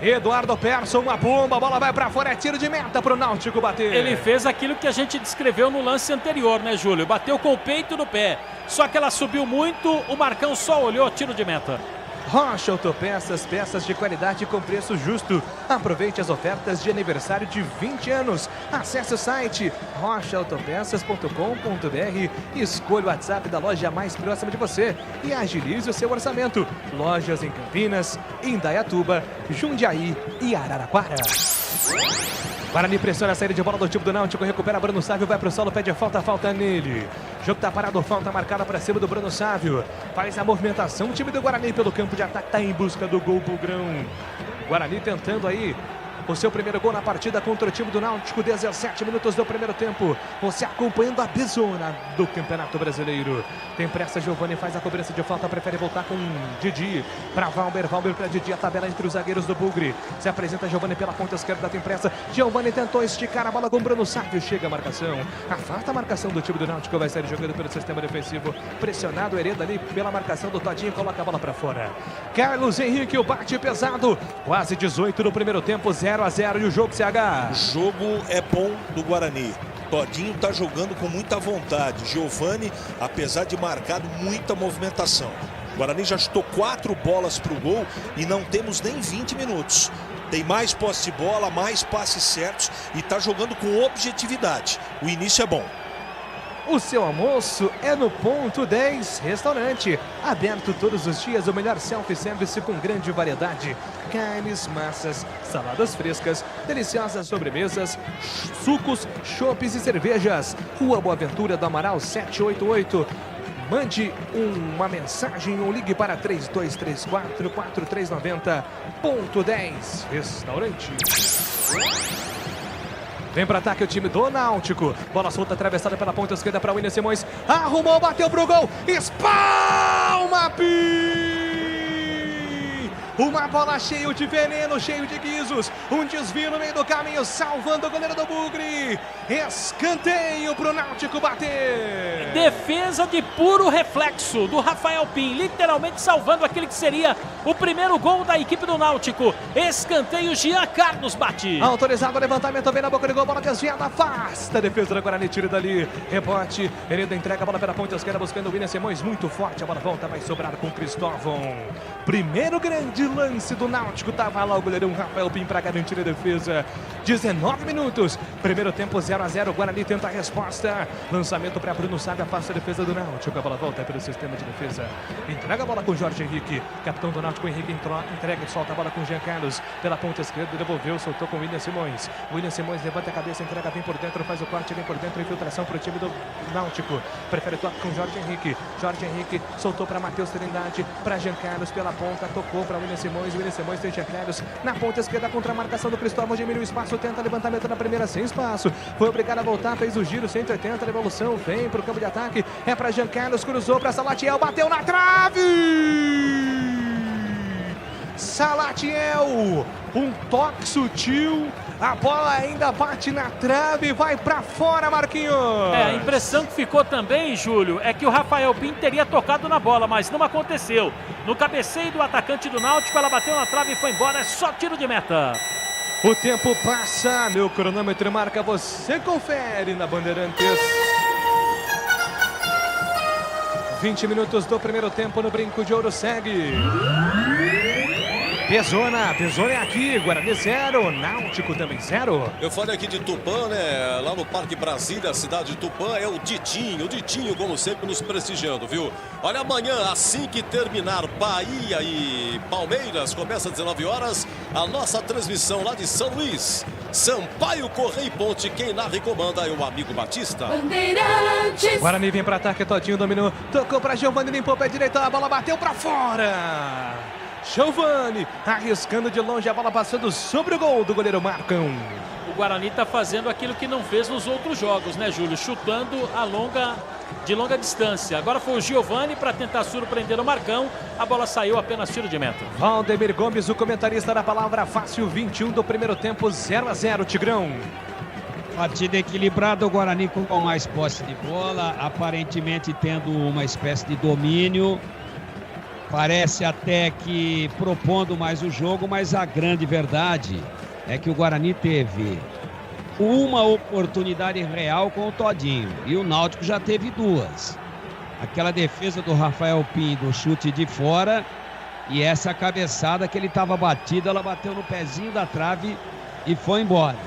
Eduardo Persson, uma bomba, a bola vai para fora, é tiro de meta pro Náutico bater. Ele fez aquilo que a gente descreveu no lance anterior, né, Júlio? Bateu com o peito no pé, só que ela subiu muito, o Marcão só olhou, tiro de meta. Rocha Autopeças, peças de qualidade com preço justo. Aproveite as ofertas de aniversário de 20 anos. Acesse o site rochaautopeças.com.br, escolha o WhatsApp da loja mais próxima de você e agilize o seu orçamento. Lojas em Campinas, Indaiatuba, Jundiaí e Araraquara. Guarani pressiona a saída de bola do time do Náutico, recupera Bruno Sávio, vai pro solo, pede falta nele. Jogo tá parado, falta marcada para cima do Bruno Sávio. Faz a movimentação, o time do Guarani pelo campo de ataque tá em busca do gol Bugrão. Guarani tentando aí o seu primeiro gol na partida contra o time do Náutico, 17 minutos do primeiro tempo. Você acompanhando a bezona do Campeonato Brasileiro. Tem pressa, Giovani faz a cobrança de falta, prefere voltar com Didi para Valber, Valber para Didi, a tabela entre os zagueiros do Bugre. Se apresenta Giovani pela ponta esquerda, tem pressa. Giovani tentou esticar a bola com Bruno Sávio, chega a marcação. Afasta a marcação do time do Náutico, vai sair jogando pelo sistema defensivo. Pressionado, Hereda ali pela marcação do Todinho, coloca a bola para fora. Carlos Henrique, o bate pesado. Quase 18 no primeiro tempo, 0-0 e o jogo CH. O jogo é bom do Guarani. Todinho está jogando com muita vontade. Giovani, apesar de marcado, muita movimentação. O Guarani já chutou 4 bolas para o gol e não temos nem 20 minutos. Tem mais posse de bola, mais passes certos e está jogando com objetividade. O início é bom. O seu almoço é no Ponto 10 Restaurante. Aberto todos os dias, o melhor self-service com grande variedade. Carnes, massas, saladas frescas, deliciosas sobremesas, sucos, chopes e cervejas. Rua Boa Ventura do Amaral 788. Mande uma mensagem ou ligue para 3234-4390. Ponto 10 Restaurante. Vem para ataque o time do Náutico. Bola solta, atravessada pela ponta esquerda para o William Simões. Arrumou, bateu pro gol. Espalma, Pi! Uma bola cheia de veneno, cheio de guizos. Um desvio no meio do caminho, salvando o goleiro do Bugre. Escanteio pro Náutico bater. Defesa de puro reflexo do Rafael Pim, literalmente salvando aquele que seria o primeiro gol da equipe do Náutico. Escanteio, Jean Carlos bate. Autorizado o levantamento, vem na boca do gol, bola desviada, afasta a defesa do Guarani, tira dali. Rebote, Hereda entrega a bola pela ponta esquerda, buscando o William Simões, muito forte, a bola volta, vai sobrar com o Cristóvão. Primeiro grande lance do Náutico, tava lá o goleirão Rafael Pim para garantir a defesa. 19 minutos, primeiro tempo 0-0, Guarani tenta a resposta. Lançamento para Bruno Sávio, afasta a defesa do Náutico, a bola volta pelo sistema de defesa. Entrega a bola com Jorge Henrique, capitão do Náutico, Henrique entrega e solta a bola com Jean Carlos, pela ponta esquerda, devolveu, soltou com William Simões. William Simões levanta a cabeça, entrega, vem por dentro, faz o corte, vem por dentro, infiltração para o time do Náutico. Prefere toque com Jorge Henrique. Jorge Henrique soltou para Matheus Trindade, para Jean Carlos pela ponta, tocou para William Simões. William Simões tem Jean Carlos na ponta esquerda contra a marcação do Cristóvão, diminuiu o espaço, tenta levantamento na primeira sem espaço. Foi obrigado a voltar, fez o giro 180, a devolução, vem para o campo de ataque, é para Jean Carlos, cruzou para Salatiel, bateu na trave! Salatiel, um toque sutil, a bola ainda bate na trave, vai pra fora, Marquinhos. A impressão que ficou também, Júlio, é que o Rafael Pim teria tocado na bola, mas não aconteceu. No cabeceio do atacante do Náutico, ela bateu na trave e foi embora, é só tiro de meta. O tempo passa, meu cronômetro marca, você confere na Bandeirantes. 20 minutos do primeiro tempo no Brinco de Ouro segue. Bezona é aqui, Guarani 0, Náutico também 0. Eu falei aqui de Tupã, né? Lá no Parque Brasília, a cidade de Tupã, é o Ditinho, como sempre, nos prestigiando, viu? Olha, amanhã, assim que terminar Bahia e Palmeiras, começa às 19 horas, a nossa transmissão lá de São Luís. Sampaio, Correia e Ponte, quem narra e comanda é o amigo Batista. Bandeirantes. Guarani vem para ataque, Todinho dominou, tocou para Giovani, limpou o pé direito, a bola bateu para fora. Giovani arriscando de longe, a bola passando sobre o gol do goleiro Marcão. O Guarani está fazendo aquilo que não fez nos outros jogos, né, Júlio? Chutando de longa distância. Agora foi o Giovani para tentar surpreender o Marcão. A bola saiu, apenas tiro de meta. Valdemir Gomes, o comentarista da palavra fácil, 21 do primeiro tempo, 0-0, Tigrão. Partida equilibrada, o Guarani com mais posse de bola, aparentemente tendo uma espécie de domínio. Parece até que propondo mais o jogo, mas a grande verdade é que o Guarani teve uma oportunidade real com o Todinho e o Náutico já teve 2. Aquela defesa do Rafael Pim do chute de fora e essa cabeçada que ele estava batido, ela bateu no pezinho da trave e foi embora.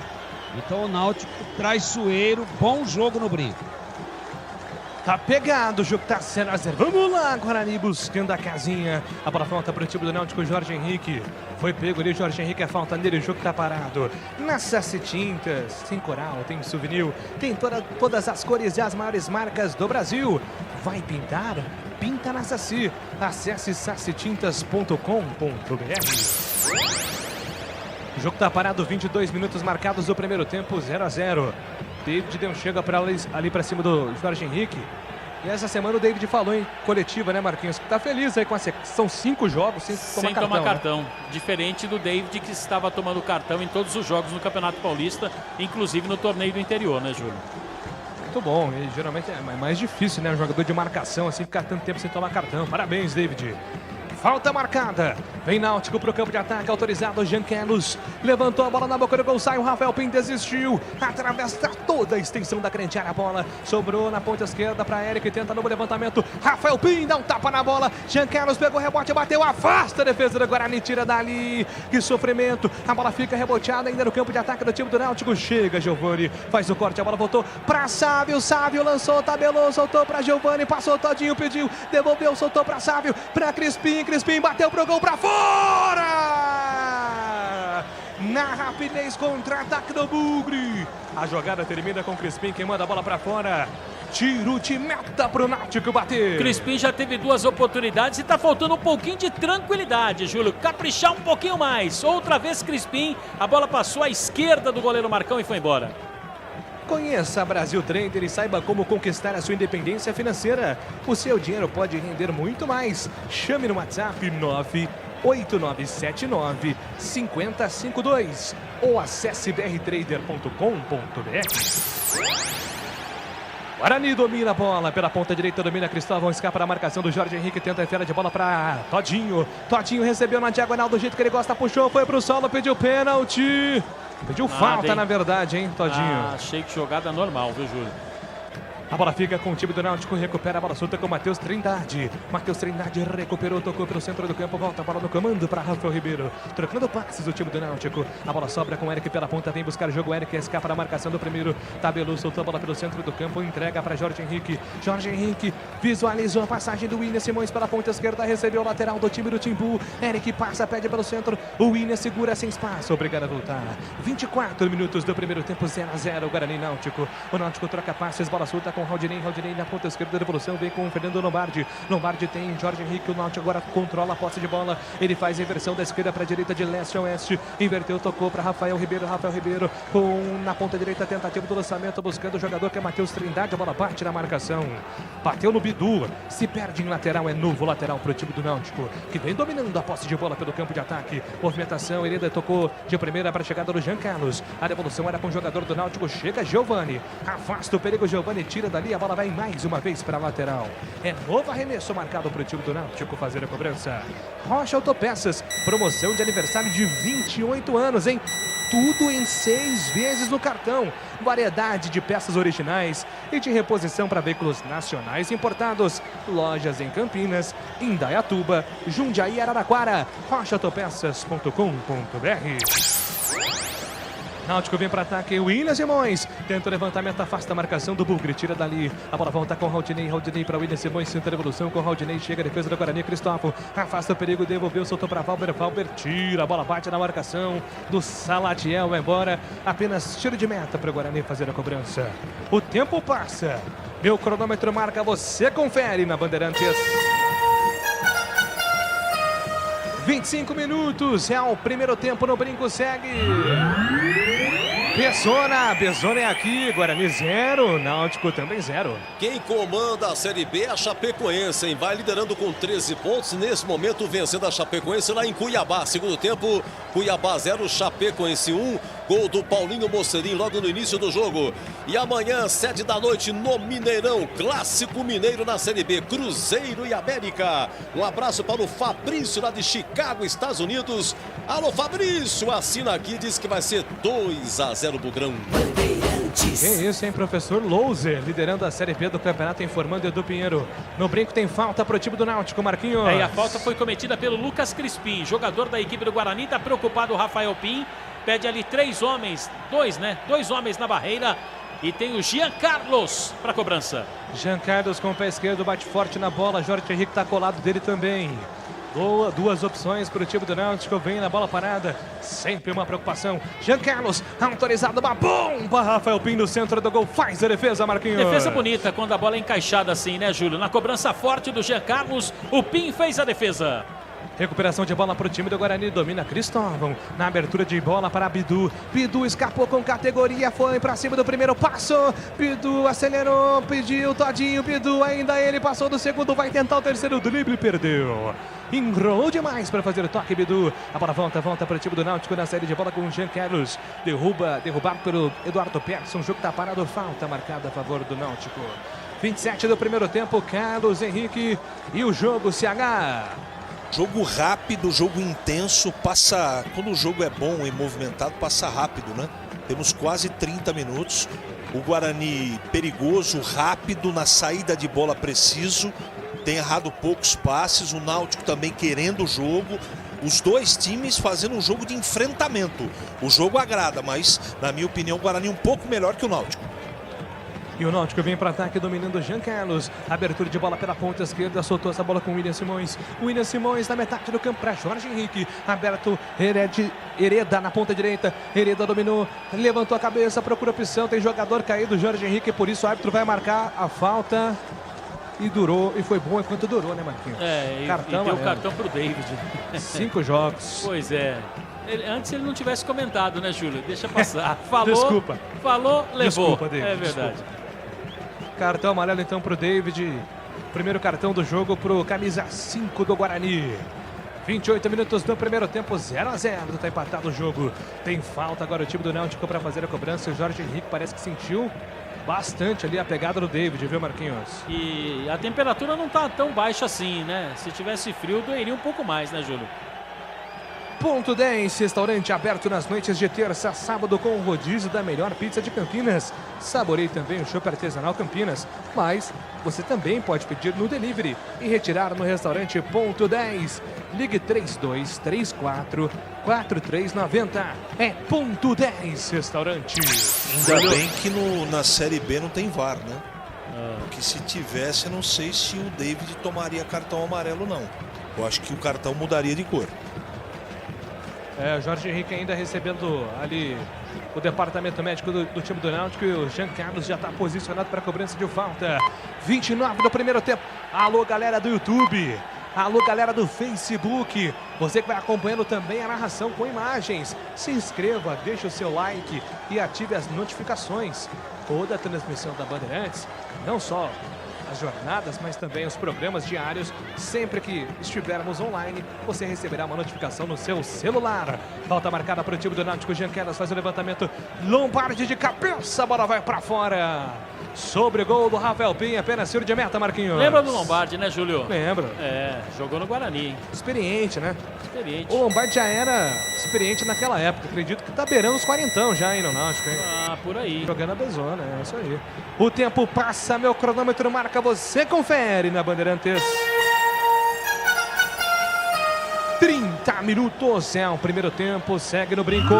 Então o Náutico traiçoeiro, bom jogo no Brinco. Tá pegado, o jogo tá 0-0. Vamos lá, Guarani buscando a casinha. A bola falta para o time do Náutico, Jorge Henrique. Foi pego ali, Jorge Henrique, a falta nele, o jogo tá parado. Na Saci Tintas, tem coral, tem souvenir, tem todas as cores e as maiores marcas do Brasil. Vai pintar? Pinta na Saci. Acesse sacitintas.com.br. O jogo tá parado, 22 minutos marcados do primeiro tempo, 0-0. David deu um chega ali pra cima do Jorge Henrique. E essa semana o David falou em coletiva, né, Marquinhos? Que tá feliz aí com são 5 jogos sem tomar cartão. Né? Diferente do David, que estava tomando cartão em todos os jogos no Campeonato Paulista, inclusive no torneio do interior, né, Júlio? Muito bom, e geralmente é mais difícil, né? Um jogador de marcação assim, ficar tanto tempo sem tomar cartão. Parabéns, David. Falta marcada. Vem Náutico pro campo de ataque, autorizado. Jean Carlos levantou a bola na boca do gol, sai o Rafael Pim, desistiu. Atravessa toda a extensão da grande área. A bola sobrou na ponta esquerda para Eric, tenta novo levantamento. Rafael Pim dá um tapa na bola. Jean Carlos pegou o rebote, bateu, afasta a defesa do Guarani, tira dali. Que sofrimento. A bola fica reboteada ainda no campo de ataque do time do Náutico. Chega Giovani, faz o corte, a bola voltou para Sávio. Sávio lançou, tabelou, soltou para Giovani, passou todinho, pediu, devolveu, soltou para Sávio, para Crispim. Crispim bateu pro gol, pra fora! Na rapidez, contra-ataque do Bugre. A jogada termina com Crispim, quem manda a bola pra fora. Tiro de meta pro Náutico bater. Crispim já teve 2 oportunidades e tá faltando um pouquinho de tranquilidade, Júlio. Caprichar um pouquinho mais. Outra vez Crispim, a bola passou à esquerda do goleiro Marcão e foi embora. Conheça a Brasil Trader e saiba como conquistar a sua independência financeira. O seu dinheiro pode render muito mais. Chame no WhatsApp 98979-5052 ou acesse brtrader.com.br. Guarani domina a bola pela ponta direita, domina Cristóvão, escapa da marcação do Jorge Henrique, tenta a enfiada de bola para Todinho. Todinho recebeu na diagonal do jeito que ele gosta, puxou, foi pro solo, pediu pênalti. Pediu falta, na verdade, hein, Todinho? Achei que jogada normal, viu, Júlio? A bola fica com o time do Náutico, recupera a bola solta com o Matheus Trindade. Matheus Trindade recuperou, tocou pelo centro do campo, volta a bola no comando para Rafael Ribeiro. Trocando passes do time do Náutico. A bola sobra com o Eric pela ponta, vem buscar o jogo. O Eric escapa da marcação do primeiro. Tabelou, soltou a bola pelo centro do campo, entrega para Jorge Henrique. Jorge Henrique visualizou a passagem do William Simões pela ponta esquerda, recebeu o lateral do time do Timbu. Eric passa, pede pelo centro. O William segura sem espaço, obrigado a voltar. 24 minutos do primeiro tempo, 0-0, Guarani Náutico. O Náutico troca passes, bola solta com Raudinei na ponta esquerda da devolução, vem com o Fernando Lombardi. Lombardi tem Jorge Henrique, o Náutico agora controla a posse de bola. Ele faz a inversão da esquerda para a direita, de leste a oeste. Inverteu, tocou para Rafael Ribeiro. Rafael Ribeiro na ponta direita, tentativa do lançamento, buscando o jogador que é Matheus Trindade. A bola bate na marcação. Bateu no Bidu, se perde em lateral, é novo lateral para o time do Náutico, que vem dominando a posse de bola pelo campo de ataque. Movimentação, ele ainda tocou de primeira para a chegada do Jean Carlos. A devolução era com o jogador do Náutico, chega Giovani. Afasta o perigo, Giovani tira dali, a bola vai mais uma vez para a lateral. É novo arremesso marcado para o time do Náutico fazer a cobrança. Rocha Autopeças, promoção de aniversário de 28 anos, hein? Tudo em 6 vezes no cartão. Variedade de peças originais e de reposição para veículos nacionais importados. Lojas em Campinas, Indaiatuba, Jundiaí e Araraquara. rochaautopeças.com.br. Náutico vem para ataque, William Simões tenta o levantamento, afasta a marcação do Bugre, tira dali, a bola volta com Raudinei para William Simões, tenta a devolução com Raudinei, chega a defesa do Guarani, Cristóvão, afasta o perigo, devolveu, soltou para Valber, tira, a bola bate na marcação do Salatiel, vai embora, apenas tiro de meta para o Guarani fazer a cobrança. O tempo passa, meu cronômetro marca, você confere na Bandeirantes. 25 minutos, é o primeiro tempo no Brinco, segue. Bezona é aqui, Guarani 0, Náutico também 0. Quem comanda a Série B é a Chapecoense, hein? Vai liderando com 13 pontos, nesse momento vencendo a Chapecoense lá em Cuiabá. Segundo tempo, Cuiabá 0, Chapecoense 1, gol do Paulinho Mocerim logo no início do jogo. E amanhã, 7 da noite, no Mineirão, Clássico Mineiro na Série B, Cruzeiro e América. Um abraço para o Fabrício lá de Chicago, Estados Unidos. Alô, Fabrício, assina aqui, diz que vai ser 2-0 Bugrão. Que isso, hein, professor Louser, liderando a Série B do campeonato, informando Edu Pinheiro. No Brinco tem falta pro time do Náutico, Marquinhos. E a falta foi cometida pelo Lucas Crispim, jogador da equipe do Guarani, tá preocupado o Rafael Pim, pede ali 3 homens, 2 homens na barreira. E tem o Jean Carlos para cobrança. Jean Carlos com o pé esquerdo, bate forte na bola, Jorge Henrique tá colado dele também. Boa, 2 opções para o time do Náutico, vem na bola parada, sempre uma preocupação. Jean Carlos, autorizado, uma bomba, Rafael Pim no centro do gol, faz a defesa, Marquinhos. Defesa bonita quando a bola é encaixada assim, né, Júlio? Na cobrança forte do Jean Carlos, o Pim fez a defesa. Recuperação de bola para o time do Guarani. Domina Cristóvão. Na abertura de bola para Bidu. Bidu escapou com categoria. Foi para cima do primeiro passo. Bidu acelerou. Pediu Todinho. Bidu ainda ele passou do segundo. Vai tentar o terceiro drible. Perdeu. Enrolou demais para fazer o toque, Bidu. A bola volta para o time do Náutico na série de bola com o Jean Carlos. Derrubado pelo Eduardo Persson. O jogo está parado. Falta marcada a favor do Náutico. 27 do primeiro tempo. Carlos Henrique e o jogo CH. Jogo rápido, jogo intenso, passa... Quando o jogo é bom e movimentado, passa rápido, né? Temos quase 30 minutos. O Guarani perigoso, rápido, na saída de bola preciso. Tem errado poucos passes. O Náutico também querendo o jogo. Os dois times fazendo um jogo de enfrentamento. O jogo agrada, mas, na minha opinião, o Guarani um pouco melhor que o Náutico. E o Náutico vem para ataque dominando Jean Carlos. Abertura de bola pela ponta esquerda. Soltou essa bola com o William Simões. William Simões na metade do campo para Jorge Henrique. Aberto Hereda na ponta direita. Hereda dominou. Levantou a cabeça. Procura opção. Tem jogador caído. Jorge Henrique. Por isso o árbitro vai marcar a falta. E durou. E foi bom enquanto durou, né, Marquinhos? Cartão, e deu o cartão pro David. 5 jogos. Pois é. Antes ele não tivesse comentado, né, Júlio? Deixa passar. Falou. Desculpa. Falou, levou. Desculpa, David. É verdade. Desculpa. Cartão amarelo então pro David. Primeiro cartão do jogo pro camisa 5 do Guarani. 28 minutos do primeiro tempo, 0-0. Tá empatado o jogo. Tem falta agora o time do Náutico para fazer a cobrança. O Jorge Henrique parece que sentiu bastante ali a pegada do David, viu, Marquinhos? E a temperatura não tá tão baixa assim, né? Se tivesse frio, doeria um pouco mais, né, Júlio? Ponto 10, restaurante aberto nas noites de terça a sábado com o rodízio da melhor pizza de Campinas. Saboreie também o chopp artesanal Campinas, mas você também pode pedir no delivery e retirar no restaurante Ponto 10. Ligue 3234 4390. É Ponto 10 Restaurante. Ainda bem que na Série B não tem VAR, né? Porque se tivesse, eu não sei se o David tomaria cartão amarelo, não. Eu acho que o cartão mudaria de cor. O Jorge Henrique ainda recebendo ali o departamento médico do time do Náutico. E o Jean Carlos já está posicionado para a cobrança de falta. 29 do primeiro tempo. Alô, galera do YouTube. Alô, galera do Facebook. Você que vai acompanhando também a narração com imagens. Se inscreva, deixe o seu like e ative as notificações. Toda a transmissão da Bandeirantes, não só as jornadas, mas também os programas diários. Sempre que estivermos online, você receberá uma notificação no seu celular. Falta marcada para o time do Náutico. Jean Carlos faz o levantamento. Lombardi de cabeça, a bola vai para fora. Sobre o gol do Rafael Pinha, apenas tiro de meta, Marquinhos. Lembra do Lombardi, né, Júlio? Lembro. Jogou no Guarani. Experiente, né? Experiente. O Lombardi já era experiente naquela época. Acredito que tá beirando os 40 já aí no Náutico, hein? Por aí. Jogando a bezona, é isso aí. O tempo passa, meu cronômetro marca, você confere na Bandeirantes. 30 minutos é o primeiro tempo, segue no brinco.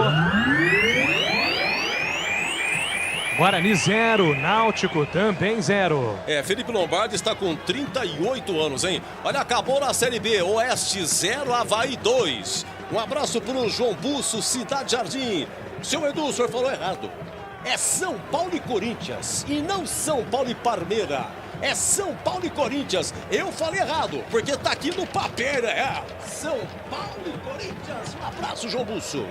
Guarani 0, Náutico também 0. Felipe Lombardi está com 38 anos, hein? Olha, acabou na Série B, Oeste 0, Avaí 2. Um abraço para o João Busso, Cidade Jardim. Seu Edu, o senhor falou errado. É São Paulo e Corinthians, e não São Paulo e Parmeira. É São Paulo e Corinthians. Eu falei errado, porque tá aqui no papel, São Paulo e Corinthians. Um abraço, João Busso.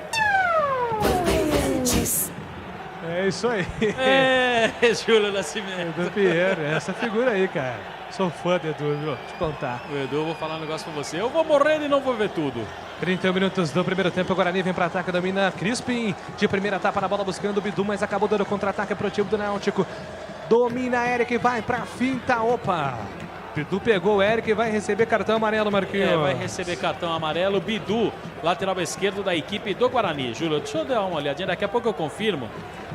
É isso aí. Júlio Nascimento. Edu Pinheiro, essa figura aí, cara. Sou fã do Edu, viu? Te contar. O Edu, eu vou falar um negócio pra você. Eu vou morrer e não vou ver tudo. 31 minutos do primeiro tempo, o Guarani vem para ataque, domina Crispim. De primeira etapa na bola buscando o Bidu, mas acabou dando contra-ataque pro time do Náutico. Domina Eric, vai pra finta, opa. Bidu pegou o Eric e vai receber cartão amarelo, Marquinhos. Vai receber cartão amarelo. Bidu, lateral esquerdo da equipe do Guarani. Júlio, deixa eu dar uma olhadinha, daqui a pouco eu confirmo,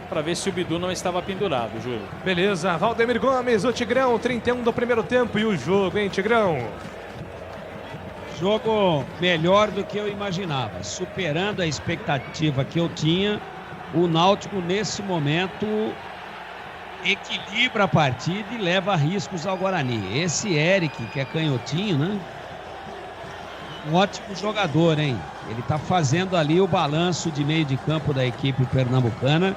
para ver se o Bidu não estava pendurado, Júlio. Beleza, Valdemir Gomes, o Tigrão, 31 do primeiro tempo. E o jogo, hein, Tigrão? Jogo melhor do que eu imaginava, superando a expectativa que eu tinha. O Náutico, nesse momento, equilibra a partida e leva riscos ao Guarani. Esse Eric, que é canhotinho, né? Um ótimo jogador, hein? Ele tá fazendo ali o balanço de meio de campo da equipe pernambucana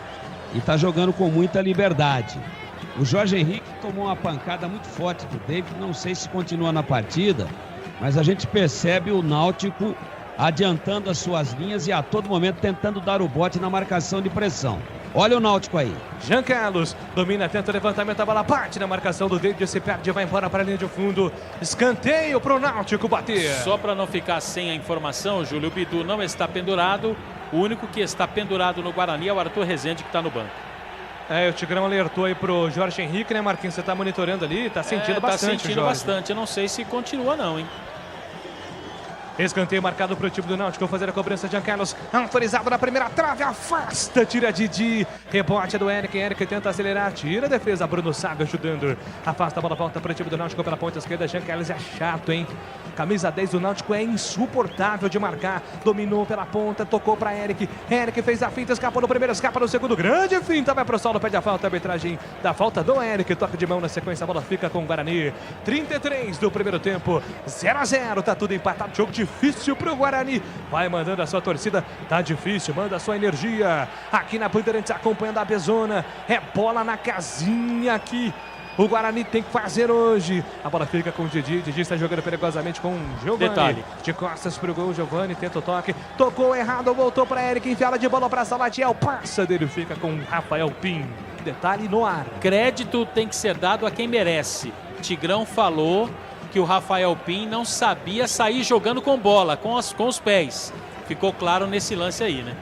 e tá jogando com muita liberdade. O Jorge Henrique tomou uma pancada muito forte do David, não sei se continua na partida, Mas a gente percebe o Náutico adiantando as suas linhas e a todo momento tentando dar o bote na marcação de pressão. Olha o Náutico aí. Jean Carlos domina, tenta o levantamento, a bola parte na marcação do David, se perde, vai embora para a linha de fundo. Escanteio para o Náutico bater. Só para não ficar sem a informação, Júlio, o Bidu não está pendurado. O único que está pendurado no Guarani é o Arthur Rezende, que está no banco. O Tigrão alertou aí pro Jorge Henrique, né, Marquinhos? Você tá monitorando ali, tá sentindo bastante, Tá sentindo Jorge. bastante, eu não sei se continua não, hein? Escanteio marcado para o time do Náutico. Vou fazer a cobrança de Jean Carlos. Autorizado na primeira trave. Afasta. Tira Didi. Rebote do Eric. Eric tenta acelerar. Tira a defesa. Bruno Sábio ajudando. Afasta a bola. Volta para o time do Náutico pela ponta esquerda. Jean Carlos é chato, hein? Camisa 10 do Náutico é insuportável de marcar. Dominou pela ponta. Tocou para Eric. Eric fez a finta. Escapou no primeiro. Escapa no segundo. Grande finta. Vai pro solo. Pede a falta. A arbitragem da falta do Eric. Toque de mão na sequência. A bola fica com o Guarani. 33 do primeiro tempo. 0-0. Tá tudo empatado. Jogo difícil pro Guarani. Vai mandando a sua torcida. Tá difícil. Manda a sua energia. Aqui na Bandeirantes acompanhando a Bezona. É bola na casinha aqui. O Guarani tem que fazer hoje. A bola fica com o Didi. Didi está jogando perigosamente com o Giovani. Detalhe. De costas pro gol. Giovani tenta o toque. Tocou errado. Voltou para Eric. Enfiada de bola para Salatiel. Passa dele. Fica com Rafael Pim. Detalhe no ar. Crédito tem que ser dado a quem merece. Tigrão falou que o Rafael Pim não sabia sair jogando com bola, com os pés. Ficou claro nesse lance aí, né?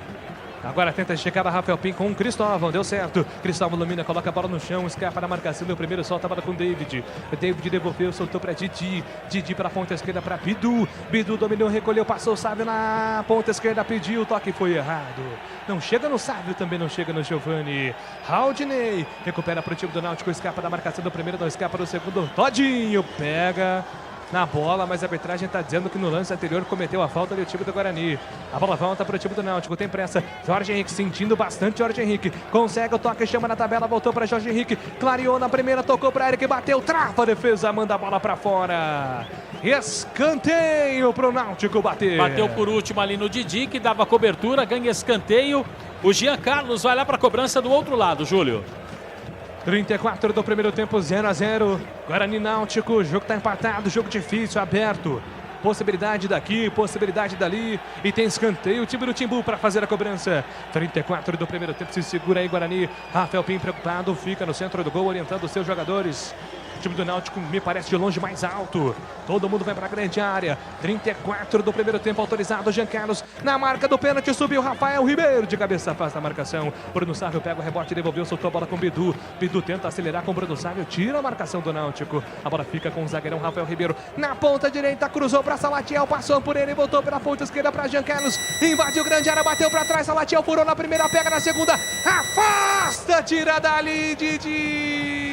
Agora tenta chegar a Rafael Pim com o Cristóvão, deu certo. Cristóvão domina, coloca a bola no chão, escapa na marcação, deu primeiro, solta a bola com o David. David devolveu, soltou para Didi. Didi para a ponta esquerda para Bidu. Bidu dominou, recolheu, passou, Sávio na ponta esquerda, pediu, o toque foi errado. Não chega no Sávio, também não chega no Giovani. Haldinei recupera para o time do Náutico, escapa da marcação do primeiro, não escapa do segundo. Todinho pega na bola, mas a arbitragem está dizendo que no lance anterior cometeu a falta do time do Guarani. A bola volta para o time do Náutico, tem pressa. Jorge Henrique sentindo bastante. Jorge Henrique consegue o toque, chama na tabela, voltou para Jorge Henrique, clareou na primeira, tocou para Eric, bateu, trava a defesa, manda a bola para fora. Escanteio para o Náutico bater. Bateu por último ali no Didi, que dava cobertura, ganha escanteio. O Jean Carlos vai lá para a cobrança do outro lado, Júlio. 34 do primeiro tempo, 0-0. Guarani Náutico, o jogo está empatado, jogo difícil, aberto. Possibilidade daqui, possibilidade dali. E tem escanteio, o time do Timbu para fazer a cobrança. 34 do primeiro tempo, se segura aí Guarani. Rafael Pim preocupado, fica no centro do gol, orientando os seus jogadores. O time do Náutico me parece de longe mais alto. Todo mundo vai para a grande área. 34 do primeiro tempo, autorizado. Jean Carlos na marca do pênalti, subiu Rafael Ribeiro de cabeça, afasta a marcação. Bruno Sávio pega o rebote, devolveu, soltou a bola com o Bidu. Bidu tenta acelerar com o Bruno Sávio, tira a marcação do Náutico. A bola fica com o zagueirão Rafael Ribeiro na ponta direita, cruzou para Salatiel, passou por ele, voltou pela ponta esquerda para Jean Carlos. Invadiu grande área, bateu para trás, Salatiel furou na primeira, pega na segunda, afasta, tira dali, Didi.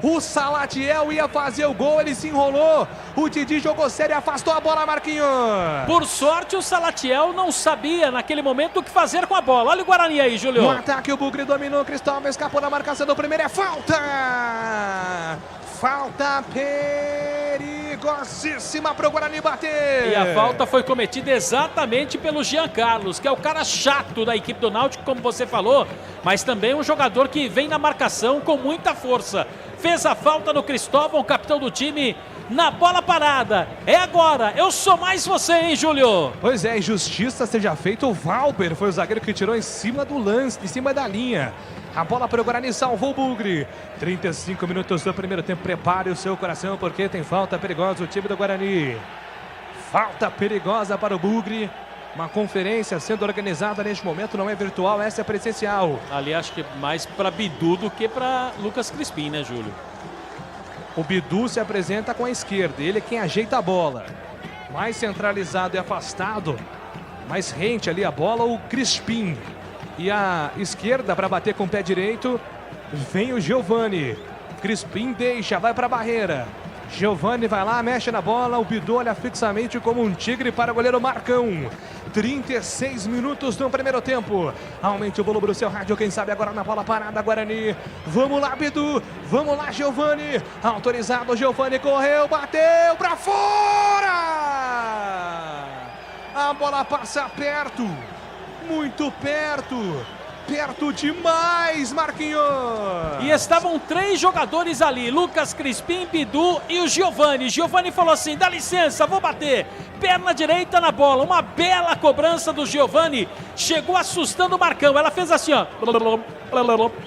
O Salatiel ia fazer o gol, ele se enrolou. O Didi jogou sério e afastou a bola, Marquinhos. Por sorte, o Salatiel não sabia naquele momento o que fazer com a bola. Olha o Guarani aí, Júlio. No ataque, o Bugre dominou, Cristóvão escapou da marcação do primeiro, é falta! Falta perigosíssima para o Guarani bater. E a falta foi cometida exatamente pelo Jean Carlos, que é o cara chato da equipe do Náutico, como você falou, mas também um jogador que vem na marcação com muita força. Fez a falta no Cristóvão, capitão do time, na bola parada. É agora, eu sou mais você, hein, Júlio? Pois é, injustiça seja feita. O Valber foi o zagueiro que tirou em cima do lance, em cima da linha. A bola para o Guarani, salvou o Bugre. 35 minutos do primeiro tempo. Prepare o seu coração, porque tem falta perigosa o time do Guarani. Falta perigosa para o Bugre. Uma conferência sendo organizada neste momento, não é virtual, essa é presencial. Ali acho que mais para Bidu do que para Lucas Crispim, né, Júlio? O Bidu se apresenta com a esquerda, ele é quem ajeita a bola. Mais centralizado e afastado, mais rente ali a bola, o Crispim. E a esquerda para bater com o pé direito, vem o Giovani. Crispim deixa, vai para a barreira. Giovani vai lá, mexe na bola, o Bidu olha fixamente como um tigre para o goleiro Marcão. 36 minutos no primeiro tempo. Aumente o volume do seu rádio, quem sabe agora na bola parada, Guarani. Vamos lá, Bidu, vamos lá, Giovani. Autorizado, Giovani correu, bateu para fora. A bola passa perto, muito perto. perto demais, Marquinhos. E estavam 3 jogadores ali, Lucas Crispim, Bidu e o Giovani. Giovani falou assim, dá licença, vou bater. Perna direita na bola, uma bela cobrança do Giovani. Chegou assustando o Marcão, ela fez assim, ó.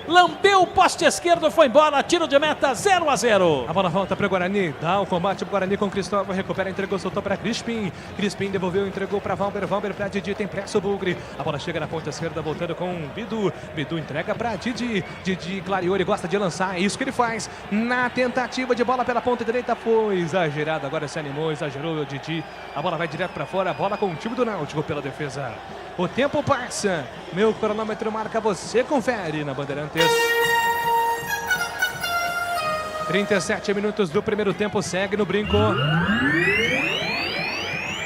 Lambeu o poste esquerdo, foi embora, tiro de meta, 0-0. A bola volta para o Guarani, dá o combate para o Guarani com Cristóvão, recupera, entregou, soltou para Crispim. Crispim devolveu, entregou para Valber, Valber para Didi, tem pressa o Bugre. A bola chega na ponta esquerda, voltando com Bidu. Bidu entrega para Didi. Didi clareou, ele gosta de lançar, é isso que ele faz. Na tentativa de bola pela ponta direita, foi exagerado, agora se animou, exagerou o Didi. A bola vai direto para fora, a bola com o time do Náutico pela defesa. O tempo passa, meu cronômetro marca, você confere na Bandeirantes. 37 minutos do primeiro tempo, segue no brinco.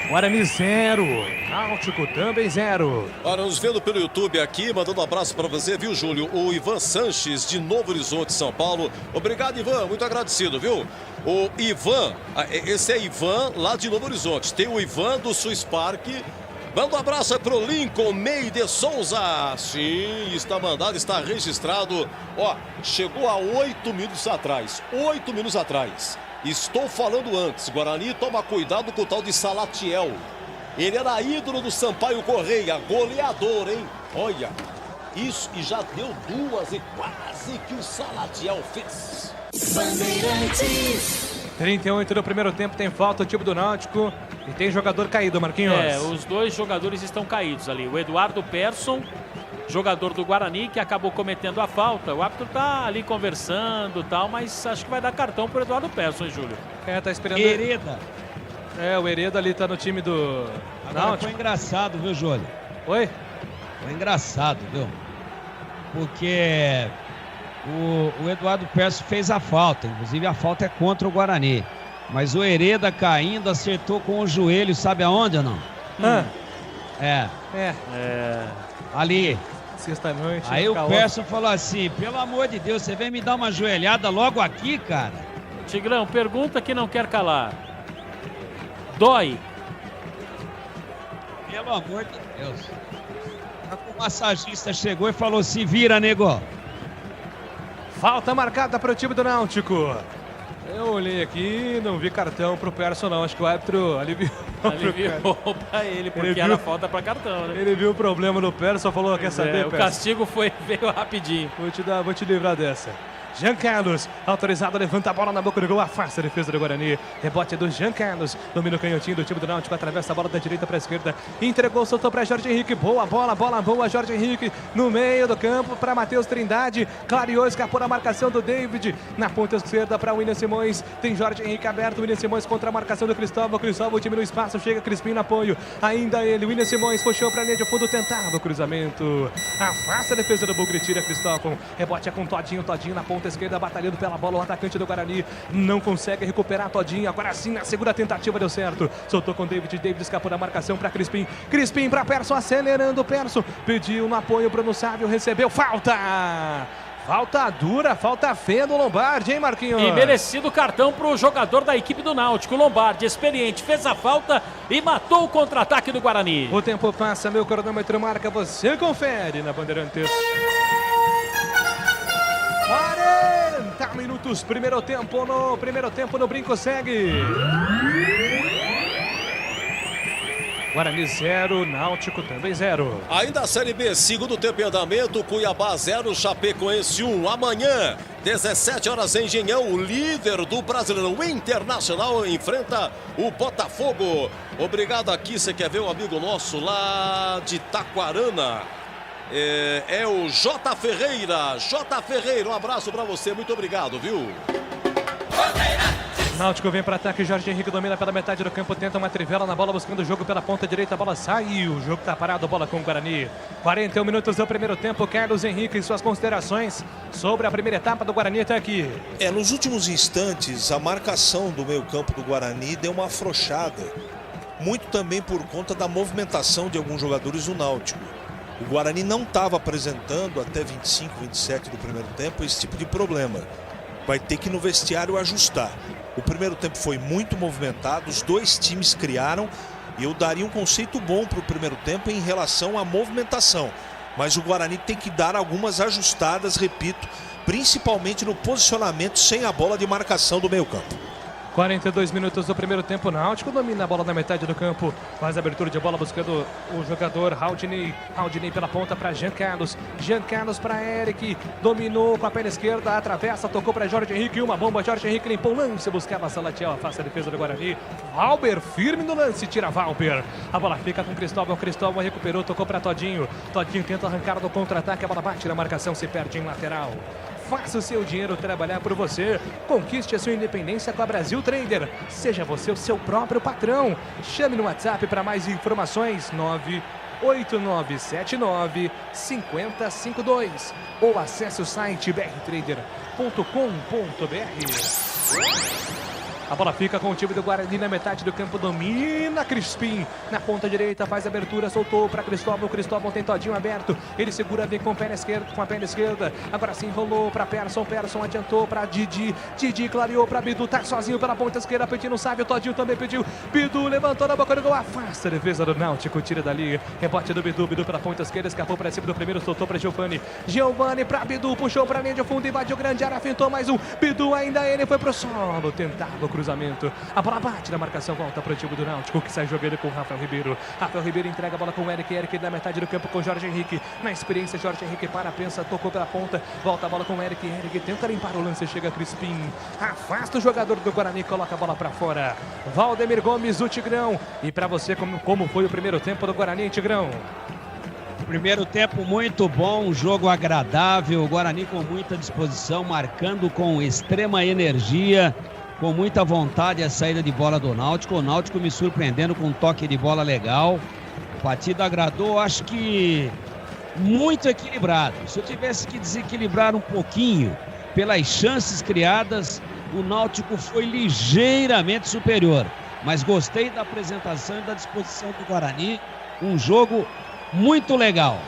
Guarani 0, Náutico também 0. Olha, nos vendo pelo YouTube aqui, mandando um abraço para você, viu, Júlio? O Ivan Sanches, de Novo Horizonte, São Paulo. Obrigado, Ivan, muito agradecido, viu? O Ivan, esse é Ivan lá de Novo Horizonte. Tem o Ivan do Swiss Park. Manda um abraço para o Lincoln May de Souza. Sim, está mandado, está registrado. Ó, chegou há 8 minutos atrás. 8 minutos atrás. Estou falando antes. Guarani toma cuidado com o tal de Salatiel. Ele era ídolo do Sampaio Correia. Goleador, hein? Olha, isso e já deu 2 e quase que o Salatiel fez. Bandeirantes. 38 do primeiro tempo, tem falta o time do Náutico e tem jogador caído, Marquinhos. Os 2 jogadores estão caídos ali. O Eduardo Persson, jogador do Guarani, que acabou cometendo a falta. O árbitro tá ali conversando e tal, mas acho que vai dar cartão pro Eduardo Persson, hein, Júlio? Tá esperando. Hereda. O Hereda ali tá no time do Náutico. Foi engraçado, viu, Júlio? Oi? Foi engraçado, viu? Porque o Eduardo Persson fez a falta, inclusive a falta é contra o Guarani. Mas o Hereda caindo, acertou com o joelho, sabe aonde ou não? Ali. Sexta-noite. Aí o Persson falou assim, pelo amor de Deus, você vem me dar uma joelhada logo aqui, cara? Tigrão, pergunta que não quer calar. Dói? Pelo amor de Deus. O massagista chegou e falou, se vira, nego. Falta marcada para o time do Náutico. Eu olhei aqui, não vi cartão pro Persson não, acho que o árbitro aliviou pra ele, porque era falta pra cartão, né? Ele viu o problema no Persson, falou, quer saber, o castigo veio rapidinho. Vou te livrar dessa. Jean Carlos, autorizado, levanta a bola na boca do gol, afasta a defesa do Guarani. Rebote do Jean Carlos, domina o canhotinho do time do Náutico, atravessa a bola da direita para a esquerda, entregou, soltou para Jorge Henrique, boa boa, Jorge Henrique no meio do campo para Matheus Trindade, clareou, escapou da marcação do David, na ponta esquerda para William Simões, tem Jorge Henrique aberto, William Simões contra a marcação do Cristóvão, o time no espaço, chega Crispim no apoio, ainda ele, William Simões puxou para a linha de fundo, tentava o cruzamento, afasta a defesa do Bugre, tira Cristóvão, rebote é com Todinho na ponta esquerda, batalhando pela bola, o atacante do Guarani não consegue recuperar Todinho, agora sim na segunda tentativa deu certo, soltou com David escapou da marcação para Crispim para Persson, acelerando o Persson, pediu no apoio, Bruno Sávio recebeu, falta dura, falta feia do Lombardi, hein, Marquinhos? E merecido cartão pro jogador da equipe do Náutico, Lombardi, experiente, fez a falta e matou o contra-ataque do Guarani. O tempo passa, meu cronômetro marca, você confere na Bandeirantes. 40 minutos, primeiro tempo no brinco segue. Guarani 0, Náutico também 0. Ainda a Série B, segundo tempo em andamento, Cuiabá 0, Chapecoense 1. Amanhã, 17 horas em Engenhão, o líder do Brasileirão Internacional enfrenta o Botafogo. Obrigado aqui, você quer ver um amigo nosso lá de Taquarana? É o J. Ferreira, um abraço pra você, muito obrigado, viu? Náutico vem para ataque, Jorge Henrique domina pela metade do campo, tenta uma trivela na bola, buscando o jogo pela ponta direita, a bola sai, o jogo tá parado, bola com o Guarani. 41 minutos do primeiro tempo, Carlos Henrique e suas considerações sobre a primeira etapa do Guarani até aqui. Nos últimos instantes, a marcação do meio campo do Guarani deu uma afrouxada, muito também por conta da movimentação de alguns jogadores do Náutico. O Guarani não estava apresentando até 25, 27 do primeiro tempo esse tipo de problema. Vai ter que ir no vestiário ajustar. O primeiro tempo foi muito movimentado, os dois times criaram e eu daria um conceito bom para o primeiro tempo em relação à movimentação. mas o Guarani tem que dar algumas ajustadas, repito, principalmente no posicionamento sem a bola de marcação do meio-campo. 42 minutos do primeiro tempo, Náutico domina a bola na metade do campo, faz a abertura de bola buscando o jogador Haldinei pela ponta para Jean Carlos para Eric, dominou com a perna esquerda, atravessa, tocou para Jorge Henrique, uma bomba, Jorge Henrique limpou o lance, buscava Salatiel, afasta a defesa do Guarani, Valber firme no lance, tira Valber, a bola fica com Cristóvão recuperou, tocou para Todinho tenta arrancar do contra-ataque, a bola bate na marcação, se perde em lateral. Faça o seu dinheiro trabalhar por você. Conquiste a sua independência com a Brasil Trader. Seja você o seu próprio patrão. Chame no WhatsApp para mais informações 989795052 ou acesse o site brtrader.com.br. A bola fica com o time do Guarani na metade do campo, domina Crispim, na ponta direita, faz a abertura, soltou para Cristóvão tem Todinho aberto, ele segura, vem com a perna esquerda, agora sim rolou para Persson adiantou para Didi clareou para Bidu, tá sozinho pela ponta esquerda, pedindo Sávio, Todinho também pediu, Bidu levantou na boca do gol, afasta a defesa do Náutico, tira dali, rebote do Bidu pela ponta esquerda, escapou para cima do primeiro, soltou para Giovani para Bidu, puxou para a linha de fundo, invadiu grande área, fintou mais um, Bidu ainda ele foi pro solo, tentava cruzamento, a bola bate na marcação, volta para o time do Náutico, que sai jogando com o Rafael Ribeiro entrega a bola com o Eric na metade do campo com o Jorge Henrique, na experiência Jorge Henrique pensa, tocou pela ponta, volta a bola com o Eric tenta limpar o lance, chega Crispim, afasta o jogador do Guarani, coloca a bola para fora, Valdemir Gomes, o Tigrão, e para você como foi o primeiro tempo do Guarani, Tigrão? Primeiro tempo muito bom, um jogo agradável, o Guarani com muita disposição, marcando com extrema energia, com muita vontade a saída de bola do Náutico. O Náutico me surpreendendo com um toque de bola legal. A partida agradou, acho que muito equilibrado. Se eu tivesse que desequilibrar um pouquinho pelas chances criadas, o Náutico foi ligeiramente superior. Mas gostei da apresentação e da disposição do Guarani. Um jogo muito legal.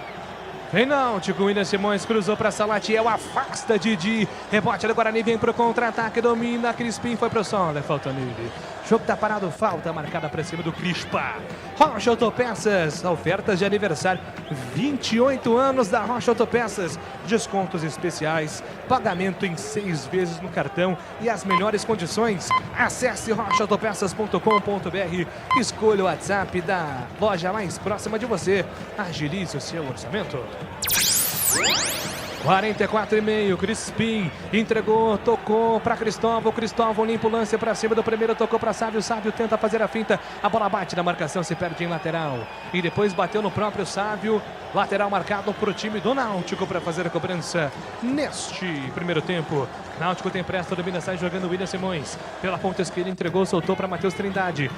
Vem Náutico, William Simões cruzou para Salatiel, afasta Didi, rebote do Guarani, vem pro contra-ataque, domina, Crispim foi pro solo, falta nele. Jogo tá parado, falta marcada para cima do Crispa. Rocha Autopeças, ofertas de aniversário, 28 anos da Rocha Autopeças, descontos especiais, pagamento em 6 vezes no cartão e as melhores condições. Acesse rochaautopeças.com.br, escolha o WhatsApp da loja mais próxima de você, agilize o seu orçamento. 44,5, Crispim entregou, tocou para Cristóvão limpa o lance para cima do primeiro, tocou para Sávio tenta fazer a finta, a bola bate na marcação, se perde em lateral e depois bateu no próprio Sávio, lateral marcado para o time do Náutico para fazer a cobrança neste primeiro tempo. Náutico tem pressa, domina, sai jogando William Simões pela ponta esquerda, entregou, soltou para Matheus Trindade,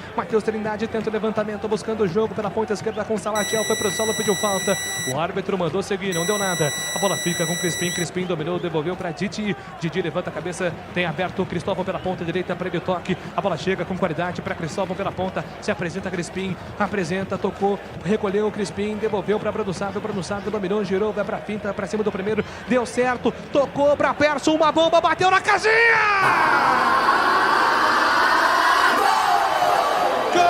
tenta o levantamento, buscando o jogo pela ponta esquerda com Salatiel, foi pro solo, pediu falta, o árbitro mandou seguir, não deu nada, a bola fica com Crispim dominou, devolveu para Didi levanta a cabeça, tem aberto o Cristóvão pela ponta direita para ele toque, a bola chega com qualidade para Cristóvão pela ponta, se apresenta Crispim, tocou, recolheu o Crispim, devolveu para Bruno Sávio, dominou, girou, vai para finta, para cima do primeiro, deu certo, tocou para Persson, uma bomba, bateu na casinha! Gol!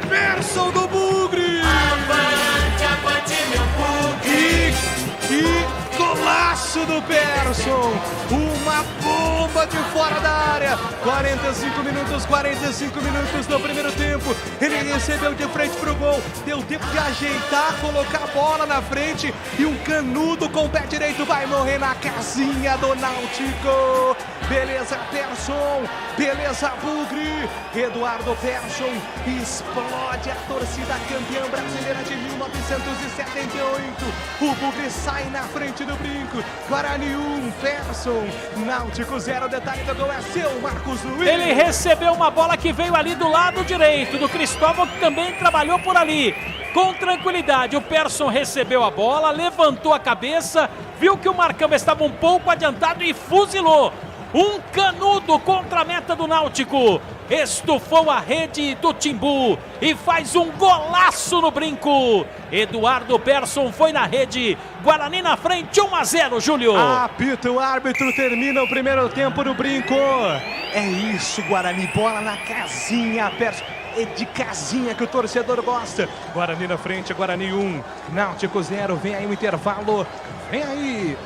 Persson do Bugre! Avante, meu Bugre! Que golaço do Persson! Uma bomba de fora da área! 45 minutos no primeiro tempo. Ele recebeu de frente pro gol. Deu tempo de ajeitar, colocar a bola na frente. E um canudo com o pé direito vai morrer na casinha do Náutico. Beleza, Persson. Beleza, Bugre. Eduardo Persson explode a torcida campeã brasileira de 1978. O Bugre sai na frente do brinco. Guarani 1, Persson. Náutico 0. Detalhe do gol é seu, Marcos Luiz. Ele recebeu uma bola que veio ali do lado direito do Cristóvão, que também trabalhou por ali. Com tranquilidade, o Persson recebeu a bola, levantou a cabeça, viu que o Marcão estava um pouco adiantado e fuzilou. Um canudo contra a meta do Náutico. Estufou a rede do Timbu e faz um golaço no brinco. Eduardo Persson foi na rede. Guarani na frente, 1-0, Júlio. Apita o árbitro, termina o primeiro tempo no brinco. É isso, Guarani, bola na casinha, Persson. É de casinha que o torcedor gosta. Guarani na frente, Guarani 1, Náutico 0. Vem aí o intervalo. Vem aí,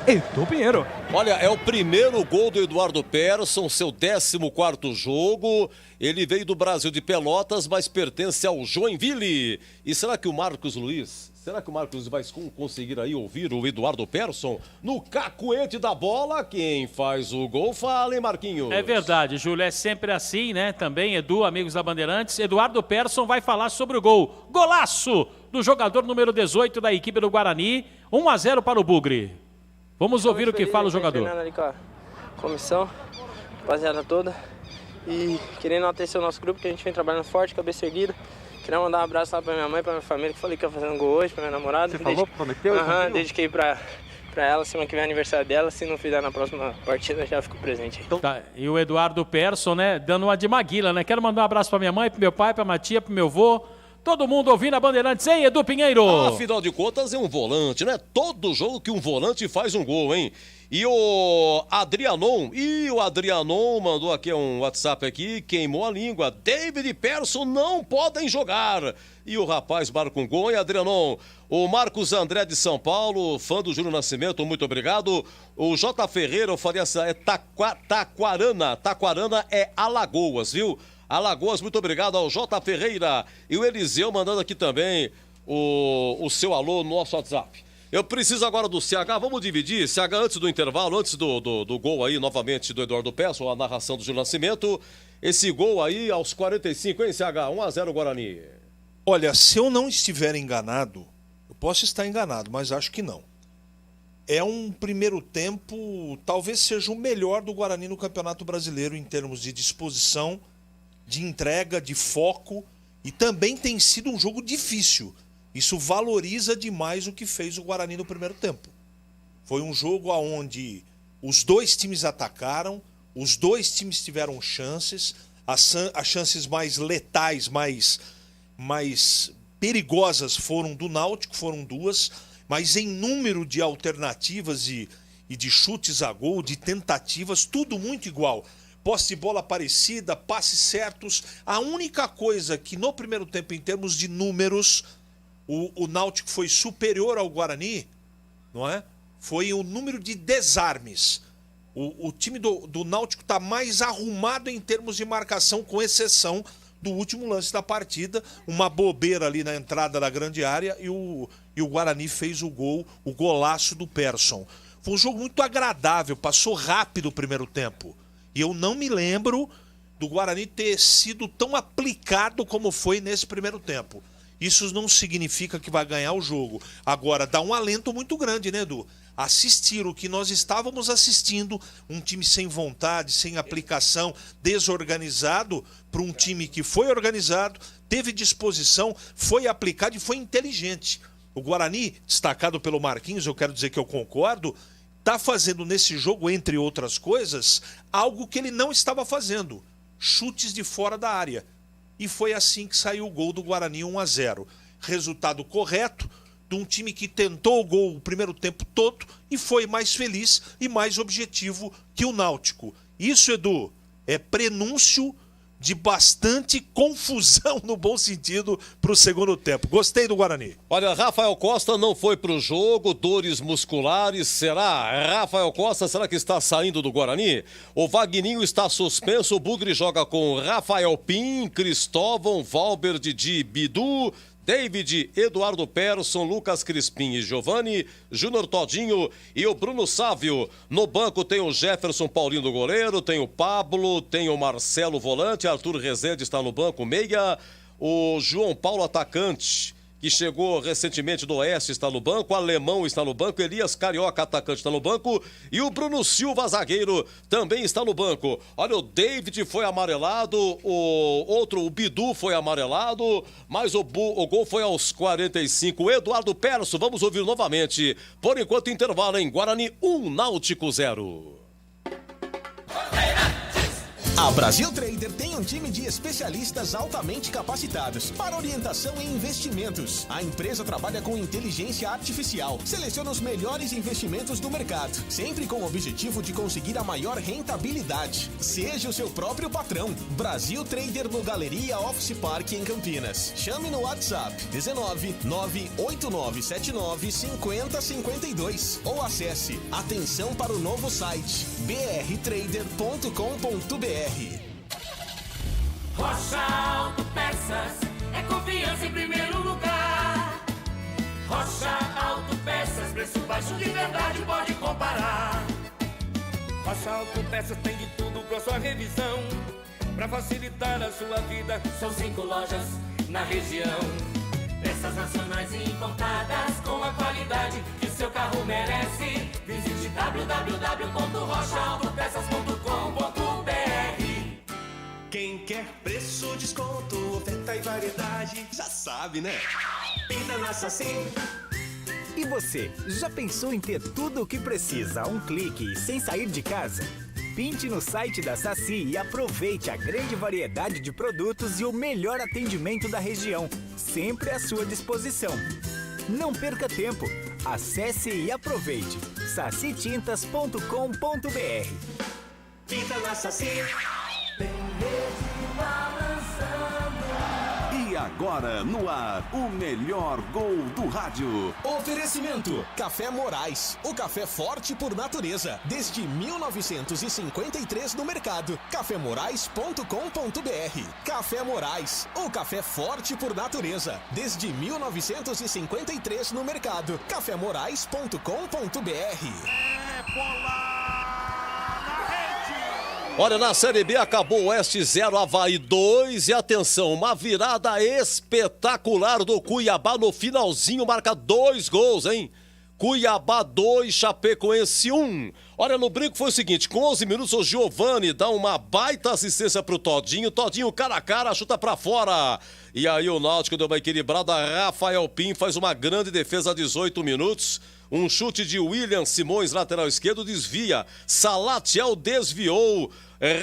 Edu Pinheiro. Olha, é o primeiro gol do Eduardo Persson, seu 14º jogo. Ele veio do Brasil de Pelotas, mas pertence ao Joinville. E será que o Marcos Luiz vai conseguir aí ouvir o Eduardo Persson no cacuete da bola? Quem faz o gol fala, hein, Marquinhos? É verdade, Júlio, é sempre assim, né? Também, Edu, amigos da Bandeirantes, Eduardo Persson vai falar sobre o gol. Golaço do jogador número 18 da equipe do Guarani, 1-0 para o Bugre. Vamos ouvir o que fala o jogador. Ali com a comissão, rapaziada toda, e querendo atenção ao nosso grupo, que a gente vem trabalhando forte, cabeça erguida. Queria mandar um abraço lá pra minha mãe, pra minha família, que falei que ia fazer um gol hoje, pra minha namorada. Você falou? Prometeu? Aham, dediquei pra ela, semana que vem é aniversário dela, se não fizer na próxima partida, já fico presente. Tá, e o Eduardo Persson, né, dando uma de Maguila, né? Quero mandar um abraço pra minha mãe, pro meu pai, pra minha tia, pro meu avô. Todo mundo ouvindo a Bandeirantes, hein, Edu Pinheiro? Afinal de contas, é um volante, né? Todo jogo que um volante faz um gol, hein? E o Adrianon mandou aqui um WhatsApp aqui, queimou a língua. David e Persson não podem jogar. E o rapaz marca um gol, hein, Adrianon? O Marcos André de São Paulo, fã do Júlio Nascimento, muito obrigado. O J. Ferreira, eu falei essa, é Taquarana. Taquarana é Alagoas, viu? Alagoas, muito obrigado ao J. Ferreira. E o Eliseu mandando aqui também o seu alô no nosso WhatsApp. Eu preciso agora do CH, vamos dividir. CH, antes do intervalo, antes do gol aí, novamente, do Eduardo Persson, a narração do Júlio Nascimento. Esse gol aí aos 45, hein, CH? 1-0 Guarani. Olha, se eu não estiver enganado, eu posso estar enganado, mas acho que não. É um primeiro tempo, talvez seja o melhor do Guarani no Campeonato Brasileiro em termos de disposição, de entrega, de foco, e também tem sido um jogo difícil. Isso valoriza demais o que fez o Guarani no primeiro tempo. Foi um jogo onde os dois times atacaram, os dois times tiveram chances, as chances mais letais, mais perigosas foram do Náutico, foram duas, mas em número de alternativas e de chutes a gol, de tentativas, tudo muito igual. Posse de bola parecida, passes certos. A única coisa que no primeiro tempo, em termos de números, o Náutico foi superior ao Guarani, não é? Foi o número de desarmes. O time do Náutico está mais arrumado em termos de marcação, com exceção do último lance da partida, uma bobeira ali na entrada da grande área, e o Guarani fez o golaço do Persson. Foi um jogo muito agradável, passou rápido o primeiro tempo. E eu não me lembro do Guarani ter sido tão aplicado como foi nesse primeiro tempo. Isso não significa que vai ganhar o jogo. Agora, dá um alento muito grande, né, Edu? Assistir o que nós estávamos assistindo, um time sem vontade, sem aplicação, desorganizado, para um time que foi organizado, teve disposição, foi aplicado e foi inteligente. O Guarani, destacado pelo Marquinhos, eu quero dizer que eu concordo, está fazendo nesse jogo, entre outras coisas, algo que ele não estava fazendo. Chutes de fora da área. E foi assim que saiu o gol do Guarani, 1-0. Resultado correto de um time que tentou o gol o primeiro tempo todo e foi mais feliz e mais objetivo que o Náutico. Isso, Edu, é prenúncio de bastante confusão, no bom sentido, para o segundo tempo. Gostei do Guarani. Olha, Rafael Costa não foi para o jogo, dores musculares, será? Rafael Costa, será que está saindo do Guarani? O Vagninho está suspenso, o Bugre joga com Rafael Pim, Cristóvão, Valber, Didi, Bidu, David, Eduardo Persson, Lucas Crispim e Giovani, Júnior Todinho e o Bruno Sávio. No banco tem o Jefferson Paulinho do goleiro, tem o Pablo, tem o Marcelo volante, Arthur Rezende está no banco meia, o João Paulo atacante, que chegou recentemente do Oeste, está no banco, o Alemão está no banco, Elias Carioca, atacante, está no banco, e o Bruno Silva, zagueiro, também está no banco. Olha, o David foi amarelado, o Bidu foi amarelado, mas o gol foi aos 45. Eduardo Persson, vamos ouvir novamente. Por enquanto, intervalo em Guarani 1, Náutico 0. A Brasil Trader tem um time de especialistas altamente capacitados para orientação em investimentos. A empresa trabalha com inteligência artificial, seleciona os melhores investimentos do mercado, sempre com o objetivo de conseguir a maior rentabilidade. Seja o seu próprio patrão. Brasil Trader no Galeria Office Park em Campinas. Chame no WhatsApp 19 98979 5052 ou acesse atenção para o novo site brtrader.com.br. Rocha Autopeças é confiança em primeiro lugar. Rocha Autopeças, preço baixo de verdade, pode comparar. Rocha Autopeças tem de tudo pra sua revisão, pra facilitar a sua vida. São 5 lojas na região, peças nacionais e importadas com a qualidade que o seu carro merece. Visite www.rochaautopeças.com.br. Quem quer preço, desconto, oferta e variedade, já sabe, né? Pinta na Saci. E você, já pensou em ter tudo o que precisa a um clique sem sair de casa? Pinte no site da Saci e aproveite a grande variedade de produtos e o melhor atendimento da região, sempre à sua disposição. Não perca tempo, acesse e aproveite sacitintas.com.br. Pinta na Saci. E agora, no ar, o melhor gol do rádio. Oferecimento: Café Morais, o café forte por natureza. Desde 1953 no mercado. cafemorais.com.br. Café Morais, o café forte por natureza. Desde 1953 no mercado. cafemorais.com.br. Olha, na Série B acabou o Oeste 0, Avaí 2 e atenção, uma virada espetacular do Cuiabá no finalzinho, marca 2 gols, hein? Cuiabá 2, Chapecoense 1. Olha, no brinco foi o seguinte, com 11 minutos o Giovani dá uma baita assistência pro Todinho, Todinho cara a cara, chuta pra fora. E aí o Náutico deu uma equilibrada, Rafael Pim faz uma grande defesa a 18 minutos. Um chute de William Simões, lateral esquerdo, desvia. Salatiel desviou.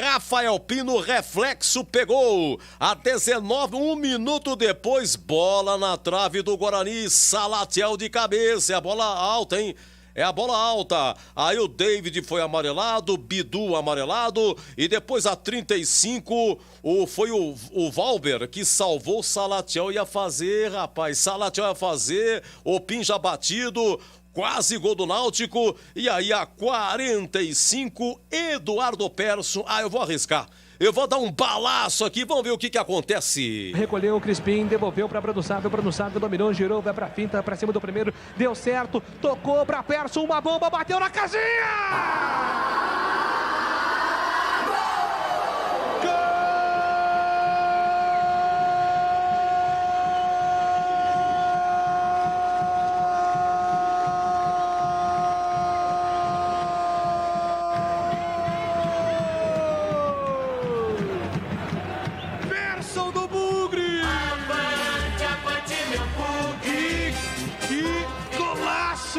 Rafael Pino, reflexo, pegou. A 19, 1 minuto depois, bola na trave do Guarani. Salatiel de cabeça. É a bola alta, hein? É a bola alta. Aí o David foi amarelado, Bidu amarelado. E depois a 35, foi o Valber que salvou o Salatiel. Ia fazer, rapaz. Salatiel ia fazer. O Pin já batido. Quase gol do Náutico. E aí a 45, Eduardo Persson. Eu vou arriscar. Eu vou dar um balaço aqui, vamos ver o que acontece. Recolheu o Crispim, devolveu para Bruno Sávio dominou, girou, vai para finta, para cima do primeiro, deu certo, tocou para Persson, uma bomba, bateu na casinha!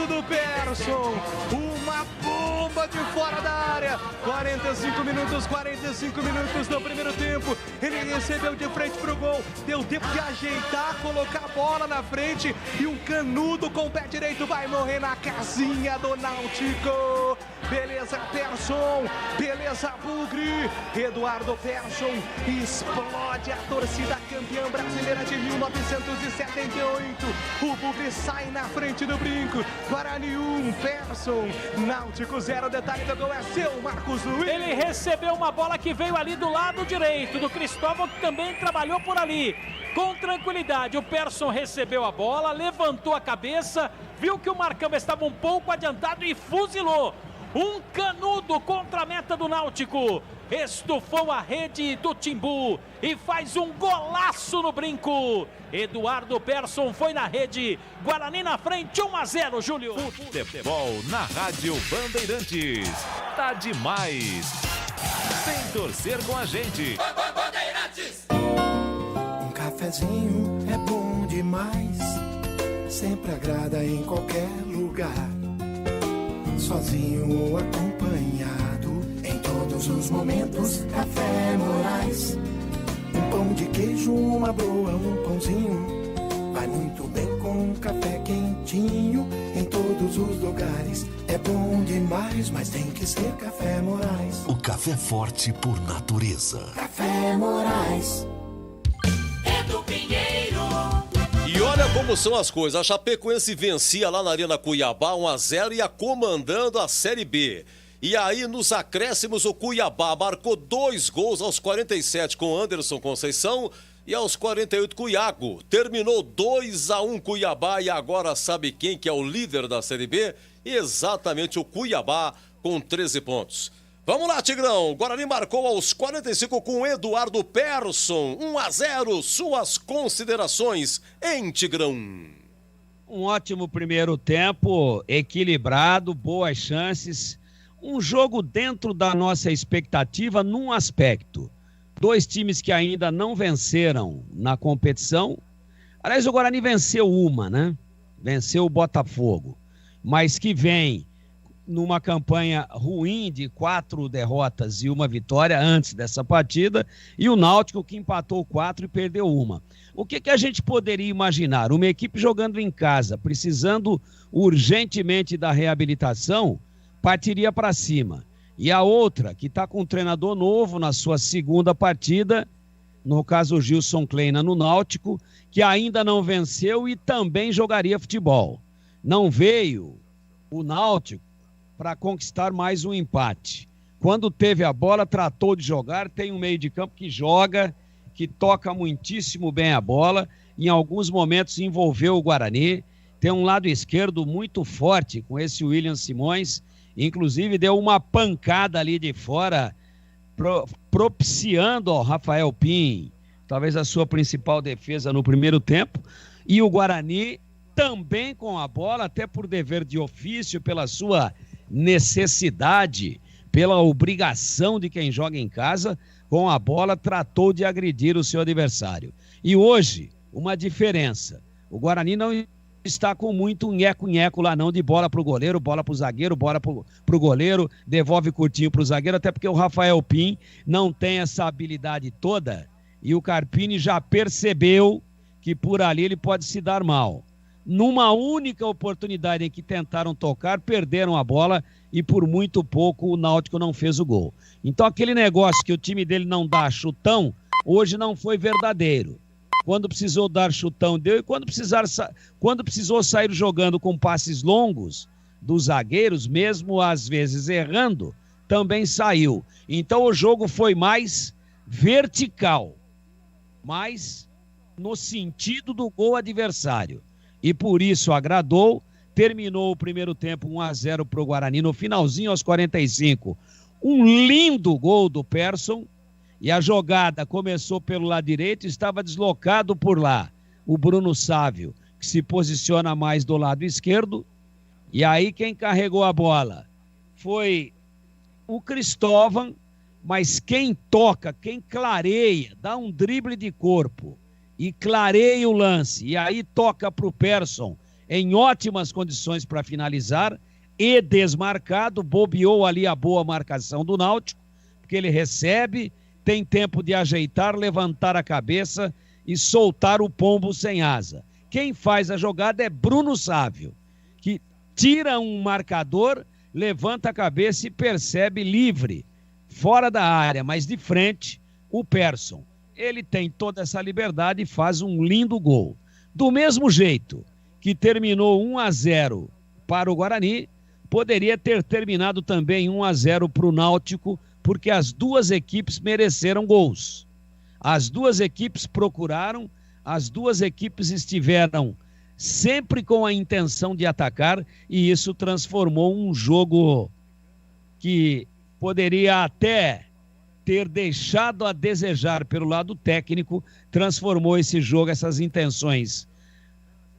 Do Persson, uma bomba de fora da área, 45 minutos no primeiro tempo, ele recebeu de frente pro gol, deu tempo de ajeitar, colocar a bola na frente e um canudo com o pé direito vai morrer na casinha do Náutico. Beleza Persson, beleza Bugre, Eduardo Persson explode a torcida campeã brasileira de 1978, o Bugre sai na frente do brinco, Guarani 1, Persson, Náutico 0, detalhe do gol é seu, Marcos Luiz. Ele recebeu uma bola que veio ali do lado direito do Cristóvão, que também trabalhou por ali. Com tranquilidade, o Persson recebeu a bola, levantou a cabeça, viu que o Marcão estava um pouco adiantado e fuzilou. Um canudo contra a meta do Náutico. Estufou a rede do Timbu e faz um golaço no brinco. Eduardo Persson foi na rede. Guarani na frente, 1-0, Júlio. Futebol na Rádio Bandeirantes. Tá demais. Vem torcer com a gente. Bandeirantes. Um cafezinho é bom demais. Sempre agrada em qualquer lugar. Sozinho ou acompanhado, em todo todos os momentos. Café Moraes. Um pão de queijo, uma broa, um pãozinho. Vai muito bem com um café quentinho. Em todos os lugares é bom demais, mas tem que ser Café Moraes. O café forte por natureza. Café Moraes. É do Pinheiro. E olha como são as coisas. A Chapecoense vencia lá na Arena Cuiabá 1-0 e ia comandando a Série B. E aí, nos acréscimos, o Cuiabá marcou 2 gols aos 47 com Anderson Conceição e aos 48 com o Iago. Terminou 2-1 Cuiabá e agora sabe quem que é o líder da Série B? Exatamente o Cuiabá com 13 pontos. Vamos lá, Tigrão. O Guarani marcou aos 45 com o Eduardo Persson. 1-0. Suas considerações em Tigrão. Um ótimo primeiro tempo, equilibrado, boas chances. Um jogo dentro da nossa expectativa num aspecto. 2 times que ainda não venceram na competição. Aliás, o Guarani venceu uma, né? Venceu o Botafogo. Mas que vem numa campanha ruim de 4 derrotas e 1 vitória antes dessa partida. E o Náutico que empatou 4 e perdeu 1. O que a gente poderia imaginar? Uma equipe jogando em casa, precisando urgentemente da reabilitação, partiria para cima. E a outra, que está com um treinador novo na sua segunda partida, no caso o Gilson Kleina no Náutico, que ainda não venceu e também jogaria futebol. Não veio o Náutico para conquistar mais um empate. Quando teve a bola, tratou de jogar, tem um meio de campo que joga, que toca muitíssimo bem a bola, em alguns momentos envolveu o Guarani, tem um lado esquerdo muito forte com esse William Simões, inclusive deu uma pancada ali de fora, propiciando ao Rafael Pim, talvez a sua principal defesa no primeiro tempo, e o Guarani também com a bola, até por dever de ofício, pela sua necessidade, pela obrigação de quem joga em casa, com a bola tratou de agredir o seu adversário. E hoje, uma diferença, o Guarani não está com muito nheco-nheco lá não, de bola pro goleiro, bola pro zagueiro, bola pro goleiro, devolve curtinho pro zagueiro, até porque o Rafael Pim não tem essa habilidade toda e o Carpini já percebeu que por ali ele pode se dar mal. Numa única oportunidade em que tentaram tocar, perderam a bola e por muito pouco o Náutico não fez o gol. Então aquele negócio que o time dele não dá chutão, hoje não foi verdadeiro. Quando precisou dar chutão, deu, e quando precisou sair jogando com passes longos dos zagueiros, mesmo às vezes errando, também saiu. Então o jogo foi mais vertical, mais no sentido do gol adversário. E por isso agradou, terminou o primeiro tempo 1-0 para o Guarani, no finalzinho aos 45. Um lindo gol do Persson. E a jogada começou pelo lado direito, estava deslocado por lá o Bruno Sávio, que se posiciona mais do lado esquerdo. E aí quem carregou a bola foi o Cristóvão, mas quem toca, quem clareia, dá um drible de corpo e clareia o lance. E aí toca para o Persson em ótimas condições para finalizar e desmarcado, bobeou ali a boa marcação do Náutico, porque ele recebe, tem tempo de ajeitar, levantar a cabeça e soltar o pombo sem asa. Quem faz a jogada é Bruno Sávio, que tira um marcador, levanta a cabeça e percebe livre, fora da área, mas de frente, o Persson. Ele tem toda essa liberdade e faz um lindo gol. Do mesmo jeito que terminou 1-0 para o Guarani, poderia ter terminado também 1-0 para o Náutico, porque as duas equipes mereceram gols. As duas equipes procuraram, as duas equipes estiveram sempre com a intenção de atacar e isso transformou um jogo que poderia até ter deixado a desejar pelo lado técnico, transformou esse jogo, essas intenções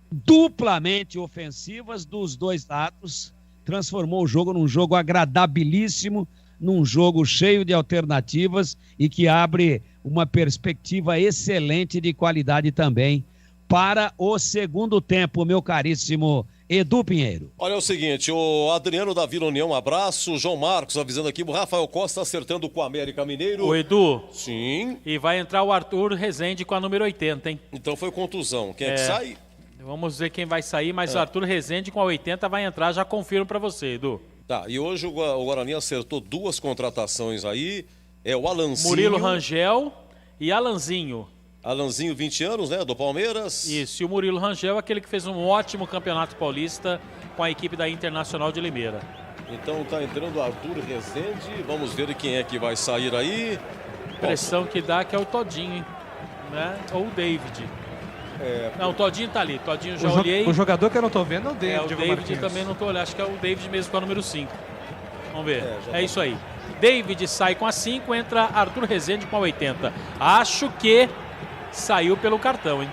duplamente ofensivas dos dois lados, transformou o jogo num jogo agradabilíssimo, num jogo cheio de alternativas e que abre uma perspectiva excelente de qualidade também para o segundo tempo, meu caríssimo Edu Pinheiro. Olha, é o seguinte, o Adriano da Vila União, um abraço. João Marcos avisando aqui, o Rafael Costa acertando com o América Mineiro. O Edu. Sim. E vai entrar o Arthur Rezende com a número 80, hein? Então foi contusão. Quem é que sai? Vamos ver quem vai sair, mas o Arthur Rezende com a 80 vai entrar, já confirmo pra você, Edu. Tá, e hoje o Guarani acertou 2 contratações aí. É o Alanzinho. Murilo Rangel e Alanzinho. Alanzinho, 20 anos, né? Do Palmeiras. Isso, e o Murilo Rangel, aquele que fez um ótimo campeonato paulista com a equipe da Internacional de Limeira. Então tá entrando o Arthur Rezende. Vamos ver quem é que vai sair aí. Impressão que dá que é o Todinho, né? Ou o David. Não, o Todinho tá ali. Todinho já olhei. O jogador que eu não tô vendo é o David. O David também não tô olhando. Acho que é o David mesmo com a número 5. Vamos ver. Isso aí. David sai com a 5, entra Arthur Rezende com a 80. Acho que saiu pelo cartão, hein?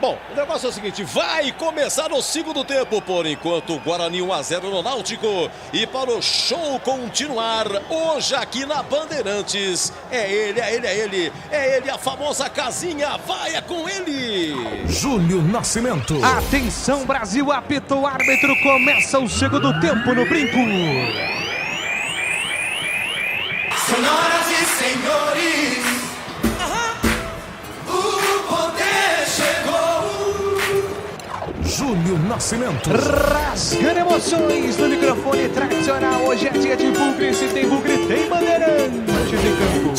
Bom, o negócio é o seguinte, vai começar o segundo tempo, por enquanto, Guarani 1-0 no Náutico. E para o show continuar, hoje aqui na Bandeirantes, é ele, a famosa casinha, vai, é com ele! Júnior Nascimento. Atenção, Brasil, apita o árbitro, começa o segundo tempo no Brinco. Senhoras e senhores, o poder chegou. Júnior Nascimento. Rasgando emoções no microfone tradicional. Hoje é dia de Bugre. Se tem Bugre, tem Bandeirantes de campo.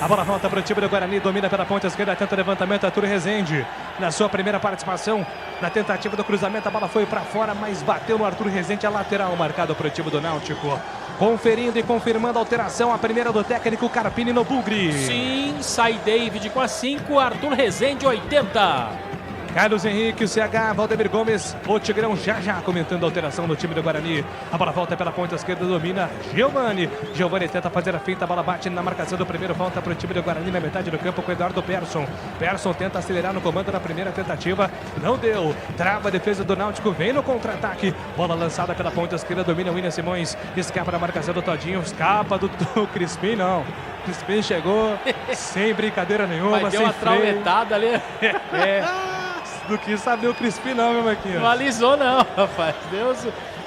A bola volta para o time do Guarani, domina pela ponta esquerda, tenta o levantamento, Arthur Rezende. Na sua primeira participação, na tentativa do cruzamento, a bola foi para fora, mas bateu no Arthur Rezende, a lateral marcado para o time do Náutico. Conferindo e confirmando a alteração, a primeira do técnico Carpini no Bugre. Sim, sai David com a 5, Arthur Rezende 80. Carlos Henrique, o CH, Valdemir Gomes, o Tigrão já comentando a alteração do time do Guarani. A bola volta pela ponta esquerda, domina Giovani. Giovani tenta fazer a feita, a bola bate na marcação do primeiro, volta para o time do Guarani na metade do campo com o Eduardo Persson. Persson tenta acelerar no comando na primeira tentativa, não deu. Trava a defesa do Náutico, vem no contra-ataque. Bola lançada pela ponta esquerda, domina o William Simões. Escapa da marcação do Todinho, escapa do Crispim, não. Crispim chegou sem brincadeira nenhuma. Mas deu uma trauletada ali. Não quis saber o Crispim não, meu Marquinhos. Não alisou não, rapaz. Deus,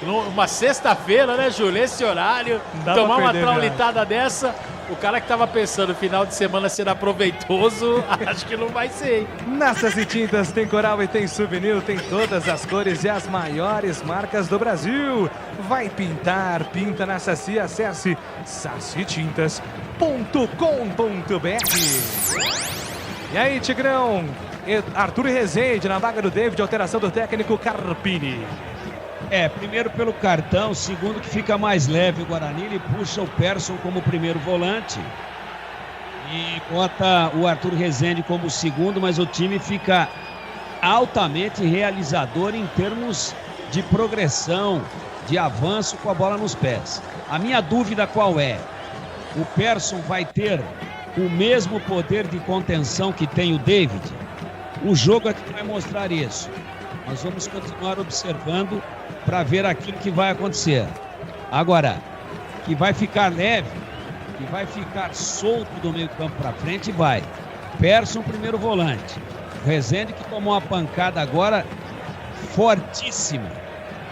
uma sexta-feira, né, Júlio? Esse horário, tomar uma traulitada dessa, o cara que tava pensando no final de semana ser aproveitoso, acho que não vai ser, hein? Na Saci Tintas tem coral e tem souvenir, tem todas as cores e as maiores marcas do Brasil. Vai pintar, pinta na Saci, acesse sacitintas.com.br. E aí, Tigrão? Arthur Rezende na vaga do David, alteração do técnico Carpini. Primeiro pelo cartão, segundo que fica mais leve o Guarani, ele puxa o Persson como primeiro volante e bota o Arthur Rezende como segundo, mas o time fica altamente realizador em termos de progressão, de avanço com a bola nos pés. A minha dúvida qual é? O Persson vai ter o mesmo poder de contenção que tem o David? O jogo é que vai mostrar isso. Nós vamos continuar observando para ver aquilo que vai acontecer. Agora, que vai ficar leve, que vai ficar solto do meio campo para frente, vai. Persson, primeiro volante. Rezende que tomou uma pancada agora fortíssima.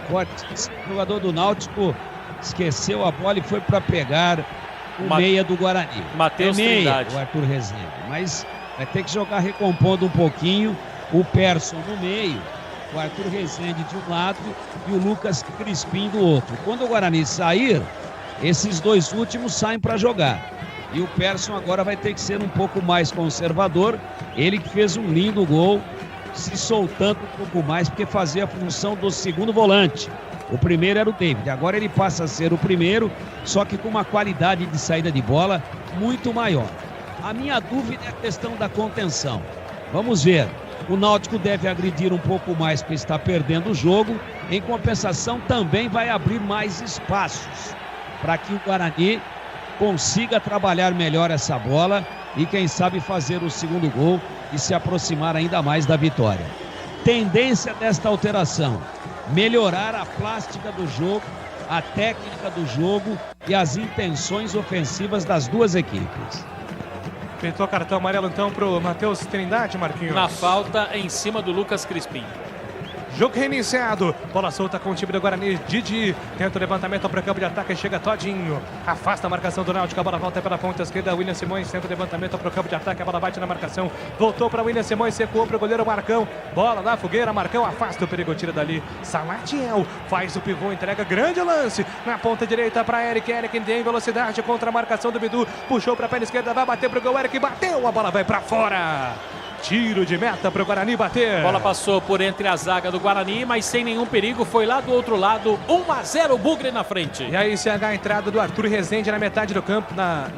Fortíssimo. O jogador do Náutico esqueceu a bola e foi para pegar o meia do Guarani. Matheus Trindade. O Arthur Rezende. Mas vai ter que jogar recompondo um pouquinho. O Persson no meio, o Arthur Rezende de um lado e o Lucas Crispim do outro. Quando o Guarani sair, esses dois últimos saem para jogar. E o Persson agora vai ter que ser um pouco mais conservador. Ele que fez um lindo gol, se soltando um pouco mais, porque fazia a função do segundo volante. O primeiro era o David, agora ele passa a ser o primeiro, só que com uma qualidade de saída de bola muito maior. A minha dúvida é a questão da contenção. Vamos ver. O Náutico deve agredir um pouco mais porque está perdendo o jogo. Em compensação, também vai abrir mais espaços para que o Guarani consiga trabalhar melhor essa bola e, quem sabe, fazer o segundo gol e se aproximar ainda mais da vitória. Tendência desta alteração: melhorar a plástica do jogo, a técnica do jogo e as intenções ofensivas das duas equipes. Pintou cartão amarelo então pro Matheus Trindade, Marquinhos. Na falta em cima do Lucas Crispim. Jogo reiniciado. Bola solta com o time do Guarani. Didi tenta o levantamento para o campo de ataque. Chega Todinho. Afasta a marcação do Náutico. A bola volta pela ponta esquerda. William Simões tenta o levantamento para o campo de ataque. A bola bate na marcação. Voltou para William Simões. Recuou para o goleiro Marcão. Bola na fogueira. Marcão afasta o perigo. Tira dali. Salatiel faz o pivô. Entrega grande lance. Na ponta direita para Eric. Eric tem velocidade contra a marcação do Bidu. Puxou para a perna esquerda. Vai bater para o gol. Eric bateu. A bola vai para fora. Tiro de meta para o Guarani bater. A bola passou por entre a zaga do Guarani, mas sem nenhum perigo. Foi lá do outro lado. 1-0 o Bugre na frente. E aí CH, a entrada do Arthur Rezende na metade do campo, na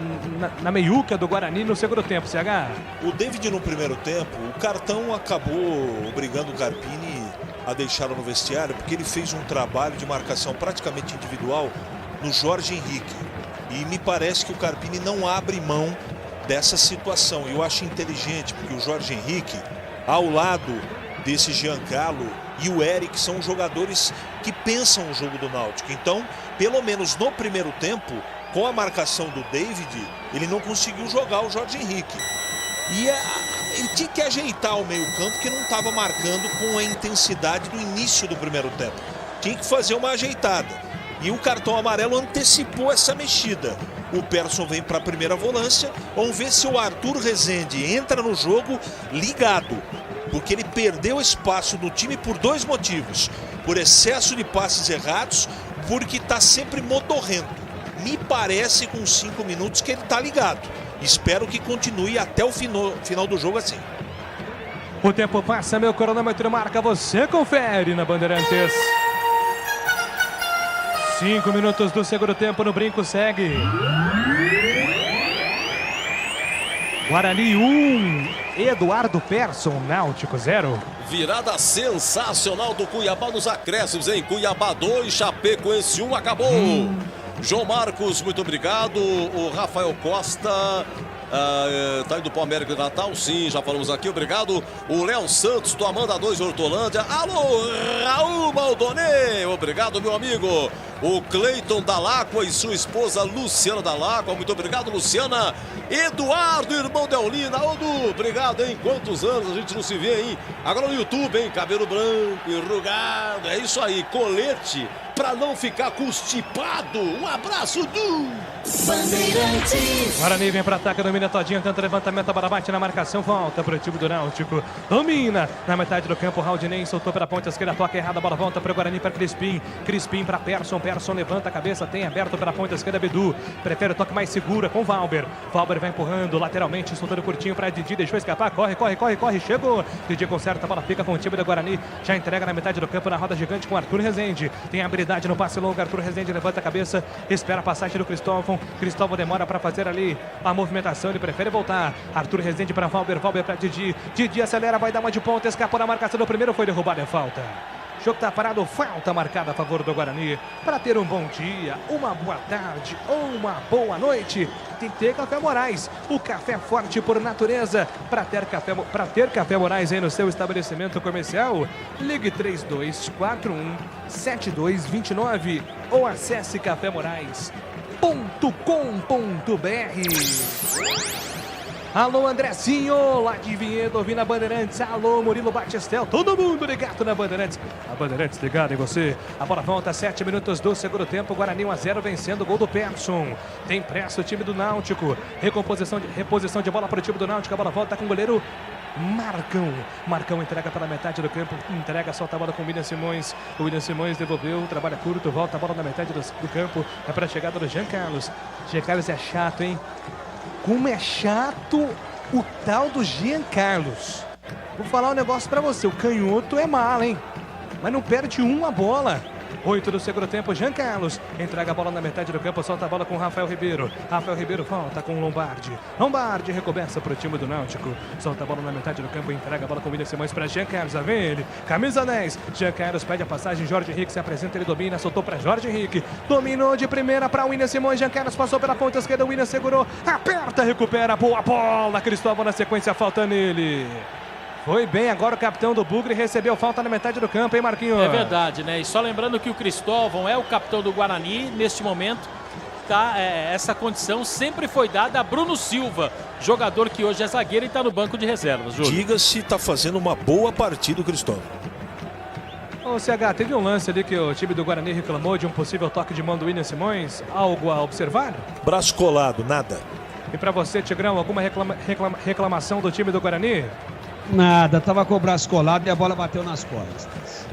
meiuca do Guarani no segundo tempo, CH. O David no primeiro tempo, o cartão acabou obrigando o Carpini a deixá-lo no vestiário, porque ele fez um trabalho de marcação praticamente individual no Jorge Henrique. E me parece que o Carpini não abre mão dessa situação. Eu acho inteligente, porque o Jorge Henrique, ao lado desse Giancarlo e o Eric, são jogadores que pensam o jogo do Náutico. Então, pelo menos no primeiro tempo, com a marcação do David, ele não conseguiu jogar o Jorge Henrique. E ele tinha que ajeitar o meio-campo, que não estava marcando com a intensidade do início do primeiro tempo. Tinha que fazer uma ajeitada. E o cartão amarelo antecipou essa mexida. O Persson vem para a primeira volância. Vamos ver se o Arthur Rezende entra no jogo ligado. Porque ele perdeu espaço no time por dois motivos. Por excesso de passes errados, porque está sempre modorrento. Me parece com 5 minutos que ele está ligado. Espero que continue até o final do jogo assim. O tempo passa, meu cronômetro marca, você confere na Bandeirantes. 5 minutos do segundo tempo no brinco, segue. Guarani 1, Eduardo Persson, Náutico 0. Virada sensacional do Cuiabá nos acréscimos, hein? Cuiabá 2, Chapecoense 1, acabou. João Marcos, muito obrigado. O Rafael Costa... tá indo pro América de Natal? Sim, já falamos aqui, obrigado. O Léo Santos do Amanda 2 Hortolândia. Alô, Raul Maldonê, obrigado, meu amigo. O Cleiton Dalacqua e sua esposa Luciana Dalacqua, muito obrigado, Luciana. Eduardo, irmão de Aulina. Odu, obrigado, hein? Quantos anos a gente não se vê, hein? Agora no YouTube, hein? Cabelo branco, enrugado, é isso aí, colete pra não ficar constipado. Um abraço do Bandeirantes. Guarani vem para ataque, domina Todinho, tenta levantamento, a bola bate na marcação, volta para o time do Náutico. Domina na metade do campo, Raudinei soltou para a ponta esquerda, toca errada, a bola volta para o Guarani, para Crispim. Crispim para Persson, Persson levanta a cabeça, tem aberto para a ponta esquerda, Bidu. Prefere o toque mais segura com Valber. Valber vai empurrando lateralmente, soltando curtinho para Didi, deixou escapar, corre, chegou. Didi conserta, a bola fica com o time do Guarani, já entrega na metade do campo, na roda gigante com Arthur Rezende. Tem habilidade no passe longo, Arthur Rezende levanta a cabeça, espera a passagem do Cristóvão. Cristóvão demora para fazer ali a movimentação, ele prefere voltar. Arthur Rezende para Valber, Valber para Didi. Didi acelera, vai dar uma de ponta, escapou na marcação do primeiro, foi derrubado, é falta. O jogo está parado, falta marcada a favor do Guarani. Para ter um bom dia, uma boa tarde ou uma boa noite, tem que ter Café Moraes. O café forte por natureza. Para ter Café Moraes aí no seu estabelecimento comercial, ligue 3241-7229 ou acesse cafémorais.com.br. Alô, Andrezinho, lá de Vinhedo, ouvindo a Bandeirantes. Alô, Murilo Batistel, todo mundo ligado na Bandeirantes. A Bandeirantes ligada em você. A bola volta, 7 minutos do segundo tempo. Guarani 1-0 vencendo o gol do Persson. Tem pressa o time do Náutico. Reposição de bola para o time do Náutico. A bola volta com o goleiro Marcão. Marcão entrega pela metade do campo. Entrega, solta a bola com o William Simões. O William Simões devolveu, trabalha curto, volta a bola na metade do campo. É para a chegada do Jean Carlos. Jean Carlos é chato, hein? Como é chato o tal do Jean Carlos. Vou falar um negócio pra você, o canhoto é mal, hein? Mas não perde uma bola. 8 do segundo tempo, Jean Carlos entrega a bola na metade do campo, solta a bola com Rafael Ribeiro. Rafael Ribeiro volta com Lombardi. Lombardi recomeça pro time do Náutico. Solta a bola na metade do campo, entrega a bola com William Simões para Jean Carlos. A ver ele, camisa 10. Jean Carlos pede a passagem, Jorge Henrique se apresenta, ele domina, soltou para Jorge Henrique. Dominou de primeira para William Simões. Jean Carlos passou pela ponta esquerda, William segurou, aperta, recupera, boa bola. Cristóvão na sequência, falta nele. Foi bem agora o capitão do Bugre, recebeu falta na metade do campo, hein, Marquinhos? É verdade, né? E só lembrando que o Cristóvão é o capitão do Guarani, neste momento, tá, essa condição sempre foi dada a Bruno Silva, jogador que hoje é zagueiro e está no banco de reservas, Júlio. Diga-se, está fazendo uma boa partida o Cristóvão. Ô, CH, teve um lance ali que o time do Guarani reclamou de um possível toque de mão do William Simões. Algo a observar? Braço colado, nada. E pra você, Tigrão, alguma reclamação do time do Guarani? Nada, tava com o braço colado e a bola bateu nas costas.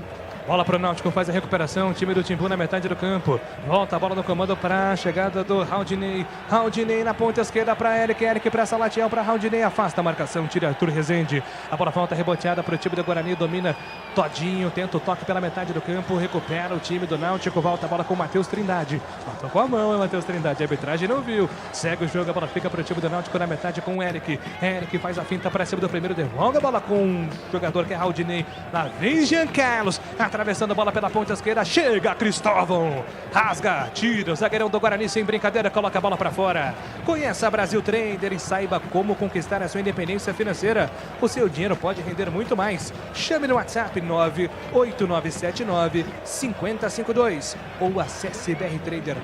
Bola pro Náutico, faz a recuperação, time do Timbu na metade do campo. Volta a bola no comando para a chegada do Raudinei. Raudinei na ponta esquerda para Eric. Eric para Salatiel, para Raudinei, afasta a marcação, tira Arthur Rezende. A bola volta reboteada para o time do Guarani, domina Todinho, tenta o toque pela metade do campo, recupera o time do Náutico, volta a bola com o Matheus Trindade. Matou com a mão, hein, Matheus Trindade, a arbitragem não viu. Segue o jogo, a bola fica para o time do Náutico na metade com o Eric. Eric faz a finta para cima do primeiro, devolve a bola com um jogador que é Raudinei. Lá vem Jean Carlos, atravessando a bola pela ponta esquerda, chega Cristóvão, rasga, tira o zagueirão do Guarani sem brincadeira, coloca a bola para fora. Conheça a Brasil Trader e saiba como conquistar a sua independência financeira. O seu dinheiro pode render muito mais. Chame no WhatsApp 98952-5052 ou acesse brtrader.com.br.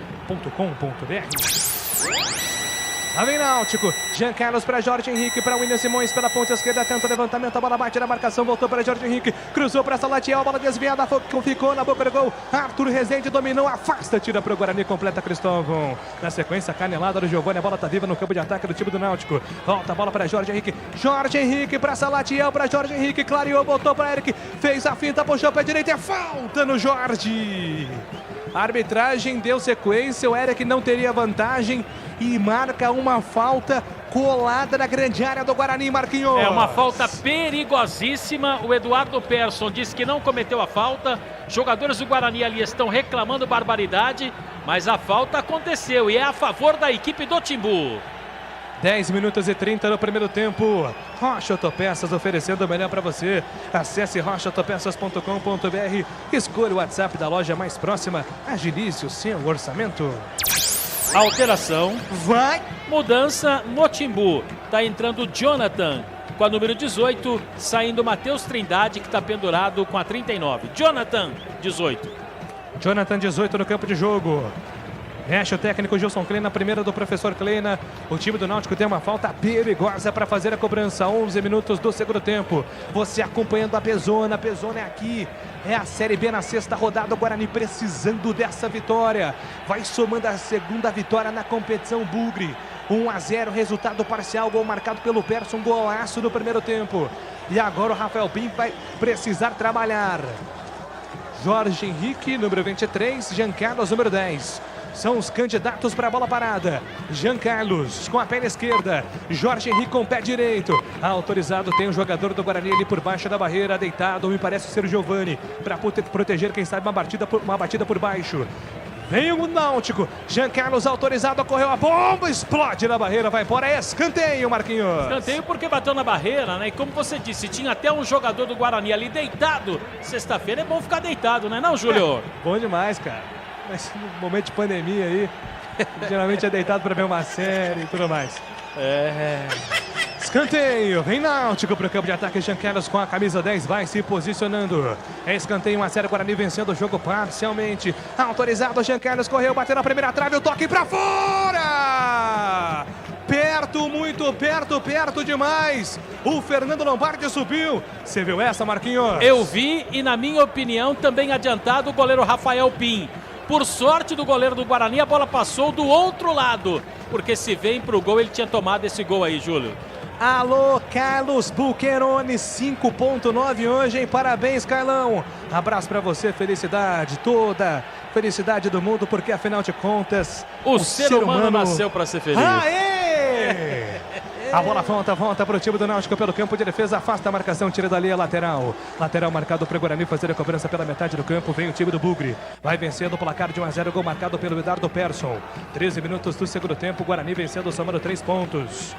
Lá vem Náutico, Jean Carlos para Jorge Henrique, para William Simões pela ponta esquerda, tenta o levantamento, a bola bate na marcação, voltou para Jorge Henrique, cruzou para Salatiel, a bola desviada, ficou na boca do gol, Arthur Rezende dominou, afasta, tira para o Guarani, completa Cristóvão. Na sequência, canelada do Giovani, a bola tá viva no campo de ataque do time do Náutico, volta a bola para Jorge Henrique para Salatiel, para Jorge Henrique, clareou, botou para Eric, fez a finta, puxou o pé direito, é falta no Jorge. A arbitragem deu sequência, o Eric não teria vantagem e marca uma falta colada na grande área do Guarani, Marquinhos. É uma falta perigosíssima, o Eduardo Persson disse que não cometeu a falta, jogadores do Guarani ali estão reclamando barbaridade, mas a falta aconteceu e é a favor da equipe do Timbu. 10 minutos e 30 no primeiro tempo. Rocha Autopeças oferecendo o melhor para você. Acesse rochaautopeças.com.br. Escolha o WhatsApp da loja mais próxima. Agilize o seu orçamento. Alteração. Vai. Mudança no Timbu. Tá entrando o Jonathan com a número 18. Saindo o Matheus Trindade, que está pendurado com a 39. Jonathan, 18. Jonathan, 18 no campo de jogo. Mexe o técnico Gilson Kleina, primeira do professor Kleina. O time do Náutico tem uma falta perigosa para fazer a cobrança. 11 minutos do segundo tempo. Você acompanhando a Pezona. A Pezona é aqui. É a Série B na sexta rodada. O Guarani precisando dessa vitória. Vai somando a segunda vitória na competição. Bugre. 1-0, resultado parcial. Gol marcado pelo Persson. Golaço no primeiro tempo. E agora o Rafael Pim vai precisar trabalhar. Jorge Henrique, número 23. Jean Carlos, número 10. São os candidatos para a bola parada. Jean Carlos com a perna esquerda. Jorge Henrique com o pé direito. Autorizado, tem um jogador do Guarani ali por baixo da barreira, deitado. Me parece ser o Giovani. Para proteger, quem sabe, uma batida por baixo. Vem o Náutico. Jean Carlos autorizado, correu a bomba, explode na barreira, vai embora. É escanteio, Marquinhos. Escanteio porque bateu na barreira, né? E como você disse, tinha até um jogador do Guarani ali deitado. Sexta-feira é bom ficar deitado, né, não, Júlio? Bom demais, cara. Mas no momento de pandemia aí, geralmente é deitado para ver uma série e tudo mais. Escanteio, vem Náutico para o campo de ataque. Jean Carlos com a camisa 10 vai se posicionando. É escanteio, 1-0, Guarani vencendo o jogo parcialmente. Autorizado, Jean Carlos correu, bateu na primeira trave, o toque para fora! Perto, muito perto, perto demais. O Fernando Lombardi subiu. Você viu essa, Marquinhos? Eu vi e, na minha opinião, também adiantado o goleiro Rafael Pim. Por sorte do goleiro do Guarani, a bola passou do outro lado. Porque se vem pro gol, ele tinha tomado esse gol aí, Júlio. Alô, Carlos Bucheroni, 5.9 hoje, hein? Parabéns, Carlão. Abraço pra você, felicidade, toda felicidade do mundo, porque afinal de contas... O ser humano nasceu pra ser feliz. Aê! A bola volta para o time do Náutico pelo campo de defesa, afasta a marcação, tira dali a lateral. Lateral marcado para o Guarani fazer a cobrança pela metade do campo, vem o time do Bugre. Vai vencendo o placar de 1-0, gol marcado pelo Eduardo Persson. 13 minutos do segundo tempo, Guarani vencendo, somando 3 pontos.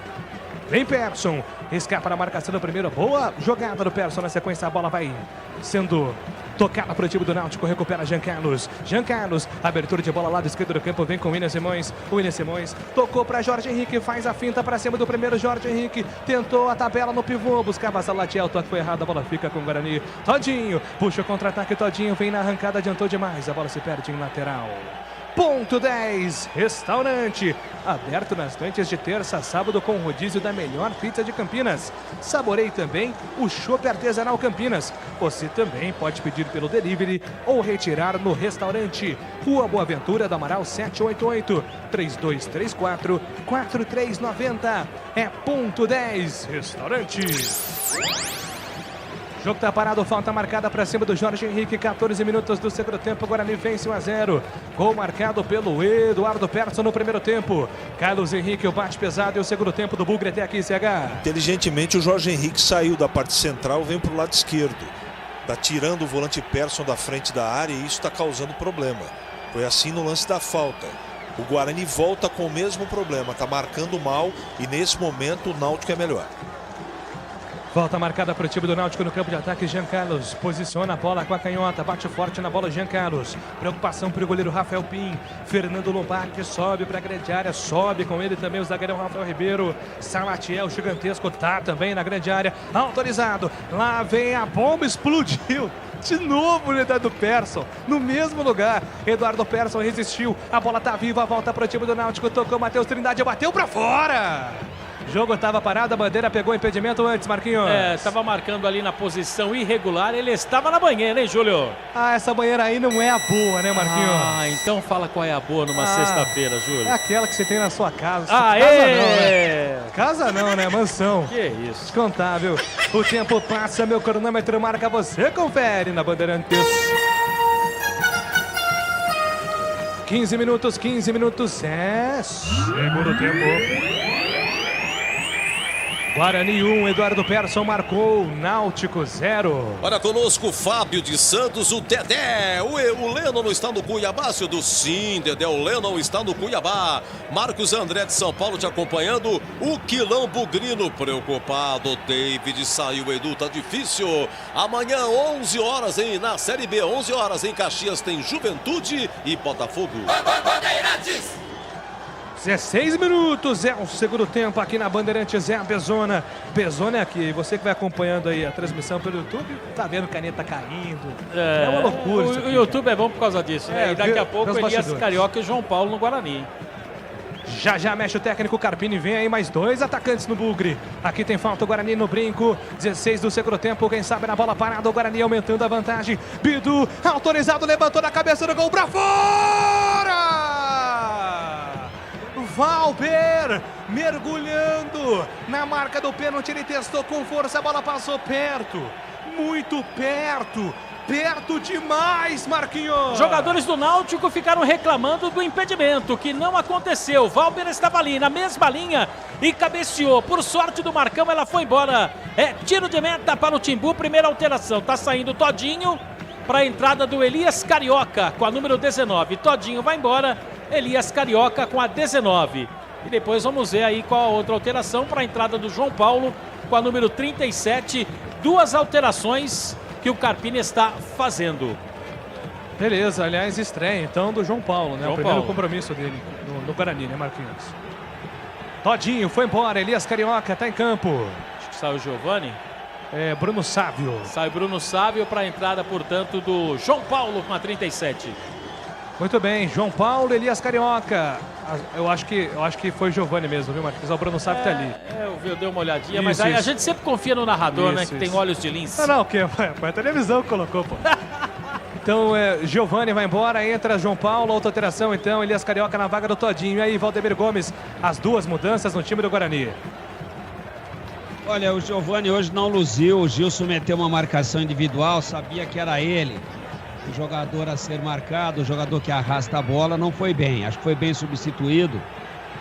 Vem Persson, escapa na marcação do primeiro, boa jogada do Persson, na sequência a bola vai sendo tocada para o time do Náutico, recupera Jean Carlos. Jean Carlos, abertura de bola lado esquerdo do campo, vem com o William Simões. O William Simões tocou para Jorge Henrique, faz a finta para cima do primeiro. Jorge Henrique tentou a tabela no pivô, buscava Salatiel, o toque foi errado, a bola fica com o Guarani. Todinho, puxa o contra-ataque, Todinho vem na arrancada, adiantou demais, a bola se perde em lateral. Ponto 10, restaurante. Aberto nas noites de terça a sábado com o rodízio da melhor pizza de Campinas. Saboreie também o chopp artesanal Campinas. Você também pode pedir pelo delivery ou retirar no restaurante. Rua Boa Ventura do Amaral 788, 3234-4390. É Ponto 10, restaurante. Jogo tá parado, falta marcada para cima do Jorge Henrique, 14 minutos do segundo tempo, Guarani vence 1-0. Gol marcado pelo Eduardo Persson no primeiro tempo. Carlos Henrique, o bate pesado e o segundo tempo do Bugre até aqui, CH. Inteligentemente o Jorge Henrique saiu da parte central, vem pro lado esquerdo. Tá tirando o volante Persson da frente da área e isso tá causando problema. Foi assim no lance da falta. O Guarani volta com o mesmo problema, tá marcando mal e nesse momento o Náutico é melhor. Volta marcada para o time do Náutico no campo de ataque. Jean Carlos posiciona a bola com a canhota, bate forte na bola Jean Carlos. Preocupação para o goleiro Rafael Pim. Fernando Lombardi sobe para a grande área, sobe com ele também o zagueirão Rafael Ribeiro. Salatiel gigantesco tá também na grande área, autorizado. Lá vem a bomba, explodiu. De novo o unidade do Persson, no mesmo lugar. Eduardo Persson resistiu, a bola tá viva, volta para o time do Náutico, tocou Matheus Trindade, bateu para fora. O jogo estava parado, a bandeira pegou impedimento antes, Marquinhos. Estava marcando ali na posição irregular, ele estava na banheira, hein, Júlio? Essa banheira aí não é a boa, né, Marquinhos? Então fala qual é a boa numa sexta-feira, Júlio. É aquela que você tem na sua casa. Casa não, né? Mansão. Que isso. Descontável. O tempo passa, meu cronômetro marca, você confere na Bandeirantes. 15 minutos, segundo tempo. Guarani 1, Eduardo Persson marcou, Náutico 0. Olha conosco o Fábio de Santos, o Dedé. O Lennon está no Cuiabá, Cildo? Sim, Dedé, o Lennon está no Cuiabá. Marcos André de São Paulo te acompanhando. O Quilão Bugrino preocupado. David saiu, Edu, tá difícil. Amanhã, 11 horas, na Série B, 11 horas em Caxias, tem Juventude e Botafogo. Bandeirantes! 16 minutos, é o segundo tempo aqui na Bandeirantes, é a Bezona. Bezona é aqui, você que vai acompanhando aí a transmissão pelo YouTube, tá vendo caneta caindo, é uma loucura. O YouTube é bom por causa disso, né? E daqui a pouco Elias Carioca e João Paulo no Guarani. Já mexe o técnico Carpini, vem aí mais dois atacantes no Bugre. Aqui tem falta o Guarani no brinco, 16 do segundo tempo, quem sabe na bola parada, o Guarani aumentando a vantagem. Bidu, autorizado, levantou na cabeça do gol pra fora! Valber mergulhando na marca do pênalti, ele testou com força, a bola passou perto, muito perto demais, Marquinhos. Jogadores do Náutico ficaram reclamando do impedimento, que não aconteceu. Valber estava ali na mesma linha e cabeceou. Por sorte do Marcão, ela foi embora. É tiro de meta para o Timbu, primeira alteração. Tá saindo Todinho para a entrada do Elias Carioca com a número 19. Todinho vai embora. Elias Carioca com a 19. E depois vamos ver aí qual a outra alteração para a entrada do João Paulo com a número 37. Duas alterações que o Carpini está fazendo. Beleza, aliás, estreia então do João Paulo, né? João o primeiro Paulo. compromisso dele no Guarani, né, Marquinhos? Todinho foi embora, Elias Carioca tá em campo. Acho que saiu o Giovani. Bruno Sávio. Sai Bruno Sávio para a entrada, portanto, do João Paulo com a 37. Muito bem, João Paulo, Elias Carioca. Eu acho que foi Giovani mesmo, viu, Marquinhos? O Bruno Sávio tá ali. Eu dei uma olhadinha, mas aí a gente sempre confia no narrador, né? Que tem olhos de lince. Não, que foi a televisão que colocou, pô. Então, Giovani vai embora, entra João Paulo, outra alteração, então, Elias Carioca na vaga do Todinho. E aí, Valdemir Gomes, as duas mudanças no time do Guarani. Olha, o Giovani hoje não luziu, o Gilson meteu uma marcação individual, sabia que era ele. O jogador a ser marcado, o jogador que arrasta a bola, não foi bem. Acho que foi bem substituído.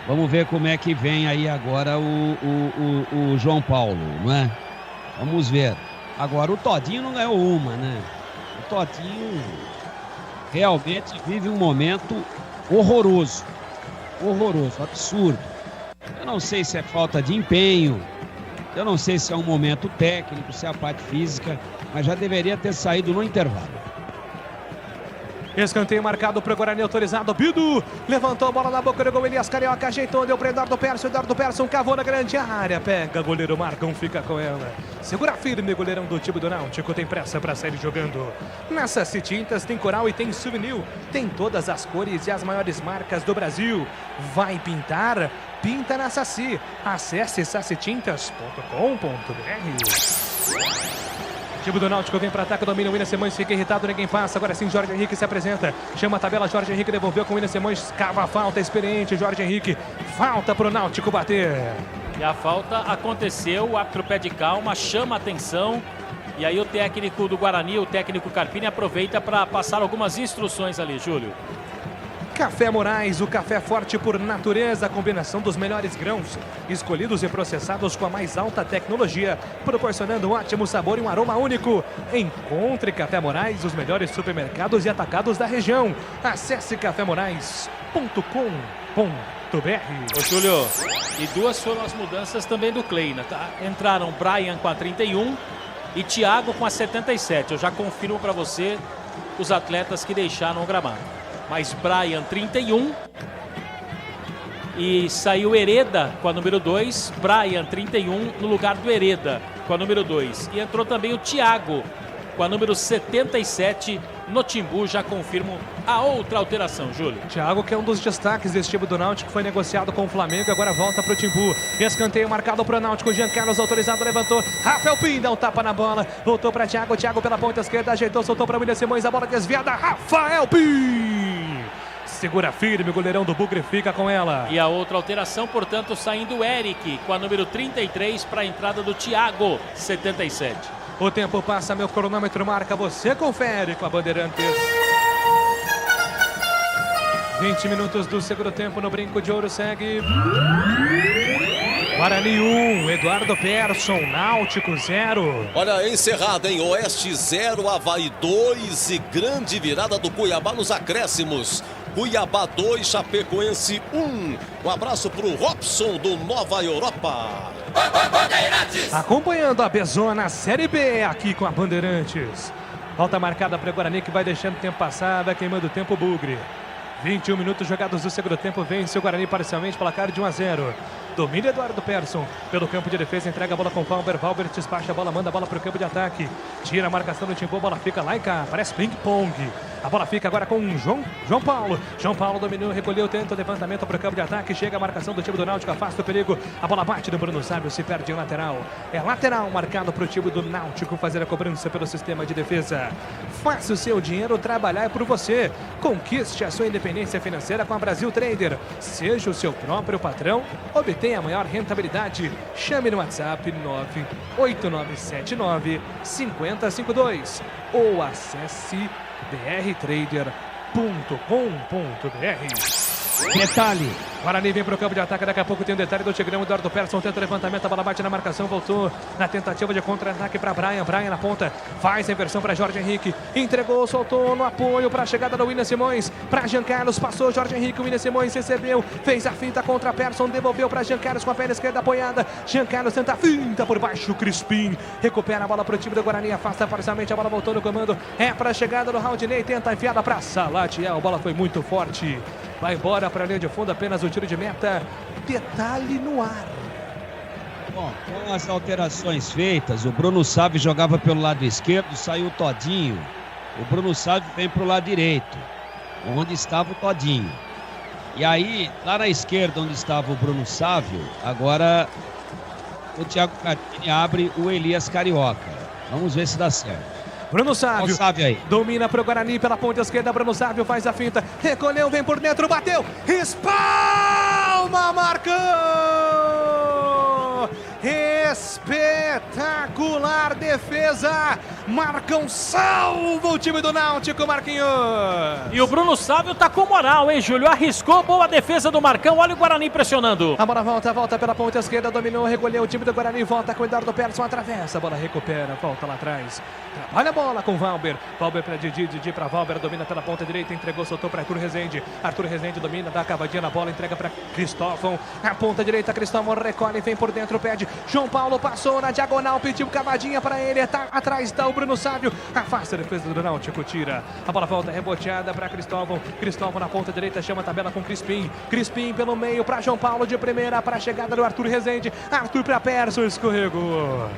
Vamos ver como é que vem aí agora o João Paulo, não é? Vamos ver. Agora, o Todinho não ganhou uma, né? O Todinho realmente vive um momento horroroso. Horroroso, absurdo. Eu não sei se é falta de empenho, eu não sei se é um momento técnico, se é a parte física, mas já deveria ter saído no intervalo. Escanteio marcado para o Guarani, autorizado. Bidu levantou a bola na boca do gol. Elias Carioca ajeitou, deu para Eduardo Persson. Eduardo Persson cavou na grande área. Pega, goleiro Marcão, fica com ela. Segura firme, goleirão do time do Náutico. Tem pressa para sair jogando. Na Saci Tintas tem coral e tem souvenir. Tem todas as cores e as maiores marcas do Brasil. Vai pintar? Pinta na Saci. Acesse sacitintas.com.br. O time do Náutico vem para ataque, domina o William Simões, fica irritado, ninguém passa. Agora sim, Jorge Henrique se apresenta, chama a tabela, Jorge Henrique devolveu com o William Simões, cava a falta, experiente, Jorge Henrique, falta para o Náutico bater. E a falta aconteceu, o árbitro pede calma, chama a atenção, e aí o técnico do Guarani, o técnico Carpini, aproveita para passar algumas instruções ali, Júlio. Café Moraes, o café forte por natureza, a combinação dos melhores grãos, escolhidos e processados com a mais alta tecnologia, proporcionando um ótimo sabor e um aroma único. Encontre Café Moraes, os melhores supermercados e atacados da região. Acesse cafémorais.com.br. Ô Júlio, e duas foram as mudanças também do Kleina, tá? Entraram Brian com a 31 e Thiago com a 77. Eu já confirmo para você os atletas que deixaram o gramado. Mas Brian 31 e saiu Hereda com a número 2, Brian 31 no lugar do Hereda com a número 2 e entrou também o Thiago com a número 77 no Timbu. Já confirmo a outra alteração, Júlio. Thiago, que é um dos destaques desse time do Náutico, foi negociado com o Flamengo, agora volta para o Timbu. Escanteio marcado para o Náutico, Jean Carlos autorizado, levantou, Rafael Pim dá um tapa na bola, voltou para Thiago, Thiago pela ponta esquerda, ajeitou, soltou para William Simões, a bola desviada, Rafael Pim! Segura firme, o goleirão do Bugre fica com ela. E a outra alteração, portanto, saindo o Eric com a número 33 para a entrada do Thiago, 77. O tempo passa, meu cronômetro marca, você confere com a Bandeirantes. 20 minutos do segundo tempo no Brinco de Ouro, segue Guarani 1, Eduardo Persson, Náutico 0. Olha, encerrado, hein? Oeste 0, Avaí 2 e grande virada do Cuiabá nos acréscimos. Cuiabá 2, Chapecoense 1. Um abraço pro Robson do Nova Europa. Acompanhando a Bezona Série B aqui com a Bandeirantes. Falta marcada para o Guarani, que vai deixando o tempo passar, vai queimando o tempo, Bugre. 21 minutos jogados do segundo tempo, vence o Guarani parcialmente, placar de 1-0. Domina Eduardo Persson pelo campo de defesa, entrega a bola com Valber. Valber despacha a bola, manda a bola para o campo de ataque. Tira a marcação do Timbu, a bola fica lá e cá, parece ping-pong. A bola fica agora com João Paulo. João Paulo dominou, recolheu, tenta o levantamento para o campo de ataque. Chega a marcação do time do Náutico, afasta o perigo. A bola bate do Bruno Sábio, se perde em lateral. É lateral marcado para o time do Náutico fazer a cobrança pelo sistema de defesa. Faça o seu dinheiro trabalhar por você. Conquiste a sua independência financeira com a Brasil Trader. Seja o seu próprio patrão, obtenha a maior rentabilidade. Chame no WhatsApp 98979-5052 ou acesse drtrader.com.br. Detalhe, Guarani vem para o campo de ataque, daqui a pouco tem um detalhe do Tigrão. Eduardo Persson tenta o levantamento, a bola bate na marcação, voltou na tentativa de contra-ataque para Brian. Brian na ponta, faz a inversão para Jorge Henrique, entregou, soltou no apoio para a chegada do William Simões, para Jean Carlos, passou Jorge Henrique, o William Simões recebeu, fez a finta contra Persson, devolveu para Jean Carlos com a perna esquerda apoiada. Jean Carlos tenta a finta por baixo, Crispim recupera a bola para o time do Guarani, afasta parcialmente, a bola voltou no comando, é para a chegada do Raudinei, tenta a enfiada para Salatiel, a bola foi muito forte. Vai embora para a linha de fundo, apenas o tiro de meta. Detalhe no ar. Bom, com as alterações feitas, o Bruno Sávio jogava pelo lado esquerdo, saiu o Todinho. O Bruno Sávio vem para o lado direito, onde estava o Todinho. E aí, lá na esquerda, onde estava o Bruno Sávio, agora o Thiago Carpini abre o Elias Carioca. Vamos ver se dá certo. Bruno Sávio domina para o Guarani pela ponta esquerda. Bruno Sávio faz a finta, recolheu, vem por dentro, bateu, espalma, marcou! Espetacular defesa! Marcão salva o time do Náutico, Marquinhos! E o Bruno Sávio tá com moral, hein, Júlio? Arriscou, boa defesa do Marcão, olha o Guarani pressionando. A bola volta pela ponta esquerda, dominou, recolheu o time do Guarani, volta com o Eduardo Persson, atravessa, a bola recupera, volta lá atrás. Trabalha a bola com Valber. Valber para Didi, Didi para Valber, domina pela ponta direita, entregou, soltou para Arthur Rezende. Arthur Rezende domina, dá a cavadinha na bola, entrega para Cristóvão. A ponta direita, Cristóvão recolhe, vem por dentro, pede. João Paulo passou na diagonal, pediu cavadinha para ele, tá atrás, tá o Bruno Sávio. Afasta a defesa do Náutico, tira. A bola volta reboteada para Cristóvão. Cristóvão na ponta direita, chama a tabela com Crispim. Crispim pelo meio para João Paulo de primeira, para a chegada do Arthur Rezende. Arthur para Persson, escorregou.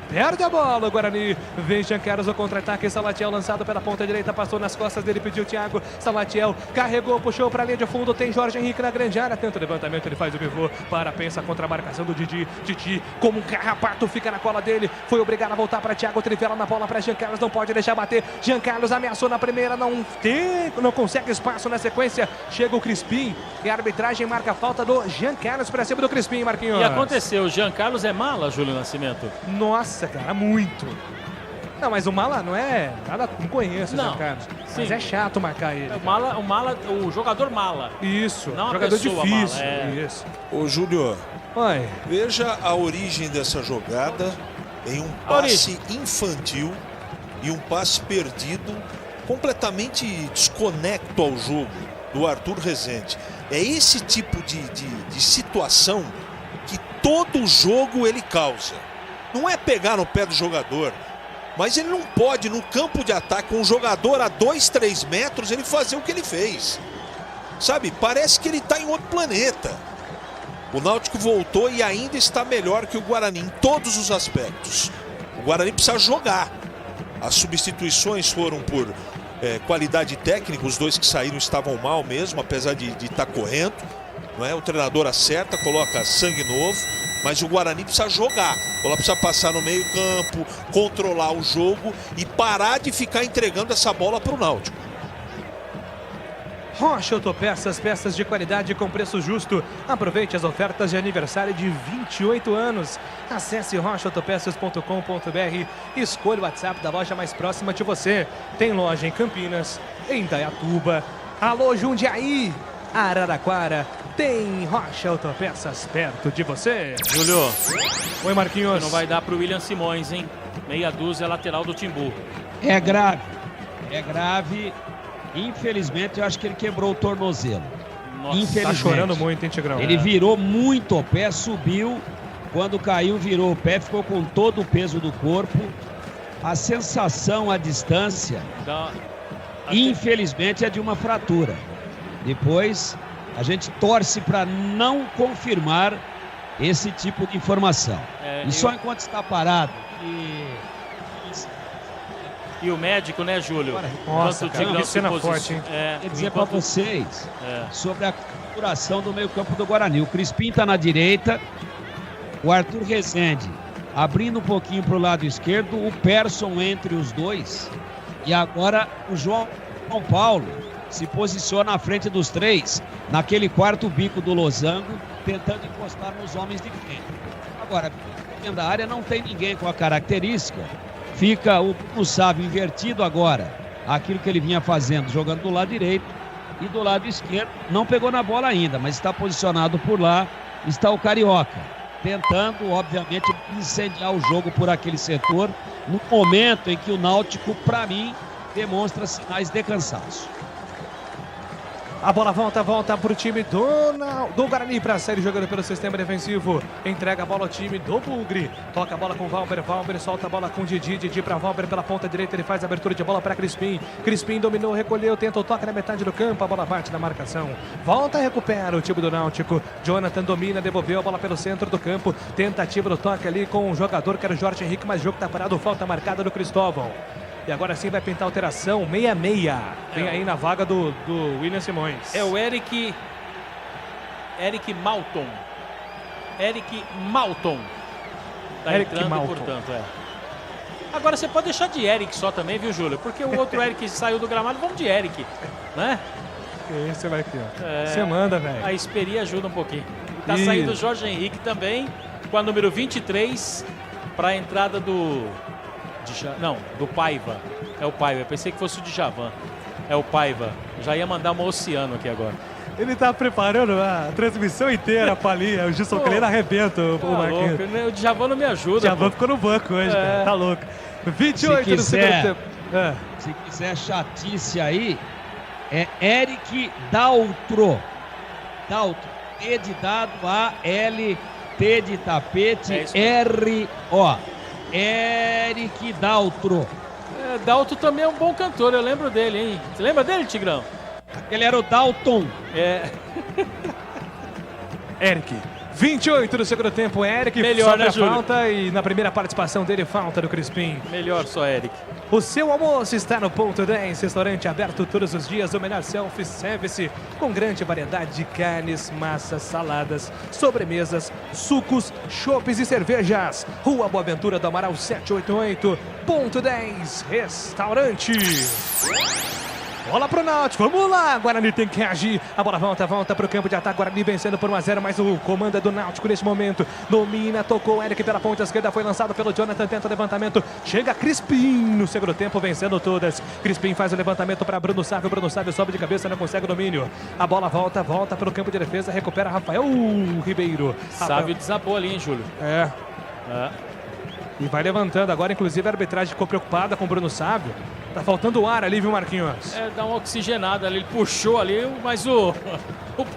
Perde a bola o Guarani. Vem Jean Carlos, o contra-ataque. Salatiel lançado pela ponta direita. Passou nas costas dele, pediu o Thiago. Salatiel carregou, puxou para a linha de fundo. Tem Jorge Henrique na grande área. Tenta o levantamento, ele faz o pivô. Pensa contra a marcação do Didi. Didi, como um carrapato, fica na cola dele. Foi obrigado a voltar para Thiago Trivela na bola para Jean Carlos. Não pode deixar bater. Jean Carlos ameaçou na primeira. Não consegue espaço na sequência. Chega o Crispim. E a arbitragem marca a falta do Jean Carlos para cima do Crispim, Marquinhos. E aconteceu. Jean Carlos é mala, Júlio Nascimento? Nossa, cara, muito. Não, mas o Mala não é nada, não conheço o Jean Carlos. Mas é chato marcar ele. O jogador mala. Isso, não jogador difícil. Isso. Ô, Júlio, veja a origem dessa jogada em um passe infantil e um passe perdido, completamente desconecto ao jogo do Arthur Rezende. É esse tipo de situação que todo jogo ele causa. Não é pegar no pé do jogador, mas ele não pode, no campo de ataque, com um jogador a 2, 3 metros, ele fazer o que ele fez. Sabe, parece que ele está em outro planeta. O Náutico voltou e ainda está melhor que o Guarani em todos os aspectos. O Guarani precisa jogar. As substituições foram por qualidade técnica, os dois que saíram estavam mal mesmo, apesar de estar correndo. Não é? O treinador acerta, coloca sangue novo, mas o Guarani precisa jogar. A bola precisa passar no meio campo, controlar o jogo e parar de ficar entregando essa bola para o Náutico. Rocha Autopeças, peças de qualidade com preço justo. Aproveite as ofertas de aniversário de 28 anos. Acesse rochaautopeças.com.br e escolha o WhatsApp da loja mais próxima de você. Tem loja em Campinas, em Indaiatuba, alô Jundiaí, Araraquara. Tem Rocha Autopeças perto de você. Júlio. Oi, Marquinhos. Não vai dar pro William Simões, hein? Meia dúzia lateral do Timbu. É grave. É grave. Infelizmente, eu acho que ele quebrou o tornozelo. Nossa, infelizmente. Tá chorando muito, hein, Tigrão? Ele virou muito o pé, subiu. Quando caiu, virou o pé, ficou com todo o peso do corpo. A sensação à distância, infelizmente, é de uma fratura. Depois, a gente torce para não confirmar esse tipo de informação. Só enquanto está parado. E o médico, né, Júlio? Nossa, cara, que cena forte, hein? Quer dizer para vocês sobre a configuração do meio-campo do Guarani. O Crispim está na direita, o Arthur Rezende abrindo um pouquinho para o lado esquerdo, o Persson entre os dois e agora o João Paulo se posiciona à frente dos três, naquele quarto bico do losango, tentando encostar nos homens de frente. Agora, dentro da área não tem ninguém com a característica. Fica o Sávio invertido agora, aquilo que ele vinha fazendo, jogando do lado direito e do lado esquerdo. Não pegou na bola ainda, mas está posicionado por lá. Está o Carioca, tentando, obviamente, incendiar o jogo por aquele setor, no momento em que o Náutico, para mim, demonstra sinais de cansaço. A bola volta para o time do Guarani para sair jogando pelo sistema defensivo. Entrega a bola ao time do Bugre. Toca a bola com Valber. Valber solta a bola com Didi. Didi para Valber pela ponta direita. Ele faz a abertura de bola para Crispim. Crispim dominou, recolheu, tenta o toque na metade do campo. A bola bate na marcação. Volta e recupera o time do Náutico. Jonathan domina, devolveu a bola pelo centro do campo. Tentativa do toque ali com o jogador que era o Jorge Henrique, mas o jogo está parado. Falta marcada do Cristóvão. E agora sim vai pintar alteração, 6-6. Vem aí na vaga do William Simões. É o Eric Malton. Eric Malton. Tá Eric entrando, Malton. Portanto, Agora você pode deixar de Eric só também, viu, Júlio? Porque o outro Eric saiu do gramado, vamos de Eric, né? Esse você vai aqui, ó. Você manda, velho. A Esperi ajuda um pouquinho. Tá saindo o Jorge Henrique também, com a número 23, para a entrada do Paiva. É o Paiva. Eu pensei que fosse o Djavan. É o Paiva. Já ia mandar uma Oceano aqui agora. Ele tá preparando a transmissão inteira pra ali. O Gilson Kleina arrebenta o Marquinhos. O Djavan não me ajuda. O Djavan ficou no banco hoje, cara. Tá louco. 28 no segundo tempo. Se quiser chatice aí, é Eric Daltro. Daltro. T de dado, A, L, T de tapete, R-O. Eric Daltro. Daltro também é um bom cantor, eu lembro dele, hein? Você lembra dele, Tigrão? Ele era o Dalton. Eric. 28 do segundo tempo, Eric. Melhor, né, Júlio? Falta e na primeira participação dele, falta do Crispim. Melhor só, Eric. O seu almoço está no Ponto 10, restaurante aberto todos os dias, o melhor self-service, com grande variedade de carnes, massas, saladas, sobremesas, sucos, chopes e cervejas. Rua Boa Ventura do Amaral 788, Ponto 10, restaurante. Bola pro Náutico, vamos lá, Guarani tem que reagir, a bola volta pro campo de ataque, Guarani vencendo por 1-0, mas o comando é do Náutico nesse momento, domina, tocou Eric pela ponta esquerda, foi lançado pelo Jonathan, tenta o levantamento, chega Crispim no segundo tempo, vencendo todas, Crispim faz o levantamento para Bruno Sávio sobe de cabeça, não consegue o domínio, a bola volta pelo campo de defesa, recupera Rafael Ribeiro. Sávio desabou ali, hein, Júlio? E vai levantando agora, inclusive a arbitragem ficou preocupada com o Bruno Sávio. Tá faltando ar ali, viu, Marquinhos? Dá uma oxigenada ali, ele puxou ali, mas o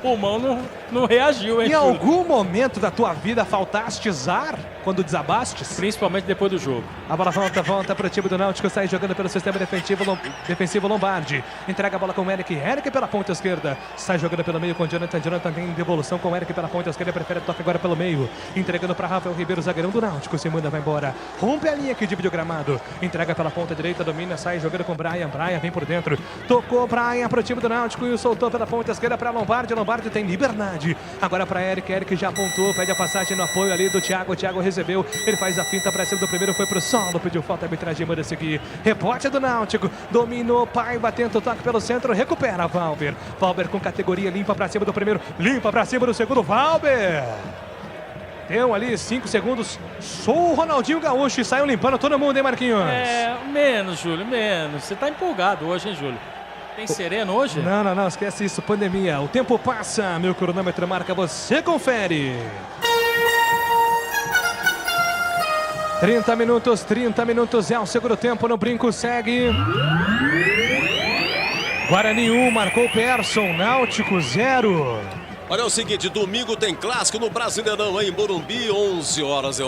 pulmão não reagiu, hein? Em algum momento da tua vida faltaste ar quando desabastes? Principalmente depois do jogo. A bola volta pro time do Náutico, sai jogando pelo sistema defensivo Lombardi. Entrega a bola com o Eric pela ponta esquerda. Sai jogando pelo meio com o Jonathan tem devolução com o Eric pela ponta esquerda, prefere toque agora pelo meio. Entregando para Rafael Ribeiro, zagueirão do Náutico, se manda, vai embora. Rompe a linha que divide o gramado. Entrega pela ponta direita, domina, sai jogando com o Brian vem por dentro. Tocou Brian pro time do Náutico e soltou pela ponta esquerda para Lombardi tem liberdade. Agora para Eric já apontou, pede a passagem no apoio ali do Thiago recebeu, ele faz a finta para cima do primeiro, foi pro solo, pediu falta, a arbitragem manda seguir. Rebote do Náutico, dominou Paiva, tenta o toque pelo centro, recupera Valber com categoria, limpa para cima do primeiro, limpa para cima do segundo, Valber. Deu ali 5 segundos, sou o Ronaldinho Gaúcho e saiu limpando todo mundo, hein, Marquinhos? Menos, Júlio, menos. Você tá empolgado hoje, hein, Júlio? Tem sereno hoje? Não, esquece isso, pandemia. O tempo passa, meu cronômetro marca, você confere. 30 minutos é o segundo tempo, no brinco segue. Guarani 1, marcou o Persson, Náutico 0. Olha, é o seguinte, domingo tem clássico no Brasileirão em Morumbi, 11 horas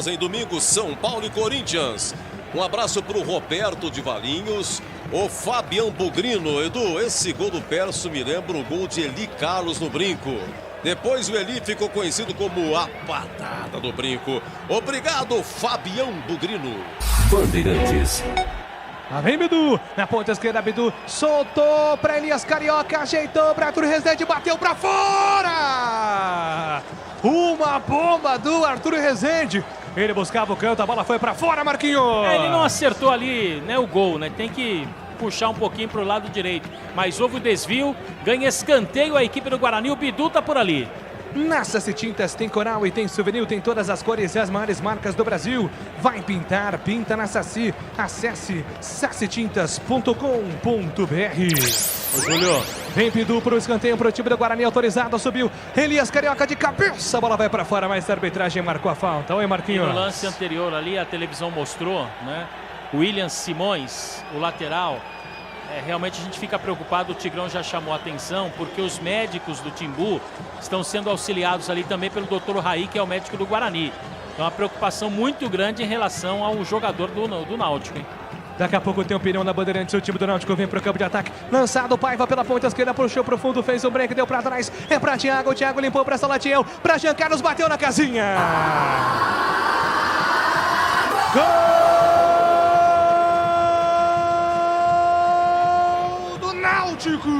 em domingo, São Paulo e Corinthians. Um abraço para o Roberto de Valinhos, o Fabião Bugrino. Edu, esse gol do Perso me lembra o gol de Eli Carlos no brinco. Depois o Eli ficou conhecido como a patada do brinco. Obrigado, Fabião Bugrino. Bandeirantes. Lá vem Bidu, na ponta esquerda, Bidu soltou para Elias Carioca, ajeitou para Arthur Rezende, bateu para fora! Uma bomba do Arthur Rezende. Ele buscava o canto, a bola foi para fora, Marquinhos. Ele não acertou ali, né, o gol, né? Tem que puxar um pouquinho para o lado direito. Mas houve o desvio, ganha escanteio a equipe do Guarani, o Bidu tá por ali. Na Saci Tintas tem coral e tem souvenir, tem todas as cores e as maiores marcas do Brasil. Vai pintar, pinta na Saci. Acesse sacitintas.com.br. Ô, Júlio. Vem Bidu pro escanteio pro time do Guarani, autorizado, subiu. Elias Carioca de cabeça, a bola vai para fora, mas a arbitragem marcou a falta. Oi, Marquinhos. E no lance anterior ali, a televisão mostrou, né? William Simões, o lateral. Realmente a gente fica preocupado, o Tigrão já chamou a atenção, porque os médicos do Timbu estão sendo auxiliados ali também pelo Dr. Raí, que é o médico do Guarani. Então uma preocupação muito grande em relação ao jogador do Náutico, hein? Daqui a pouco tem opinião da Bandeirantes, o time do Náutico vem pro campo de ataque, lançado, Paiva pela ponta esquerda, puxou pro fundo, fez o break, deu pra trás, é pra Thiago, Thiago limpou pra Salatiel, pra Jean Carlos, bateu na casinha! Gol! Náutico!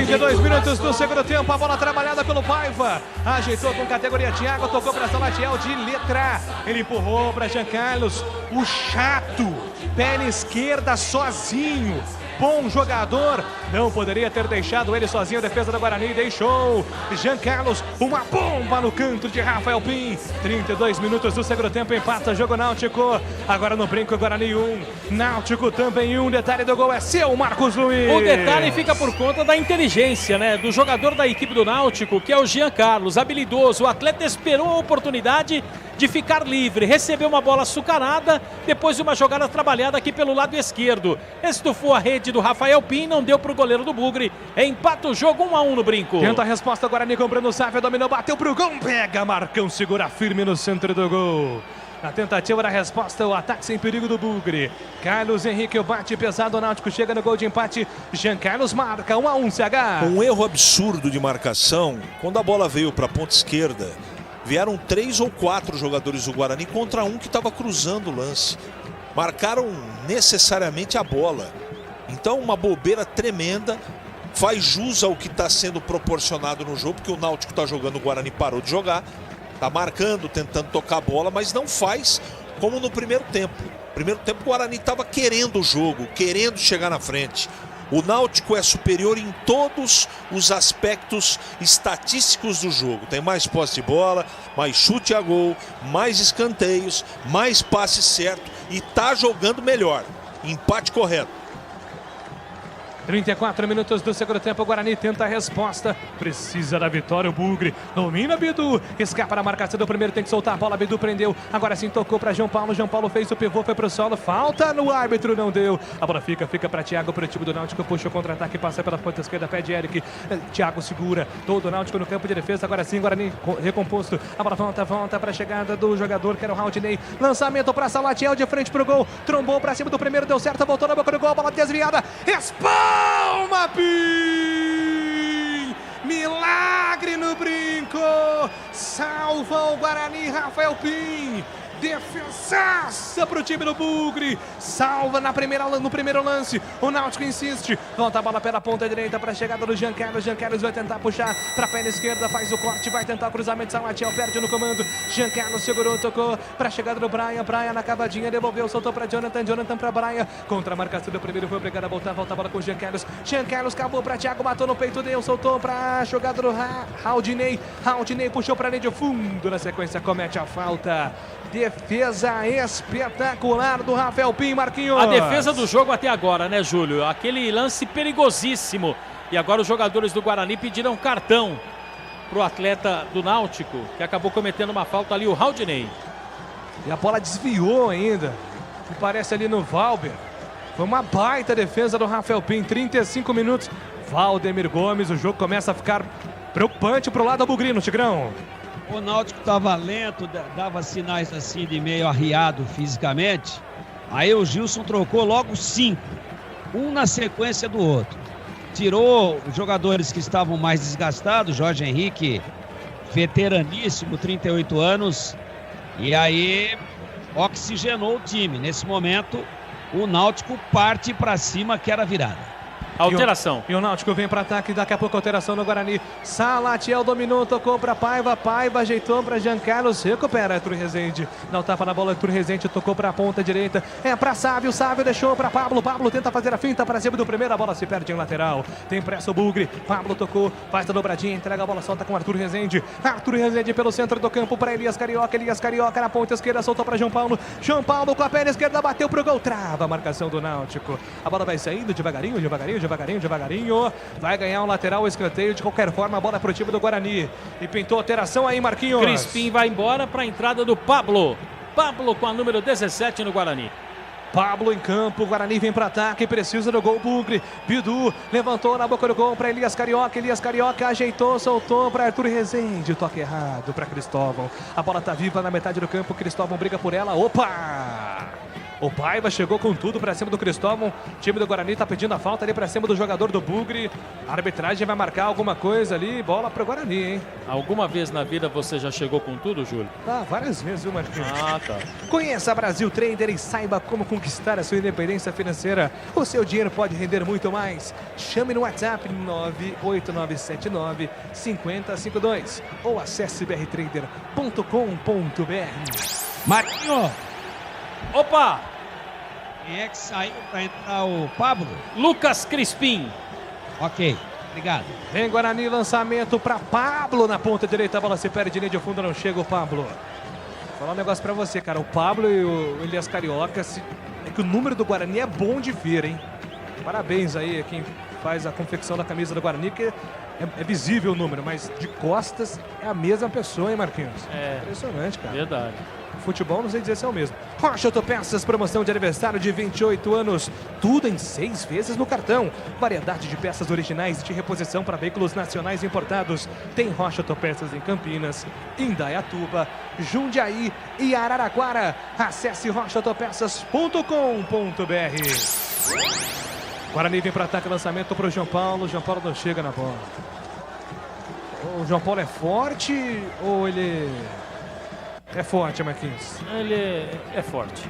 32 minutos do segundo tempo, a bola trabalhada pelo Paiva, ajeitou com categoria Thiago, tocou para Salatiel de letra, ele empurrou para Jean Carlos, o chato, perna esquerda sozinho, bom jogador, não poderia ter deixado ele sozinho, a defesa do Guarani deixou, Jean Carlos, uma bomba no canto de Rafael Pim, 32 minutos do segundo tempo, empata o jogo Náutico, agora no brinco Guarani 1, Náutico também 1, detalhe do gol é seu, Marcos Luiz. O detalhe fica por conta da inteligência, né, do jogador da equipe do Náutico, que é o Jean Carlos, habilidoso, o atleta esperou a oportunidade de ficar livre. Recebeu uma bola açucarada, depois de uma jogada trabalhada aqui pelo lado esquerdo. Estufou a rede do Rafael Pim, não deu para o goleiro do Bugre. Empata o jogo 1-1 no Brinco. Tenta a resposta, Guarani comprando o Sávio, dominou, bateu pro gol, pega, Marcão, segura firme no centro do gol. Na tentativa da resposta, o ataque sem perigo do Bugre. Carlos Henrique, o bate pesado, o Náutico chega no gol de empate. Jean Carlos marca 1-1, CH. Um erro absurdo de marcação, quando a bola veio para a ponta esquerda, vieram 3 ou 4 jogadores do Guarani contra um que estava cruzando o lance. Marcaram necessariamente a bola. Então uma bobeira tremenda, faz jus ao que está sendo proporcionado no jogo, porque o Náutico está jogando, o Guarani parou de jogar. Tá marcando, tentando tocar a bola, mas não faz como no primeiro tempo. No primeiro tempo o Guarani estava querendo o jogo, querendo chegar na frente. O Náutico é superior em todos os aspectos estatísticos do jogo. Tem mais posse de bola, mais chute a gol, mais escanteios, mais passe certo e tá jogando melhor. Empate correto. 34 minutos do segundo tempo, o Guarani tenta a resposta, precisa da vitória, o Bugre domina Bidu, escapa da marcação do primeiro, tem que soltar a bola, Bidu prendeu, agora sim tocou para João Paulo fez o pivô, foi pro solo, falta no árbitro, não deu, a bola fica para Thiago, pro time do Náutico, puxa o contra-ataque, passa pela ponta esquerda, pede Eric, Thiago segura, todo o Náutico no campo de defesa, agora sim, Guarani recomposto, a bola volta para a chegada do jogador, que era o Raudinei, lançamento para Salatiel, de frente pro gol, trombou para cima do primeiro, deu certo, voltou na boca do gol, a bola desviada, Palma Pim! Milagre no Brinco! Salva o Guarani, Rafael Pim! Defesaça para o time do Bugre. Salva no primeiro lance. O Náutico insiste. Volta a bola pela ponta direita para a chegada do Jean Carlos. Jean Carlos vai tentar puxar para a perna esquerda. Faz o corte, vai tentar o cruzamento. Salatiel perde no comando. Jean Carlos segurou, tocou para a chegada do Brian. Brian na cavadinha, devolveu, soltou para Jonathan. Jonathan para Brian. Contra a marcação do primeiro, foi obrigado a voltar. Volta a bola com o Jean Carlos. Jean Carlos cavou para Thiago, matou no peito dele. Soltou para a jogada do Raudinei. Raudinei puxou para a linha de fundo. Na sequência, comete a falta. Defesa espetacular do Rafael Pim, Marquinhos. A defesa do jogo até agora, né, Júlio? Aquele lance perigosíssimo. E agora os jogadores do Guarani pediram cartão pro atleta do Náutico, que acabou cometendo uma falta ali, o Raudinei. E a bola desviou ainda. Me parece ali no Valber. Foi uma baita defesa do Rafael Pim. 35 minutos. Valdemir Gomes, o jogo começa a ficar preocupante pro lado do Bugrino, Tigrão. O Náutico estava lento, dava sinais assim de meio arriado fisicamente. Aí o Gilson trocou logo 5, um na sequência do outro. Tirou os jogadores que estavam mais desgastados, Jorge Henrique, veteraníssimo, 38 anos. E aí oxigenou o time. Nesse momento, o Náutico parte para cima, que era a virada. Alteração. E o Náutico vem para ataque, daqui a pouco alteração no Guarani. Salatiel dominou, tocou para Paiva, Paiva ajeitou para Jean Carlos, recupera Arthur Rezende. Não tapa na bola, Arthur Rezende tocou para a ponta direita, é para Sávio, Sávio deixou para Pablo, Pablo tenta fazer a finta para cima do primeiro, a bola se perde em lateral. Tem pressa o Bugre, Pablo tocou, faz a dobradinha, entrega a bola, solta com Arthur Rezende. Arthur Rezende pelo centro do campo para Elias Carioca na ponta esquerda, soltou para João Paulo. João Paulo com a perna esquerda, bateu pro gol, trava a marcação do Náutico. A bola vai saindo devagarinho. Vai ganhar um lateral, escanteio. De qualquer forma, a bola é pro time do Guarani. E pintou alteração aí, Marquinhos. Crispim vai embora para a entrada do Pablo. Pablo com a número 17 no Guarani. Pablo em campo, o Guarani vem para ataque, precisa do gol, Bugre. Bidu levantou na boca do gol para Elias Carioca ajeitou, soltou para Arthur Rezende, toque errado para Cristóvão. A bola tá viva na metade do campo, Cristóvão briga por ela, opa! O Paiva chegou com tudo para cima do Cristóvão. O time do Guarani tá pedindo a falta ali para cima do jogador do Bugre. A arbitragem vai marcar alguma coisa ali. Bola pro Guarani, hein? Alguma vez na vida você já chegou com tudo, Júlio? Ah, várias vezes, viu, Marquinhos? Ah, tá. Conheça a Brasil Trader e saiba como conquistar a sua independência financeira. O seu dinheiro pode render muito mais. Chame no WhatsApp 98979-5052 ou acesse brtrader.com.br. Marquinhos! Opa! Quem é que saiu para entrar o Pablo? Lucas Crispim. Ok, obrigado. Vem Guarani, lançamento para Pablo na ponta direita. A bola se perde de linha de fundo, não chega o Pablo. Vou falar um negócio para você, cara. O Pablo e o Elias Carioca, é que o número do Guarani é bom de ver, hein? Parabéns aí a quem faz a confecção da camisa do Guarani, que é visível o número, mas de costas é a mesma pessoa, hein, Marquinhos? É. Impressionante, cara. Verdade. Futebol, não sei dizer se é o mesmo. Rocha Autopeças, promoção de aniversário de 28 anos. Tudo em 6 vezes no cartão. Variedade de peças originais de reposição para veículos nacionais importados. Tem Rocha Autopeças em Campinas, Indaiatuba, Jundiaí e Araraquara. Acesse rochaautopeças.com.br. Guarani vem para ataque, lançamento para o João Paulo. João Paulo não chega na bola. O João Paulo é forte ou ele... É forte, Marquinhos. Ele é forte.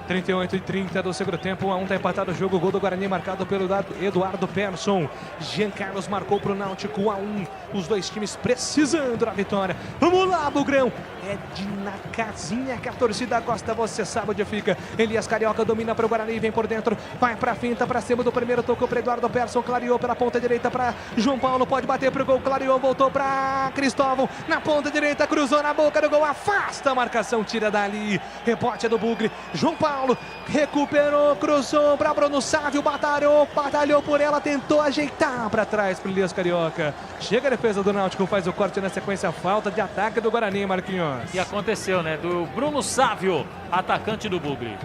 38-30 do segundo tempo, 1-1, tá empatado o jogo. Gol do Guarani marcado pelo Eduardo Persson. Jean Carlos marcou pro Náutico 1-1. Os dois times precisando da vitória. Vamos lá, Bugrão. É de na casinha que a torcida gosta, você sabe onde fica. Elias Carioca domina pro Guarani, vem por dentro. Vai pra finta, pra cima do primeiro, tocou pro Eduardo Persson. Clareou pela ponta direita pra João Paulo. Pode bater pro gol, clareou, voltou pra Cristóvão. Na ponta direita, cruzou na boca do gol. Afasta a marcação, tira dali. Rebote é do Bugre. João Paulo recuperou, cruzou para Bruno Sávio, batalhou por ela, tentou ajeitar para trás para Elias Carioca. Chega a defesa do Náutico, faz o corte na sequência, falta de ataque do Guarani, Marquinhos. E aconteceu, né? Do Bruno Sávio, atacante do Bugre.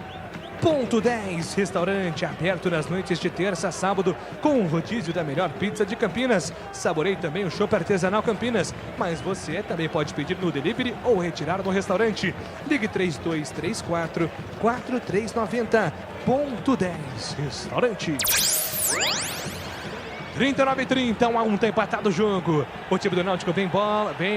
Ponto 10, restaurante aberto nas noites de terça a sábado com o rodízio da melhor pizza de Campinas. Saborei também o chopp artesanal Campinas, mas você também pode pedir no delivery ou retirar no restaurante. Ligue 3234-4390. Ponto 10, restaurante. 39-30, 1-1, tá empatado o jogo. O time do Náutico vem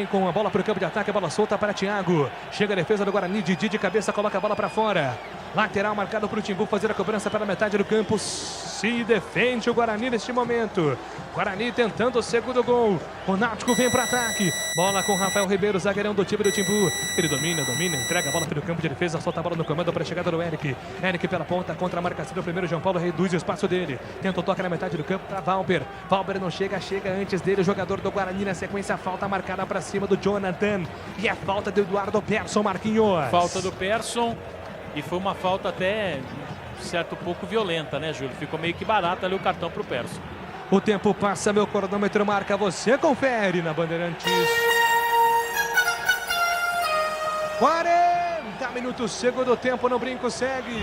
com a bola para o campo de ataque, a bola solta para Thiago. Chega a defesa do Guarani, Didi de cabeça, coloca a bola para fora. Lateral marcado para o Timbu fazer a cobrança pela metade do campo. Se defende o Guarani neste momento. Guarani tentando o segundo gol. O Náutico vem para ataque. Bola com Rafael Ribeiro, zagueirão do time do Timbu. Ele domina, entrega a bola pelo campo de defesa, solta a bola no comando para a chegada do Eric. Eric pela ponta, contra a marcação do primeiro. João Paulo reduz o espaço dele. Tenta o toque na metade do campo para Valber. Valber não chega antes dele. O jogador do Guarani na sequência, falta marcada para cima do Jonathan. E a falta do Eduardo Persson, Marquinhos. Falta do Persson. E foi uma falta até, certo, pouco violenta, né, Júlio? Ficou meio que barata ali o cartão pro Persson. O tempo passa, meu cronômetro marca, você confere na Bandeirantes. 40 minutos, segundo tempo no brinco, segue.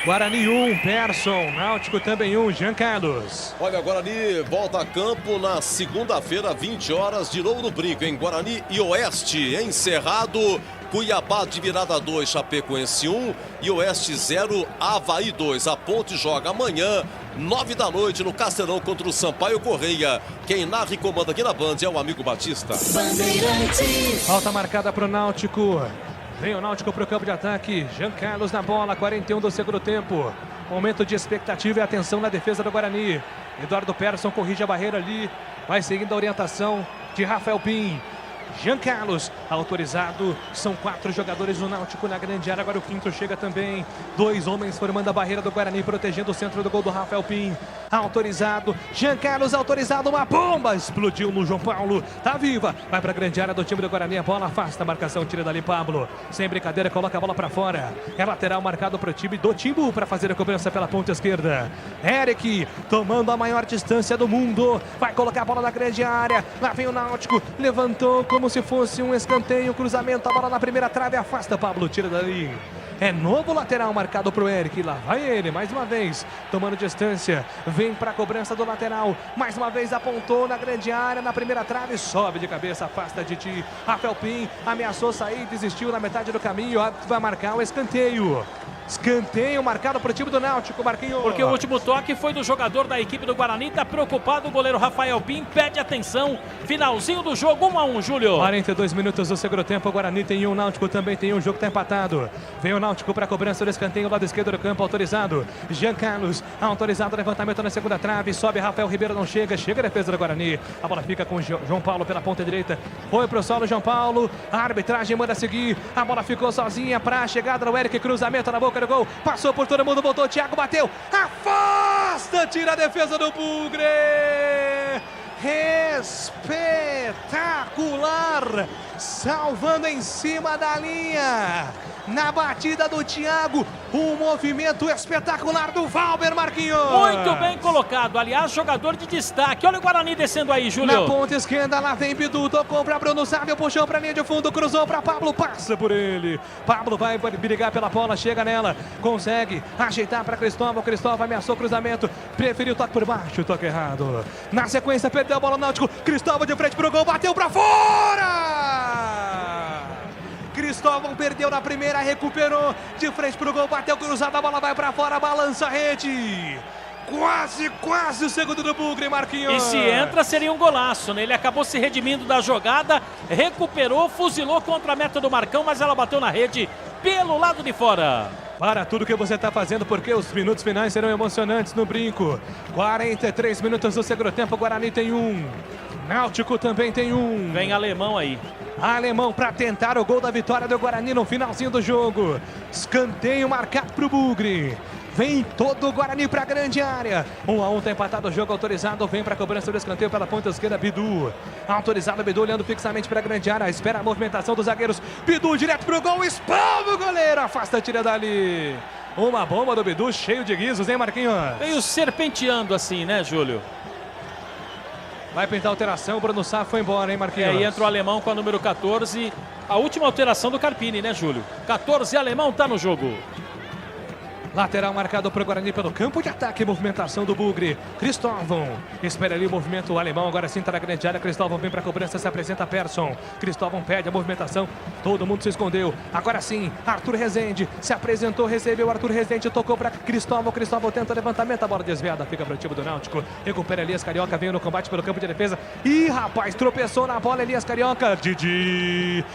Guarani 1, Persson, Náutico também 1, Jean Carlos. Olha, Guarani volta a campo na segunda-feira, 20 horas, de novo no brinco, em Guarani e Oeste, encerrado. Cuiabá de virada 2, Chapecoense 1 e Oeste 0, Avaí 2. A Ponte joga amanhã, 9 da noite, no Castelão contra o Sampaio Correia. Quem narra e comanda aqui na Band é o amigo Batista. Bandeirantes. Falta marcada para o Náutico. Vem o Náutico para o campo de ataque. Jean Carlos na bola, 41 do segundo tempo. Momento de expectativa e atenção na defesa do Guarani. Eduardo Persson corrige a barreira ali. Vai seguindo a orientação de Rafael Pim. Jean Carlos, autorizado. São 4 jogadores do Náutico na grande área. Agora o quinto chega também. 2 homens formando a barreira do Guarani, protegendo o centro do gol do Rafael Pim. Autorizado. Jean Carlos autorizado. Uma bomba explodiu no João Paulo. Tá viva. Vai pra grande área do time do Guarani. A bola afasta a marcação. Tira dali Pablo. Sem brincadeira, coloca a bola pra fora. É lateral marcado pro time do Timbu para fazer a cobrança pela ponta esquerda. Eric tomando a maior distância do mundo. Vai colocar a bola na grande área. Lá vem o Náutico. Levantou como se fosse um escanteio, cruzamento, a bola na primeira trave, afasta Pablo, tira dali. É novo lateral marcado pro Eric, lá vai ele, mais uma vez, tomando distância, vem pra cobrança do lateral, mais uma vez apontou na grande área, na primeira trave, sobe de cabeça, afasta de ti, Rafael Pim, ameaçou sair, desistiu na metade do caminho, vai marcar o escanteio. Escanteio marcado para o time do Náutico, Marquinhos. Porque o último toque foi do jogador da equipe do Guarani. Tá preocupado o goleiro Rafael Pim. Pede atenção. Finalzinho do jogo, 1-1, Júlio. 42 minutos do segundo tempo. O Guarani tem 1, Náutico também tem 1. O jogo tá empatado. Vem o Náutico para a cobrança do escanteio, lado esquerdo do campo, autorizado. Jean Carlos, autorizado. Levantamento na segunda trave. Sobe Rafael Ribeiro, não chega. Chega a defesa do Guarani. A bola fica com João Paulo pela ponta direita. Foi pro solo João Paulo. A arbitragem manda seguir. A bola ficou sozinha para a chegada do Eric. Cruzamento na boca do gol, passou por todo mundo, voltou, Thiago bateu, afasta, tira a defesa do Bugre, espetacular, salvando em cima da linha. Na batida do Thiago, um movimento espetacular do Valber, Marquinhos. Muito bem colocado, aliás, jogador de destaque. Olha o Guarani descendo aí, Júlio. Na ponta esquerda, lá vem Bidu, tocou para Bruno Sávio, puxou para a linha de fundo, cruzou para Pablo, passa por ele. Pablo vai brigar pela bola, chega nela, consegue ajeitar para Cristóvão. Cristóvão ameaçou o cruzamento, preferiu toque por baixo, toque errado. Na sequência, perdeu a bola, Náutico. Cristóvão de frente pro gol, bateu para fora. Cristóvão perdeu na primeira, recuperou de frente pro gol, bateu cruzado, a bola vai pra fora, balança a rede. Quase o segundo do Bugre, Marquinhos. E se entra, seria um golaço, né? Ele acabou se redimindo da jogada, recuperou, fuzilou contra a meta do Marcão, mas ela bateu na rede pelo lado de fora. Para tudo que você está fazendo, porque os minutos finais serão emocionantes no Brinco. 43 minutos do segundo tempo, Guarani tem um. Náutico também tem um. Vem Alemão aí. Alemão para tentar o gol da vitória do Guarani no finalzinho do jogo. Escanteio marcado para o Bugre. Vem todo o Guarani para a grande área. 1-1, tá empatado o jogo, autorizado. Vem para a cobrança do escanteio pela ponta esquerda, Bidu. Autorizado, Bidu olhando fixamente para a grande área. Espera a movimentação dos zagueiros. Bidu direto para o gol, espalma o goleiro. Afasta, tira dali. Uma bomba do Bidu, cheio de guizos, hein, Marquinhos? Veio serpenteando assim, né, Júlio? Vai pintar alteração, o Bruno Sá foi embora, hein, Marquinhos? Aí entra o Alemão com a número 14. A última alteração do Carpini, né, Júlio? 14, Alemão tá no jogo. Lateral marcado para o Guarani pelo campo de ataque. Movimentação do Bugre. Cristóvão. Espera ali o movimento alemão. Agora sim está na grande área. Cristóvão vem para a cobrança. Se apresenta Persson. Cristóvão pede a movimentação. Todo mundo se escondeu. Agora sim. Arthur Rezende se apresentou. Recebeu Arthur Rezende. Tocou para Cristóvão. Cristóvão tenta o levantamento. A bola desviada. Fica para o time do Náutico. Recupera Elias Carioca. Vem no combate pelo campo de defesa. Ih, rapaz. Tropeçou na bola Elias Carioca. Didi.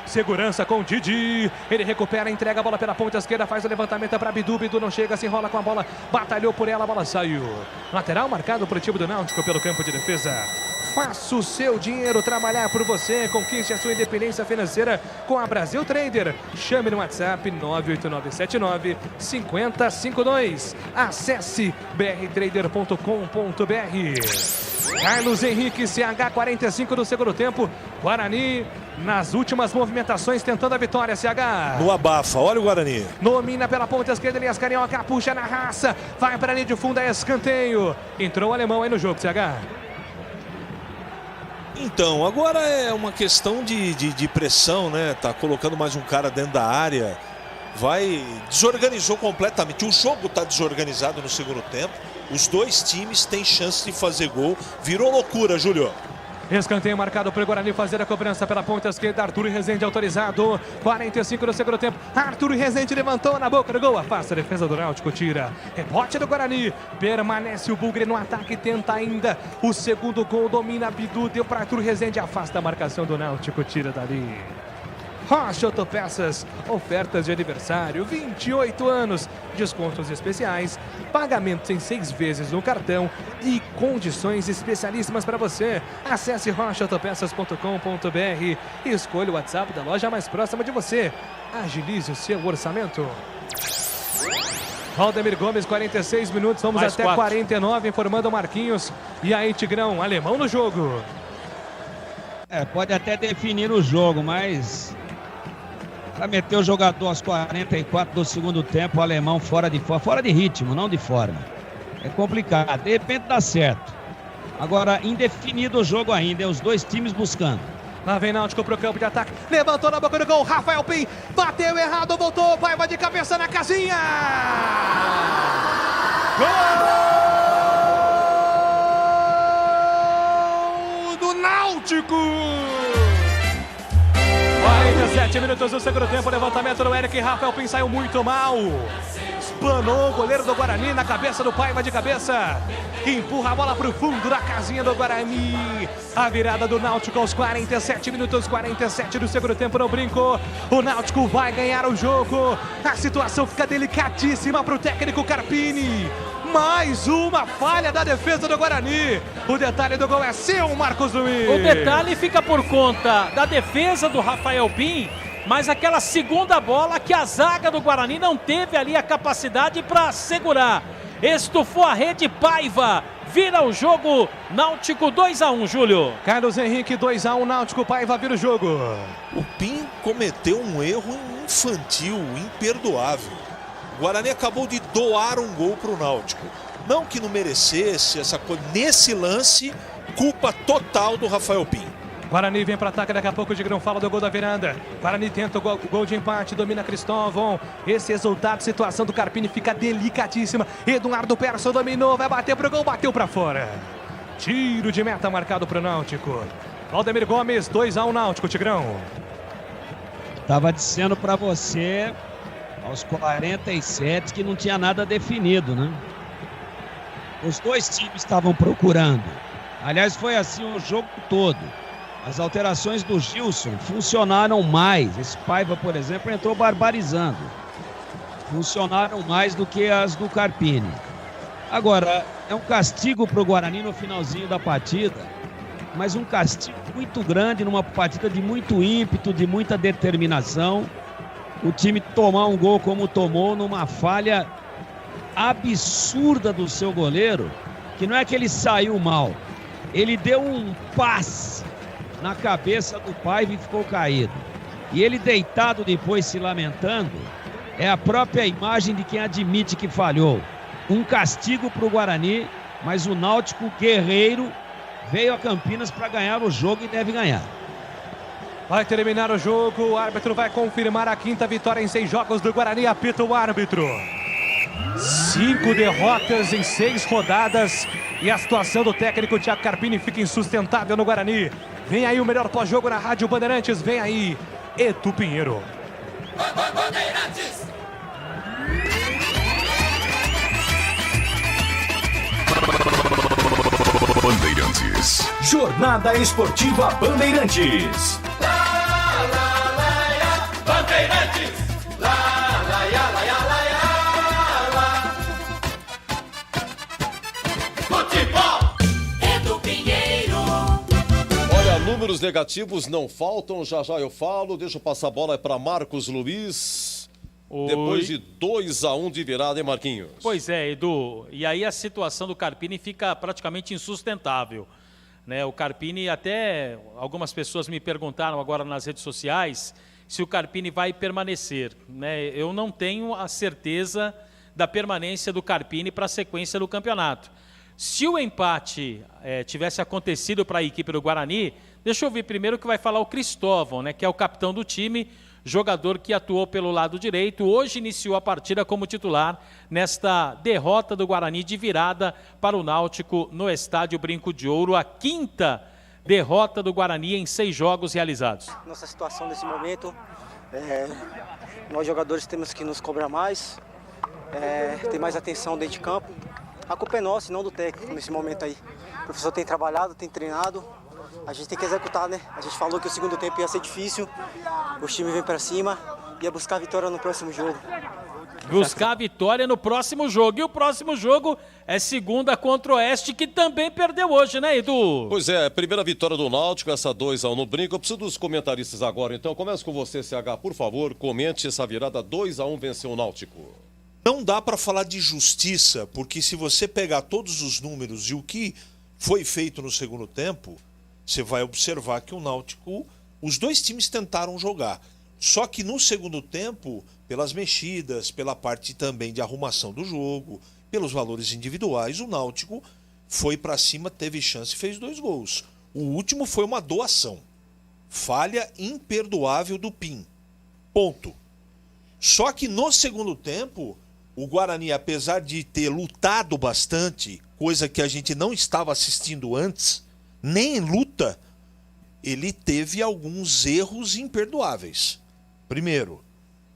Segurança com Didi. Ele recupera. Entrega a bola pela ponta esquerda. Faz o levantamento para Bidu. Bidu não chega, se enrola com a bola, batalhou por ela, a bola saiu. Lateral marcado para o time do Náutico pelo campo de defesa. Faça o seu dinheiro trabalhar por você. Conquiste a sua independência financeira com a Brasil Trader. Chame no WhatsApp 98979-5052. Acesse brtrader.com.br. Carlos Henrique, CH45 do segundo tempo. Guarani nas últimas movimentações tentando a vitória, CH. No abafa, olha o Guarani. Domina pela ponta esquerda, Elias Carioca, puxa na raça. Vai para a linha de fundo, é escanteio. Entrou o alemão aí no jogo, CH. Então, agora é uma questão de pressão, né? Tá colocando mais um cara dentro da área. Desorganizou completamente. O jogo tá desorganizado no segundo tempo. Os dois times têm chance de fazer gol. Virou loucura, Júlio. Escanteio marcado para o Guarani fazer a cobrança pela ponta esquerda. Arthur Rezende autorizado. 45 no segundo tempo. Arthur Rezende levantou na boca do gol. Afasta a defesa do Náutico, tira. Rebote do Guarani. Permanece o Bugre no ataque. Tenta ainda o segundo gol. Domina Bidu. Deu para Arthur Rezende. Afasta a marcação do Náutico, tira dali. Rocha Autopeças, ofertas de aniversário, 28 anos, descontos especiais, pagamentos em 6 vezes no cartão e condições especialíssimas para você. Acesse rochaautopeças.com.br e escolha o WhatsApp da loja mais próxima de você. Agilize o seu orçamento. Valdemir Gomes, 46 minutos, vamos mais até 4. 49, informando o Marquinhos. E aí, Tigrão, alemão no jogo. Pode até definir o jogo, mas... Para meter o jogador aos 44 do segundo tempo, o alemão fora de ritmo, não de forma. É complicado, de repente dá certo. Agora, indefinido o jogo ainda, é os dois times buscando. Lá vem Náutico pro campo de ataque, levantou na boca do gol, Rafael Pim, bateu errado, voltou, Paiva de cabeça na casinha! Gol do Náutico! 47 minutos do segundo tempo, levantamento do Eric, Rafael Pim saiu muito mal. Espanou o goleiro do Guarani na cabeça do Paiva de cabeça. Empurra a bola para o fundo da casinha do Guarani. A virada do Náutico aos 47 minutos, 47 do segundo tempo no Brinco. O Náutico vai ganhar o jogo. A situação fica delicadíssima para o técnico Carpini. Mais uma falha da defesa do Guarani. O detalhe do gol é seu, Marcos Luiz. O detalhe fica por conta da defesa do Rafael Pim, mas aquela segunda bola que a zaga do Guarani não teve ali a capacidade para segurar. Estufou a rede, Paiva vira o jogo, Náutico 2-1, Júlio. Carlos Henrique 2-1, Náutico, Paiva vira o jogo. O PIN cometeu um erro infantil, imperdoável. O Guarani acabou de doar um gol para o Náutico. Não que não merecesse essa coisa. Nesse lance, culpa total do Rafael PIN. Guarani vem para ataque, daqui a pouco o Digrão fala do gol da virada. Guarani tenta o gol de empate, domina Cristóvão. Esse resultado, situação do Carpini fica delicadíssima. Eduardo Persson dominou, vai bater pro gol, bateu para fora. Tiro de meta marcado pro Náutico. Valdemir Gomes, 2-1 Náutico, Tigrão. Tava dizendo para você, aos 47, que não tinha nada definido, né? Os dois times estavam procurando. Aliás, foi assim o jogo todo. As alterações do Gilson funcionaram mais. Esse Paiva, por exemplo, entrou barbarizando. Funcionaram mais do que as do Carpini. Agora, é um castigo para o Guarani no finalzinho da partida, mas um castigo muito grande numa partida de muito ímpeto, de muita determinação. O time tomar um gol como tomou numa falha absurda do seu goleiro, que não é que ele saiu mal, ele deu um passe na cabeça do Paiva e ficou caído. E ele deitado depois se lamentando, é a própria imagem de quem admite que falhou. Um castigo para o Guarani, mas o Náutico guerreiro veio a Campinas para ganhar o jogo e deve ganhar. Vai terminar o jogo, o árbitro vai confirmar a 5ª vitória em 6 jogos do Guarani, apita o árbitro. 5 derrotas em 6 rodadas e a situação do técnico Thiago Carpini fica insustentável no Guarani. Vem aí o melhor pós-jogo na Rádio Bandeirantes, vem aí Edu Pinheiro. Bandeirantes. Bandeirantes. Jornada Esportiva Bandeirantes. Bandeirantes. Futebol. Edu Pinheiro. Olha, números negativos não faltam, já eu falo. Deixa eu passar a bola para Marcos Luiz. Oi. Depois de 2-1 de virada, hein, Marquinhos? Pois é, Edu. E aí a situação do Carpini fica praticamente insustentável, né? O Carpini, até algumas pessoas me perguntaram agora nas redes sociais se o Carpini vai permanecer, né? Eu não tenho a certeza da permanência do Carpini para a sequência do campeonato. Se o empate tivesse acontecido para a equipe do Guarani, deixa eu ouvir primeiro o que vai falar o Cristóvão, né, que é o capitão do time, jogador que atuou pelo lado direito, hoje iniciou a partida como titular nesta derrota do Guarani de virada para o Náutico no Estádio Brinco de Ouro, a 5ª derrota do Guarani em 6 jogos realizados. Nossa situação nesse momento, nós jogadores temos que nos cobrar mais, ter mais atenção dentro de campo. A culpa é nossa e não do técnico nesse momento aí. O professor tem trabalhado, tem treinado, a gente tem que executar, né? A gente falou que o segundo tempo ia ser difícil, o time vem para cima, ia buscar a vitória no próximo jogo. Buscar a vitória no próximo jogo. E o próximo jogo é segunda contra o Oeste, que também perdeu hoje, né, Edu? Pois é, primeira vitória do Náutico, essa 2-1 no Brinco. Eu preciso dos comentaristas agora, então. Começa com você, CH, por favor. Comente essa virada 2-1, venceu o Náutico. Não dá para falar de justiça, porque se você pegar todos os números e o que foi feito no segundo tempo, você vai observar que o Náutico, os dois times tentaram jogar. Só que no segundo tempo, pelas mexidas, pela parte também de arrumação do jogo, pelos valores individuais, o Náutico foi para cima, teve chance e fez 2 gols. O último foi uma doação. Falha imperdoável do PIN. Ponto. Só que no segundo tempo, o Guarani, apesar de ter lutado bastante, coisa que a gente não estava assistindo antes, nem em luta, ele teve alguns erros imperdoáveis. Primeiro,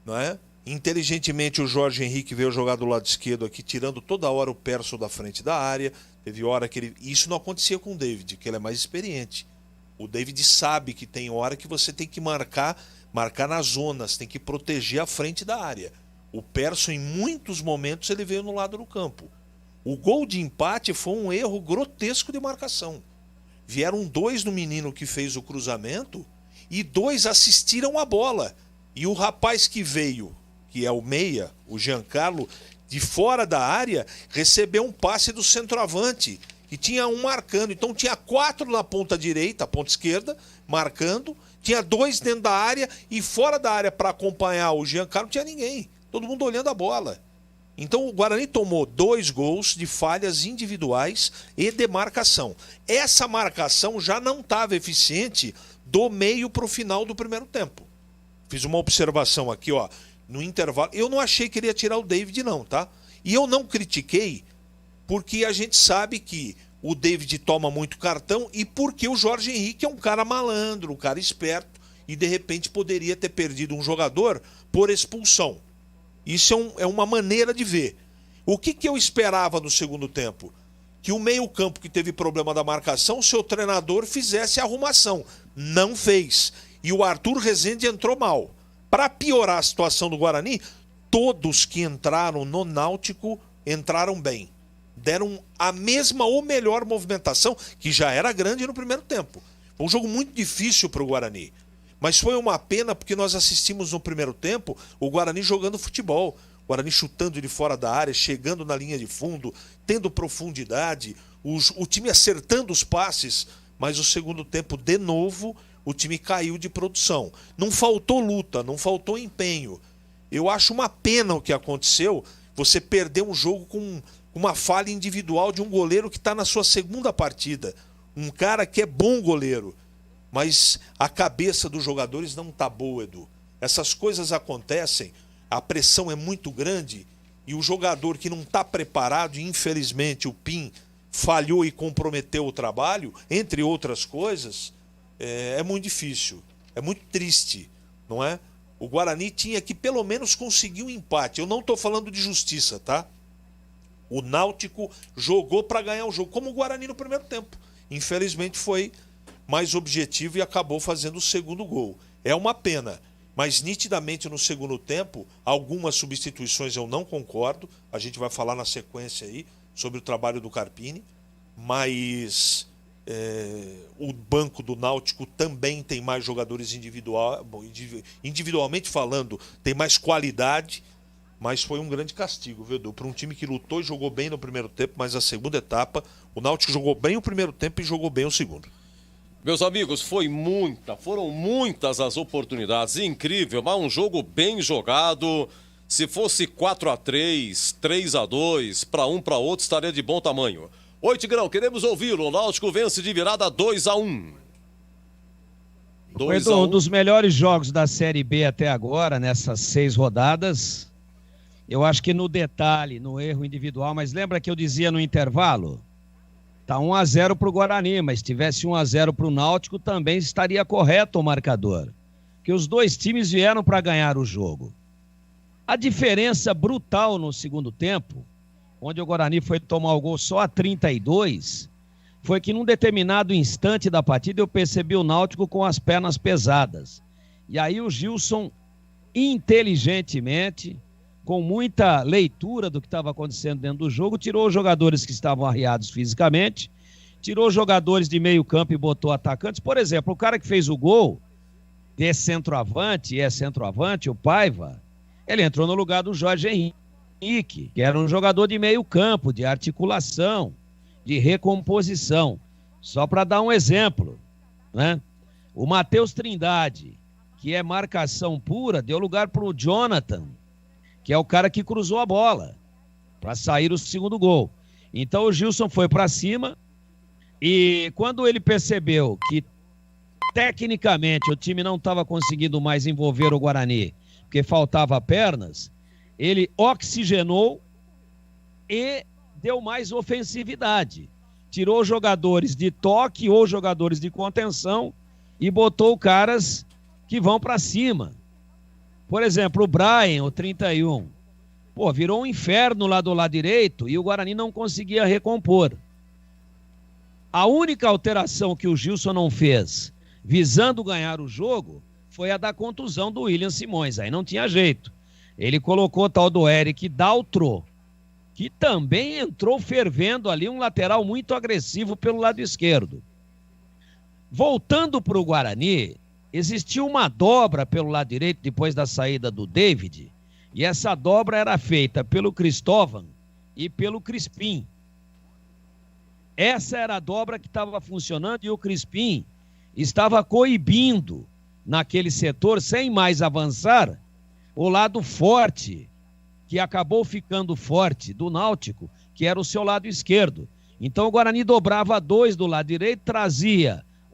não é? Inteligentemente o Jorge Henrique veio jogar do lado esquerdo aqui, tirando toda hora o Persson da frente da área. Teve hora que ele... Isso não acontecia com o David, que ele é mais experiente. O David sabe que tem hora que você tem que marcar nas zonas, tem que proteger a frente da área. O Persson, em muitos momentos, ele veio no lado do campo. O gol de empate foi um erro grotesco de marcação. Vieram 2 no menino que fez o cruzamento e 2 assistiram a bola. E o rapaz que veio, que é o meia, o Giancarlo, de fora da área, recebeu um passe do centroavante. que tinha um marcando. Então tinha 4 na ponta direita, ponta esquerda, marcando. Tinha 2 dentro da área e fora da área para acompanhar o Giancarlo não tinha ninguém. Todo mundo olhando a bola. Então o Guarani tomou 2 gols de falhas individuais e de marcação. Essa marcação já não estava eficiente do meio para o final do primeiro tempo. Fiz uma observação aqui, ó, no intervalo. Eu não achei que ele ia tirar o David, não, tá? E eu não critiquei porque a gente sabe que o David toma muito cartão e porque o Jorge Henrique é um cara malandro, um cara esperto e de repente poderia ter perdido um jogador por expulsão. Isso é uma maneira de ver. O que eu esperava no segundo tempo? Que o meio-campo que teve problema da marcação, o seu treinador fizesse a arrumação. Não fez. E o Arthur Rezende entrou mal. Para piorar a situação do Guarani, todos que entraram no Náutico entraram bem. Deram a mesma ou melhor movimentação, que já era grande no primeiro tempo. Foi um jogo muito difícil para o Guarani. Mas foi uma pena porque nós assistimos no primeiro tempo o Guarani jogando futebol. O Guarani chutando de fora da área, chegando na linha de fundo, tendo profundidade, o time acertando os passes. Mas o segundo tempo, de novo, o time caiu de produção. Não faltou luta, não faltou empenho. Eu acho uma pena o que aconteceu, você perder um jogo com uma falha individual de um goleiro que está na sua segunda partida. Um cara que é bom goleiro. Mas a cabeça dos jogadores não está boa, Edu. Essas coisas acontecem, a pressão é muito grande e o jogador que não está preparado, e infelizmente o PIN falhou e comprometeu o trabalho, entre outras coisas, é muito difícil, é muito triste, não é? O Guarani tinha que pelo menos conseguir um empate. Eu não estou falando de justiça, tá? O Náutico jogou para ganhar o jogo, como o Guarani no primeiro tempo. Infelizmente foi mais objetivo e acabou fazendo o segundo gol. É uma pena, mas nitidamente no segundo tempo, algumas substituições eu não concordo, a gente vai falar na sequência aí sobre o trabalho do Carpini, mas o banco do Náutico também tem mais jogadores individualmente falando, tem mais qualidade, mas foi um grande castigo, viu, Edu? Para um time que lutou e jogou bem no primeiro tempo, mas a segunda etapa, o Náutico jogou bem o primeiro tempo e jogou bem o segundo. Meus amigos, foram muitas as oportunidades, incrível, mas um jogo bem jogado. Se fosse 4-3, 3-2, para um, para outro, estaria de bom tamanho. Oi, Tigrão, queremos ouvi-lo. O Náutico vence de virada 2-1. Foi um dos melhores jogos da Série B até agora, nessas 6 rodadas. Eu acho que no detalhe, no erro individual, mas lembra que eu dizia no intervalo? Tá 1-0 para o Guarani, mas se tivesse 1-0 para o Náutico, também estaria correto o marcador. Que os dois times vieram para ganhar o jogo. A diferença brutal no segundo tempo, onde o Guarani foi tomar o gol só a 32, foi que num determinado instante da partida eu percebi o Náutico com as pernas pesadas. E aí o Gilson, inteligentemente, com muita leitura do que estava acontecendo dentro do jogo, tirou os jogadores que estavam arriados fisicamente, tirou os jogadores de meio campo e botou atacantes. Por exemplo, o cara que fez o gol, é centroavante, o Paiva, ele entrou no lugar do Jorge Henrique, que era um jogador de meio campo, de articulação, de recomposição. Só para dar um exemplo, né? O Matheus Trindade, que é marcação pura, deu lugar para o Jonathan, que é o cara que cruzou a bola para sair o segundo gol. Então o Gilson foi para cima e quando ele percebeu que tecnicamente o time não estava conseguindo mais envolver o Guarani, porque faltava pernas, ele oxigenou e deu mais ofensividade. Tirou jogadores de toque ou jogadores de contenção e botou caras que vão para cima. Por exemplo, o Brian, o 31, virou um inferno lá do lado direito e o Guarani não conseguia recompor. A única alteração que o Gilson não fez, visando ganhar o jogo, foi a da contusão do William Simões. Aí não tinha jeito. Ele colocou o tal do Eric Daltro, que também entrou fervendo ali, um lateral muito agressivo pelo lado esquerdo. Voltando para o Guarani, existiu uma dobra pelo lado direito depois da saída do David, e essa dobra era feita pelo Cristóvão e pelo Crispim. Essa era a dobra que estava funcionando e o Crispim estava coibindo naquele setor, sem mais avançar, o lado forte, que acabou ficando forte do Náutico, que era o seu lado esquerdo. Então o Guarani dobrava 2 do lado direito, trazia